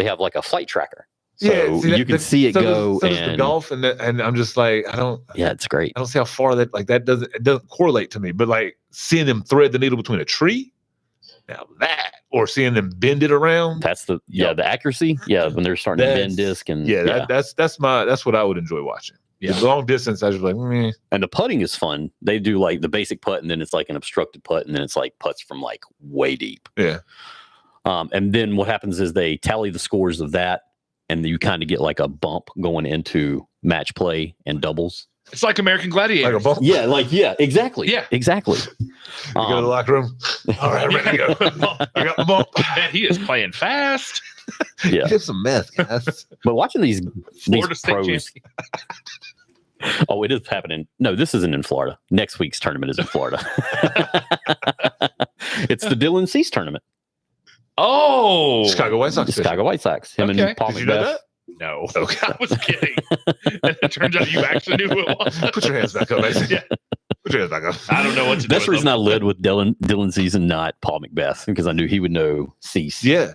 have like a flight tracker, so see, you can see it go. So does the And golf, and I'm just like, I don't yeah, it's great. see how far that doesn't correlate to me. But like seeing them thread the needle between a tree, now that, or seeing them bend it around, That's the Yep. the accuracy. Yeah, when they're starting to bend That's- disc and that's what I would enjoy watching. Yeah. The long distance, I was like, meh. And the putting is fun. They do like the basic putt, and then it's like an obstructed putt, and then it's like putts from like way deep. Yeah. And then what happens is they tally the scores of that, and you kind of get like a bump going into match play and doubles. It's like American Gladiators. Like a bump. Yeah, exactly. Yeah. exactly. You go to the locker room. All right, ready to go. I got the bump. Man, he is playing fast. Yeah. Get some meth, guys. But watching these Florida State pros. champion. Oh, it is happening. No, this isn't in Florida. Next week's tournament is in Florida. It's the Dylan Cease tournament. Oh, Chicago White Sox. Chicago White Sox. Him Okay. and Paul Did you know Macbeth. that? No, I was kidding. It turns out you actually knew who it was. Put your hands back up, Mason. Yeah. Put your hands back up. I don't know what to do. That's the with reason them. I led with Dylan Cease and not Paul Macbeth, because I knew he would know Cease. Yeah.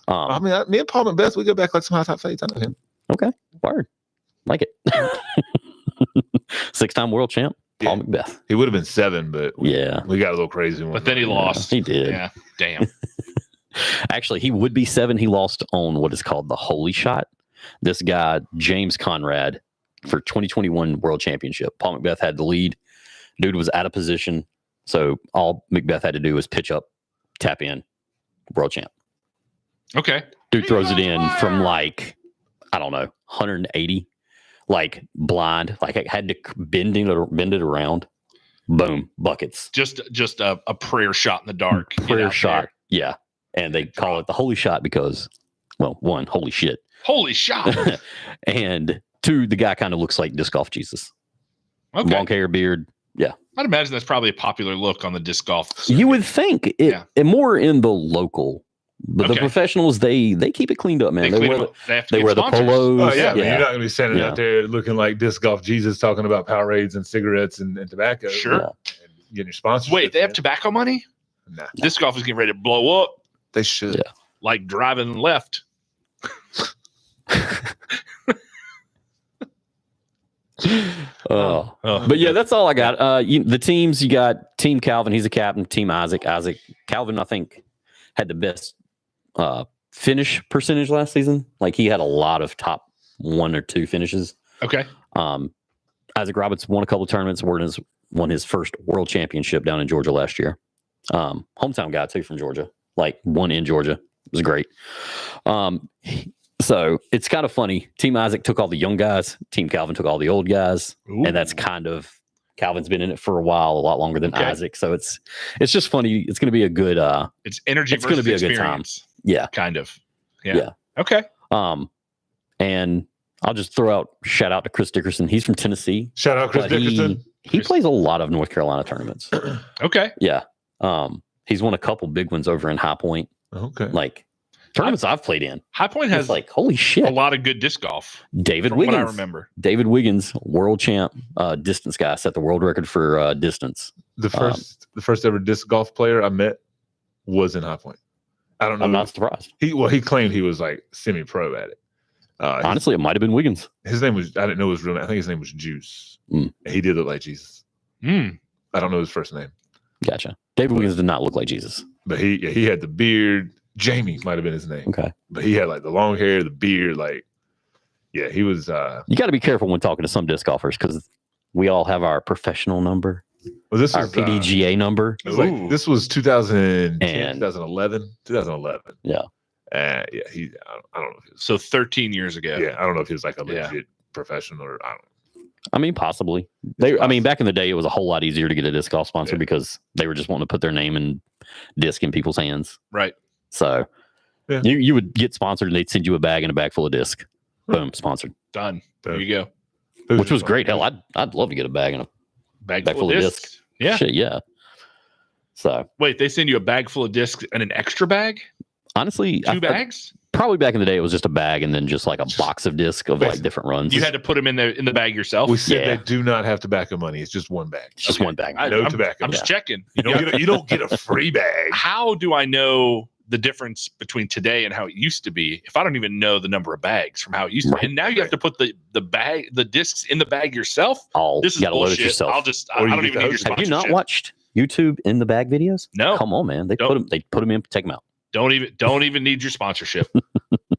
I mean, me and Paul Macbeth, we go back like some high top fades. I know him. Okay. Word. Like it. 6-time world champ, Paul Yeah. Macbeth. He would have been 7, but we Yeah. got a little crazy. But then he lost. He did. Yeah, damn. Actually, he would be 7. He lost on what is called the Holy Shot. This guy, James Conrad, for 2021 World Championship. Paul Macbeth had the lead. Dude was out of position. So all Macbeth had to do was pitch up, tap in, world champ. Okay. Dude throws it in from like, I don't know, 180, like blind. Like I had to bend it around. Boom, buckets. Just a prayer shot in the dark. Get Prayer out shot. there. Yeah. And they call it the Holy Shot because, well, 1, holy shit. Holy shot. And 2, the guy kind of looks like disc golf Jesus. Okay. Long hair, beard. I'd imagine that's probably a popular look on the disc golf. You would think it, Yeah. and more in the local, but the Okay. professionals, they keep it cleaned up, man. They clean wear them the, up. They have to they get wear the sponsors. polos. Oh, yeah. I mean, yeah. you're not going to be standing Yeah. out there looking like disc golf Jesus talking about Powerades and cigarettes and tobacco. Sure. Yeah. getting your sponsors. Wait, they have tobacco money? Nah, Disc golf is getting ready to blow up they should. Yeah. like driving left. But yeah, that's all I got. The teams, you got Team Calvin, he's a captain. Team Isaac, Calvin, I think, had the best finish percentage last season. Like he had a lot of top 1 or 2 finishes. Okay. Isaac Roberts won a couple of tournaments, won his first world championship down in Georgia last year. Hometown guy too from Georgia, like won in Georgia. It was great. So it's kind of funny. Team Isaac took all the young guys. Team Calvin took all the old guys. Ooh. And that's kind of Calvin's been in it for a while, a lot longer than Isaac. So it's just funny. It's going to be a good. It's energy. It's going to be a good time. Yeah, kind of. Yeah. Okay. And I'll just throw out shout out to Chris Dickerson. He's from Tennessee. Shout out Chris Dickerson. He plays a lot of North Carolina tournaments. Okay. Yeah. He's won a couple big ones over in High Point. Okay. Like tournaments I've played in. High Point has like holy shit. a lot of good disc golf. David from Wiggins. What I remember. David Wiggins, world champ, distance guy, set the world record for distance. The first ever disc golf player I met was in High Point. I don't know. I'm not surprised. He claimed he was like semi-pro at it. Honestly, it might have been Wiggins. His name was, I didn't know his real name. I think his name was Juice. Mm. And he did look like Jesus. Mm. I don't know his first name. Gotcha. David Wiggins did not look like Jesus. But he had the beard. Jamie might have been his name. Okay. But he had like the long hair, the beard, like, yeah, he was. You got to be careful when talking to some disc golfers because we all have our professional number, well, this our was, PDGA number. This was 2010, And- 2011. Yeah. Yeah, I don't know if he was. So 13 years ago. Yeah, I don't know if he was like a Yeah. legit professional or I don't know. I mean, possibly. Back in the day, it was a whole lot easier to get a disc golf sponsor because they were just wanting to put their name and disc in people's hands. Right. So Yeah. you would get sponsored and they'd send you a bag and a bag full of disc. Boom, sponsored. Done. There Done. you go. Which was great. Hell, I'd love to get a bag and a Bag full of discs. Yeah. Shit, yeah. So Wait, they send you a bag full of discs and an extra bag? honestly, Two bags? probably back in the day, it was just a bag and then just like a box of disc of like different runs. You had to put them in the bag yourself? We said Yeah. they do not have tobacco money. It's just one bag. It's just one bag. No tobacco. I'm just checking. You don't get a free bag. How do I know the difference between today and how it used to be if I don't even know the number of bags from how it used to be? Right. And now you have to put the discs in the bag yourself. This is you gotta load bullshit. it yourself. I don't even need your Have you not sponsorship. watched YouTube in the bag videos? No. Come on, man. They Don't. put them in, take them out. Don't even need your sponsorship.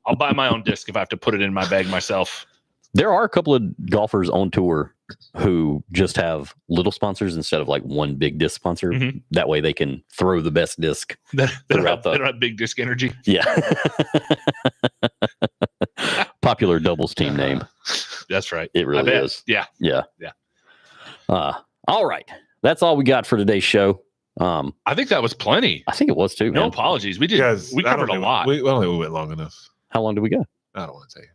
I'll buy my own disc if I have to put it in my bag myself. There are a couple of golfers on tour who just have little sponsors instead of like one big disc sponsor. Mhm. That way they can throw the best disc. They don't Throughout have, they don't have big disc energy. Yeah. Popular doubles team name. That's right. It I really bet. is. Yeah. Yeah. Yeah. All right. That's all we got for today's show. I think that was plenty. I think it was too, No man. apologies. We Guys, we I don't covered a think- lot. I don't think we went long enough. How long did we go? I don't want to tell you.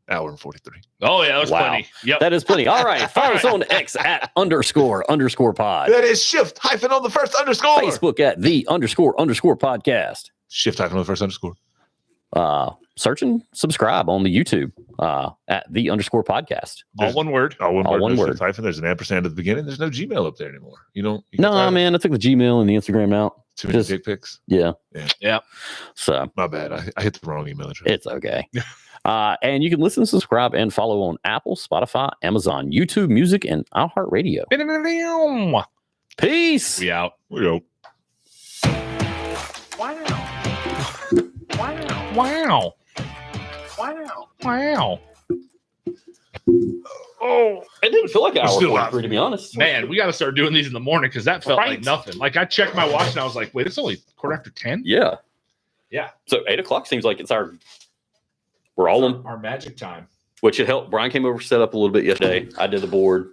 Hour and 43. Oh yeah, that was Wow. plenty. Yep. That is plenty. All right. Follow us All on X at __ pod. That is shift hyphen on the first underscore. Facebook at the _ podcast. Shift hyphen on the first underscore. Search and subscribe on the YouTube at the _ podcast. All one word. All one All word. one no word. shift hyphen. There's an ampersand at the beginning. There's no Gmail up there anymore. You No, can't man, I took the Gmail and the Instagram out. Too many just- dick pics. Yeah. Yeah. So My bad. I hit the wrong email address. it's okay. And you can listen, subscribe, and follow on Apple, Spotify, Amazon, YouTube Music, and iHeartRadio. Peace. We out. We go. Wow. Oh, it didn't feel like an hour Still 43, to be honest. Man, we got to start doing these in the morning because that felt Right. like nothing. Like I checked my watch and I was like, wait, it's only 10:15. Yeah. Yeah. So 8 o'clock seems like it's we're all in, Our magic time. which it helped. Brian came over, set up a little bit yesterday. I did the board.